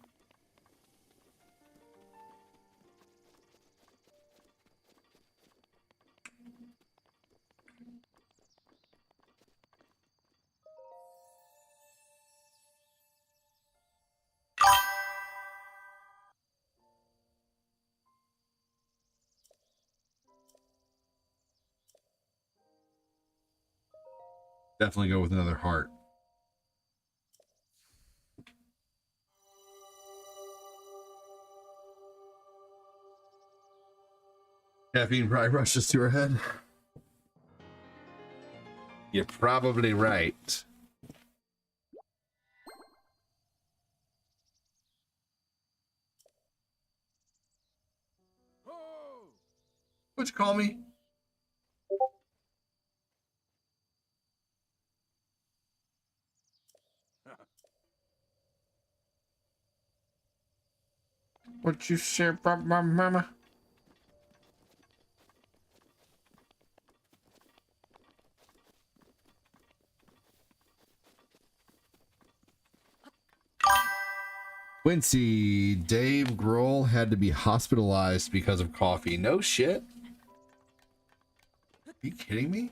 Definitely go with another heart. Caffeine probably rushes to her head. You're probably right. What'd you call me? What you say about my mama? Quincy, Dave Grohl had to be hospitalized because of coffee. No shit. Are you kidding me?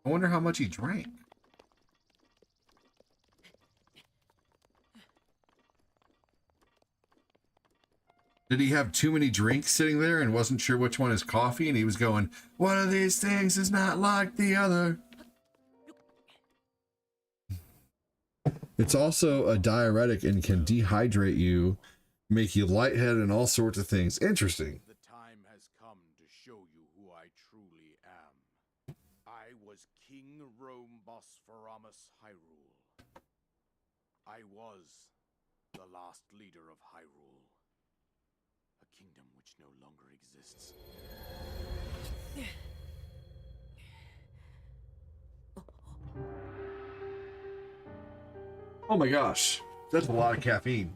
I wonder how much he drank. Did he have too many drinks sitting there and wasn't sure which one is coffee? And he was going, one of these things is not like the other. It's also a diuretic and can dehydrate you, make you lightheaded, and all sorts of things. Interesting. The time has come to show you who I truly am. I was King Rome Bosphoramus Hyrule. I was the last leader of Hyrule. A kingdom which no longer exists. Oh my gosh, that's a lot of caffeine.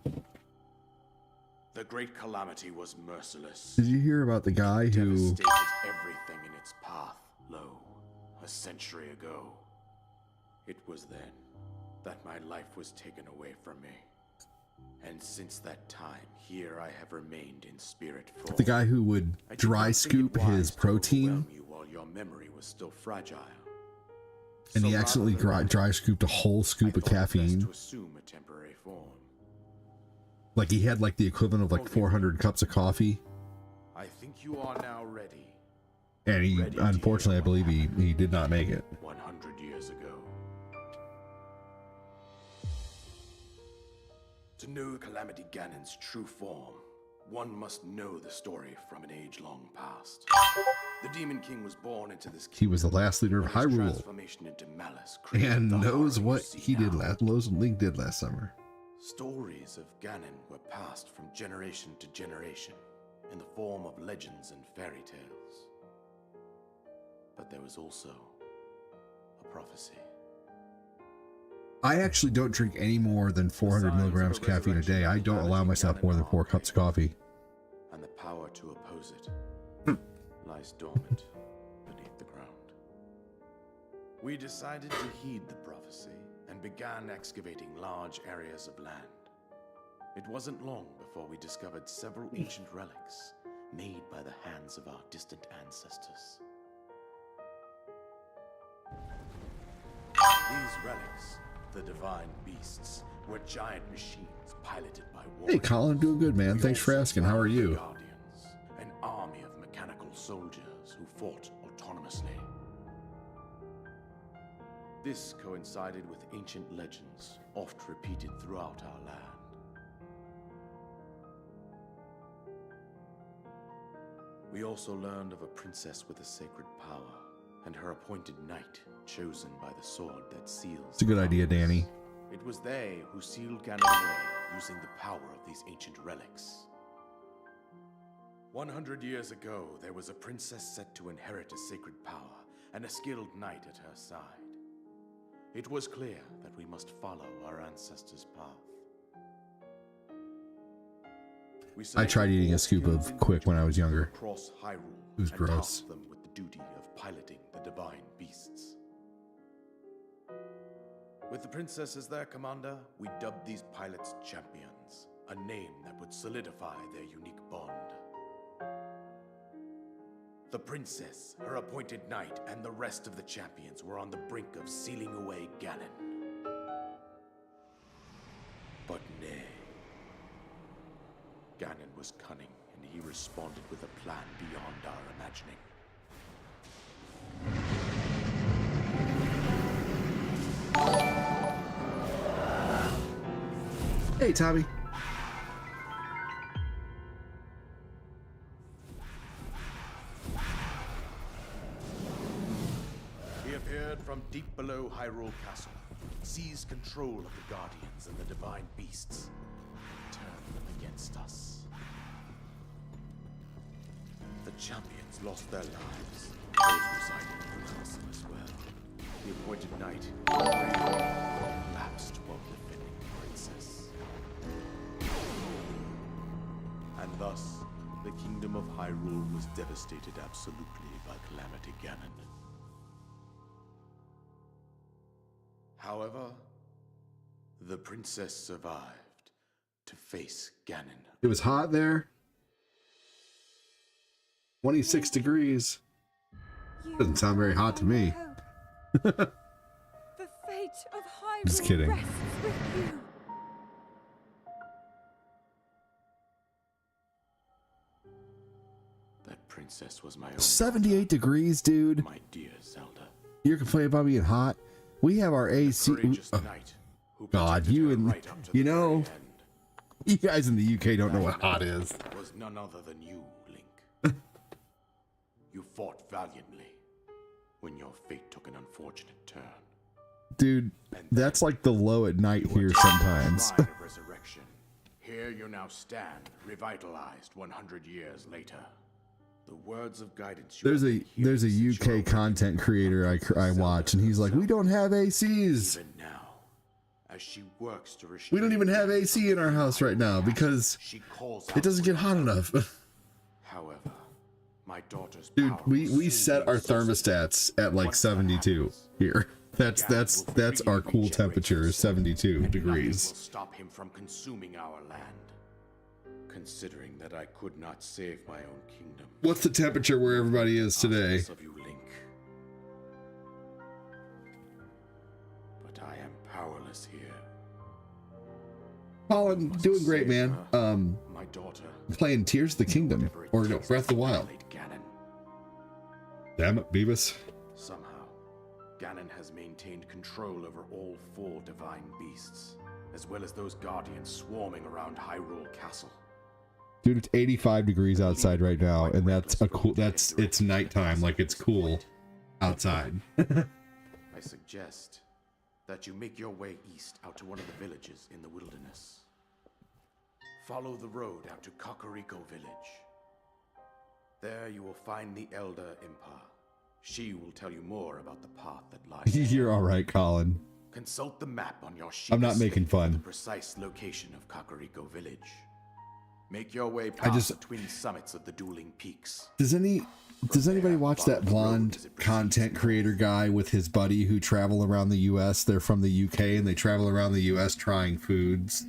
The great calamity was merciless. Did you hear about the guy who... Devastated everything in its path. Lo, a century ago. It was then that my life was taken away from me. And since that time, here I have remained in spirit form. The guy who would dry scoop his protein, you while your memory was still fragile. and he So accidentally rather than dry scooped a whole scoop I of thought it best caffeine. to assume a temporary form. Like he had like the equivalent of like 400 cups of coffee. I think you are now ready. And he, Ready to unfortunately, I hear believe what he did not make it. 100 years ago. To know Calamity Ganon's true form, one must know the story from an age long past. The Demon King was born into this He was the last leader of but his Hyrule transformation into malice created and the knows horror what you see he did now. Link did last summer. Stories of Ganon were passed from generation to generation in the form of legends and fairy tales. But there was also a prophecy. I actually don't drink any more than 400 milligrams caffeine a day. I don't allow myself more than 4 cups of coffee. And the power to oppose it lies dormant beneath the ground. We decided to heed the prophecy and began excavating large areas of land. It wasn't long before we discovered several ancient relics made by the hands of our distant ancestors. These relics, the divine beasts, were giant machines piloted by warriors. Hey Colin, doing good, man. We Thanks for also asking. How are found you? the Guardians, an army of mechanical soldiers who fought autonomously. This coincided with ancient legends, oft repeated throughout our land. We also learned of a princess with a sacred power, and her appointed knight, chosen by the sword that seals. It's a good idea, Danny. It was they who sealed Ganon away using the power of these ancient relics. 100 years ago, there was a princess set to inherit a sacred power and a skilled knight at her side. It was clear that we must follow our ancestors' path. I tried eating a scoop of Quick when I was younger. Across Hyrule, It was and gross. tasked them with the duty of piloting the divine beasts. With the princess as their commander, we dubbed these pilots champions, a name that would solidify their unique bond. The princess, her appointed knight, and the rest of the champions were on the brink of sealing away Ganon. But nay. Ganon was cunning, and he responded with a plan beyond our imagining. Hey, Tommy. He appeared from deep below Hyrule Castle, seized control of the Guardians and the divine beasts, and turned them against us. The champions lost their lives, those residing in the castle as well. The appointed knight collapsed while defending the princess. And kingdom of Hyrule was devastated absolutely by Calamity Ganon. However, the princess survived to face Ganon. It was hot there. 26 degrees. Doesn't sound very hot to me. The fate of Hyrule Just kidding. rests with you. That princess was my own 78 degrees, dude. my dear Zelda. You're complaining about being hot? We have our AC. Courageous knight who God, protected you her and right up to you the know, very end. you guys in the UK don't know what hot is. Was none other than you, Link. You fought valiantly when your fate took an unfortunate turn. Dude, that's like the low at night here sometimes. Shrine of resurrection. Here you now stand, revitalized 100 years later. The words of guidance. You There's have a been hearing since your UK content creator I watch, and he's like, we don't have ACs. Even now, as she works to We don't even have restrain AC in our house right now because she calls it doesn't out get with hot enough. However, my daughter's Dude, power we will soon set our be so thermostats at like Once that 72 happens, here. That's Ganon will our freely cool regenerate temperature, himself, 72 and nothing degrees. will stop him from consuming our land. Considering that I could not save my own kingdom. What's the temperature where everybody is today? Hospice of you, Link. But I am powerless here. Colin, doing great, man. My daughter. Playing Tears of the Kingdom, Whatever it or no, takes Breath of the to Wild. annihilate Ganon. Damn it, Beavis. Somehow, Ganon has maintained control over all 4 divine beasts, as well as those guardians swarming around Hyrule Castle. Dude, it's 85 degrees outside right now, and that's a cool. It's nighttime, like it's cool outside. I suggest that you make your way east out to one of the villages in the wilderness. Follow the road out to Kakariko Village. There you will find the Elder Impa. She will tell you more about the path that lies ahead. You're all right, Colin. Consult the map on your sheet. I'm not making fun. The precise location of Kakariko Village. Make your way past the twin summits of the dueling peaks. Does anybody watch that blonde content creator guy with his buddy who travel around the US? They're from the UK and they travel around the US trying foods.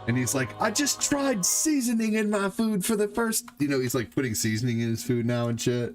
And he's like, I just tried seasoning in my food for the first, he's like putting seasoning in his food now and shit.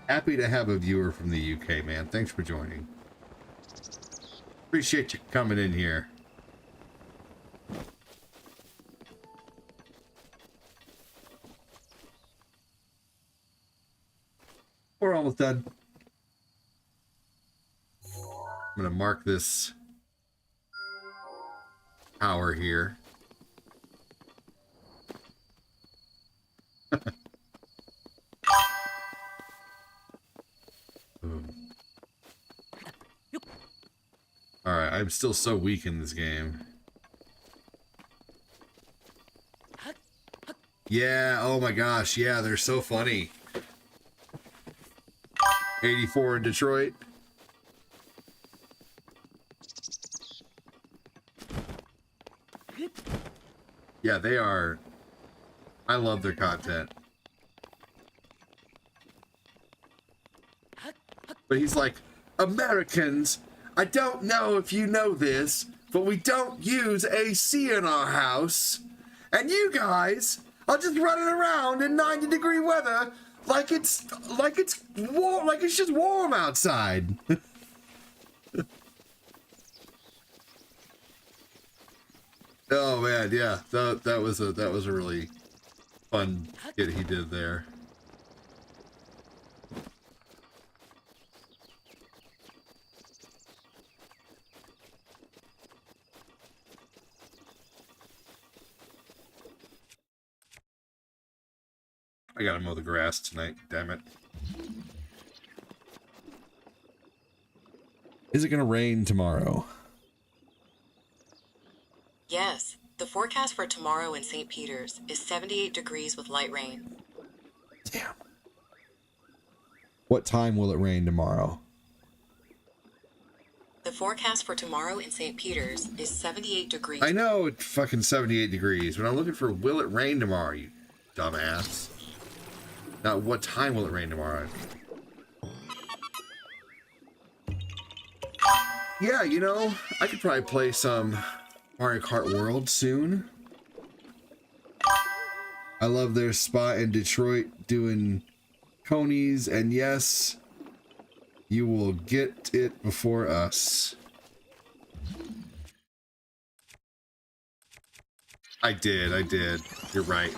Happy to have a viewer from the UK, man. Thanks for joining. Appreciate you coming in here. We're almost done. I'm going to mark this hour here. Alright, I'm still so weak in this game. Yeah, oh my gosh, yeah, they're so funny. 84 in Detroit. Yeah, they are. I love their content. But he's like, Americans, I don't know if you know this, but we don't use AC in our house. And you guys are just running around in 90-degree weather like it's warm, like it's just warm outside. Oh man, yeah, that was a really fun skit he did there. I gotta mow the grass tonight, damn it. Is it gonna rain tomorrow? Yes, the forecast for tomorrow in St. Peter's is 78 degrees with light rain. Damn. What time will it rain tomorrow? The forecast for tomorrow in St. Peter's is 78 degrees. I know it's fucking 78 degrees, but I'm looking for will it rain tomorrow, you dumbass. Not what time will it rain tomorrow. Yeah, you know, I could probably play some Mario Kart World soon. I love their spot in Detroit doing conies, and yes, you will get it before us. I did. You're right.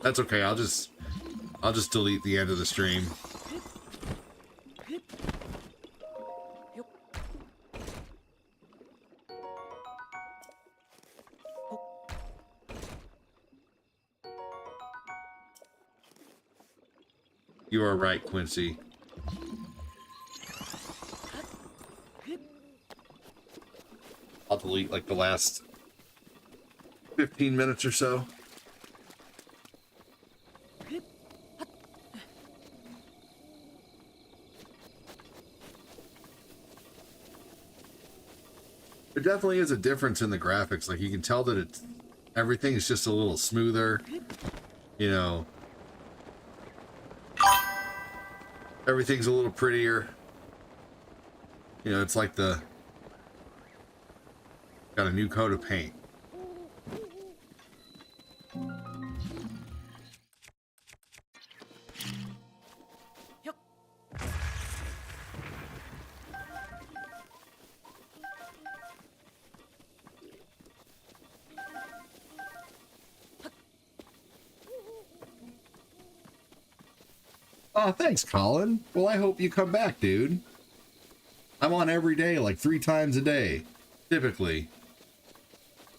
That's okay. I'll just delete the end of the stream. You are right, Quincy. I'll delete like the last 15 minutes or so. There definitely is a difference in the graphics. Like you can tell that everything's just a little smoother, you know. Everything's a little prettier. You know, it's like got a new coat of paint. Oh, thanks, Colin. Well, I hope you come back, dude. I'm on every day, like 3 times a day, typically.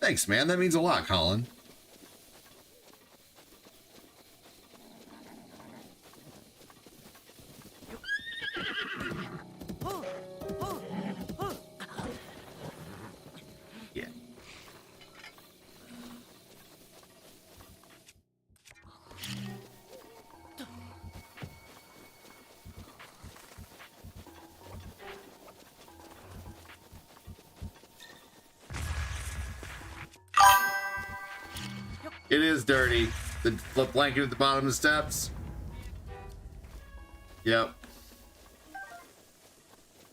Thanks, man. That means a lot, Colin. Yeah. It is dirty. The blanket at the bottom of the steps. Yep.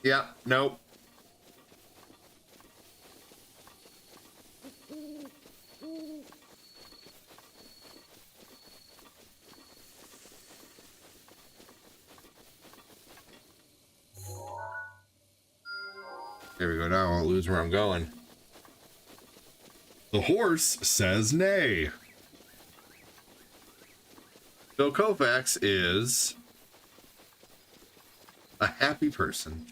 Yep. Nope. There we go. Now I won't lose where I'm going. The horse says nay. So Kovacs is a happy person.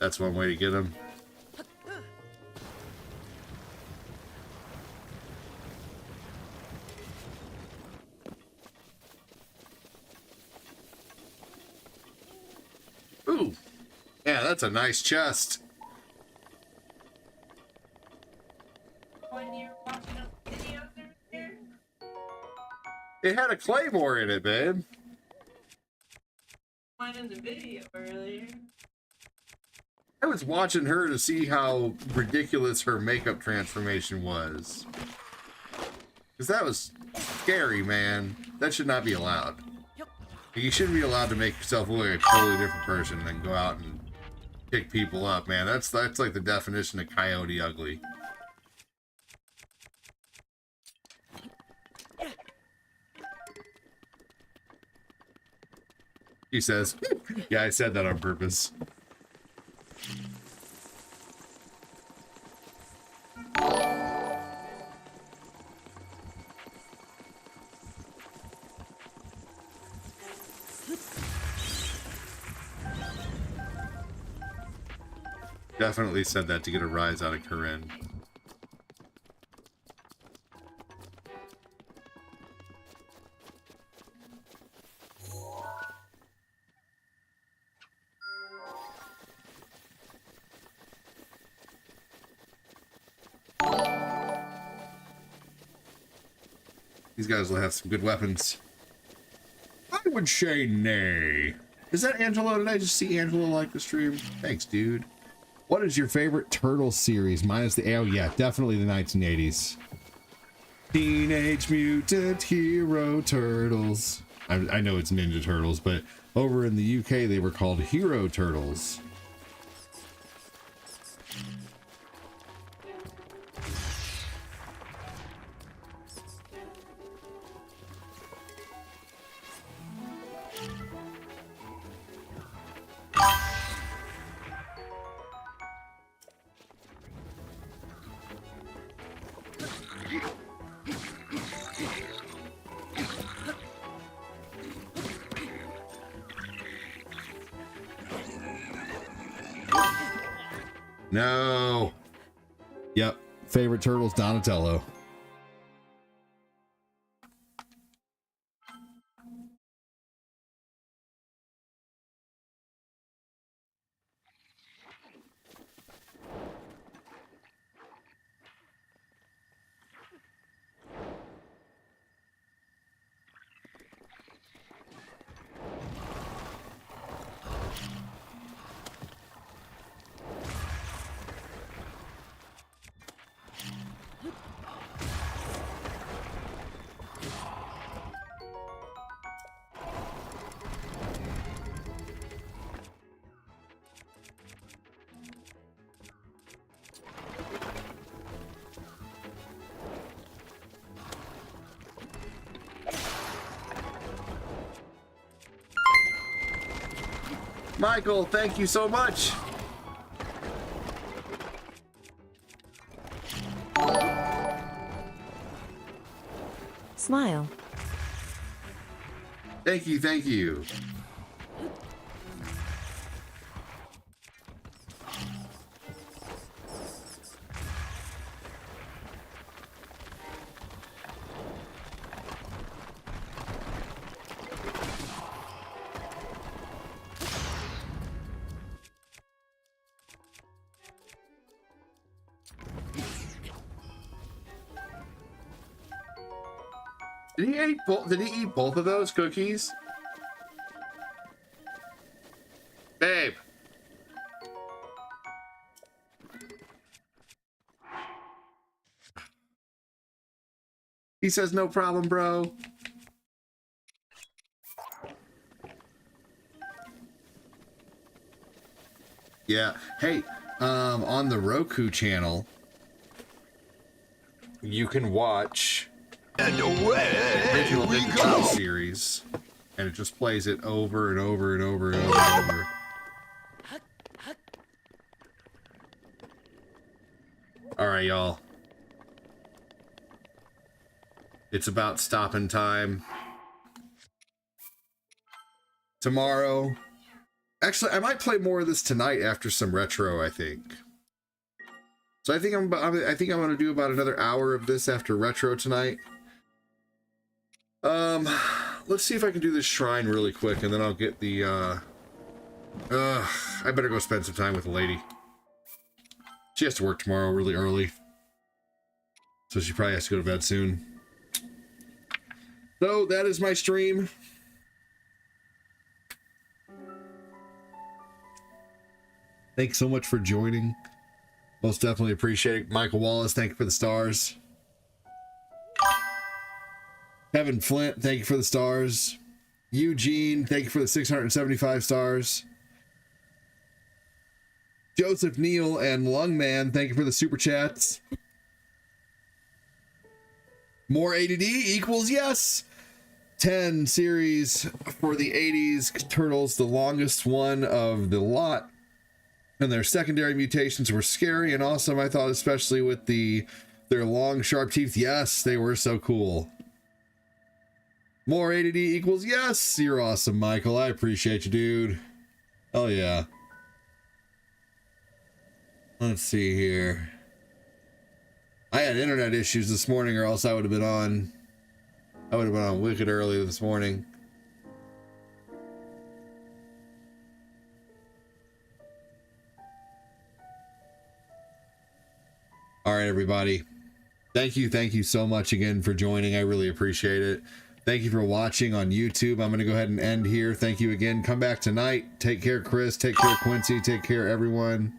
That's one way to get him. Ooh. Yeah, that's a nice chest. When you're watching a video there? It had a claymore in it, babe. Mine in the video earlier. I was watching her to see how ridiculous her makeup transformation was. Because that was scary, man. That should not be allowed. You shouldn't be allowed to make yourself look like a totally different person and then go out and pick people up, man. That's like the definition of coyote ugly. He says, yeah, I said that on purpose. Definitely said that to get a rise out of Corinne. These guys will have some good weapons. I would say nay. Is that Angelo? Did I just see Angelo like the stream? Thanks, dude. What is your favorite Turtle series? Minus the... Oh, yeah, definitely the 1980s. Teenage Mutant Hero Turtles. I know it's Ninja Turtles, but over in the UK, they were called Hero Turtles. No. Yep. Favorite Turtles, Donatello. Michael, thank you so much. Smile. Thank you, thank you. Did he eat both of those cookies? Babe. He says no problem, bro. Yeah. Hey, on the Roku channel, you can watch original Ninja Turtle series, and it just plays it over and over and over and over and over. All right, y'all. It's about stopping time. Tomorrow. Actually, I might play more of this tonight after some retro, I think. So I think I'm going to do about another hour of this after retro tonight. Let's see if I can do this shrine really quick, and then I'll get the, I better go spend some time with the lady. She has to work tomorrow really early. So she probably has to go to bed soon. So that is my stream. Thanks so much for joining. Most definitely appreciate it. Michael Wallace, thank you for the stars. Kevin Flint, thank you for the stars. Eugene, thank you for the 675 stars. Joseph Neal and Lungman, thank you for the super chats. More ADD equals yes. 10 series for the 80s turtles, the longest one of the lot. And their secondary mutations were scary and awesome, I thought, especially with their long, sharp teeth. Yes, they were so cool. More ADD equals yes. You're awesome, Michael. I appreciate you, dude. Oh, yeah. Let's see here. I had internet issues this morning, or else I would have been on wicked early this morning. All right, everybody. Thank you so much again for joining. I really appreciate it. Thank you for watching on YouTube. I'm going to go ahead and end here. Thank you again. Come back tonight. Take care, Chris. Take care, Quincy. Take care, everyone.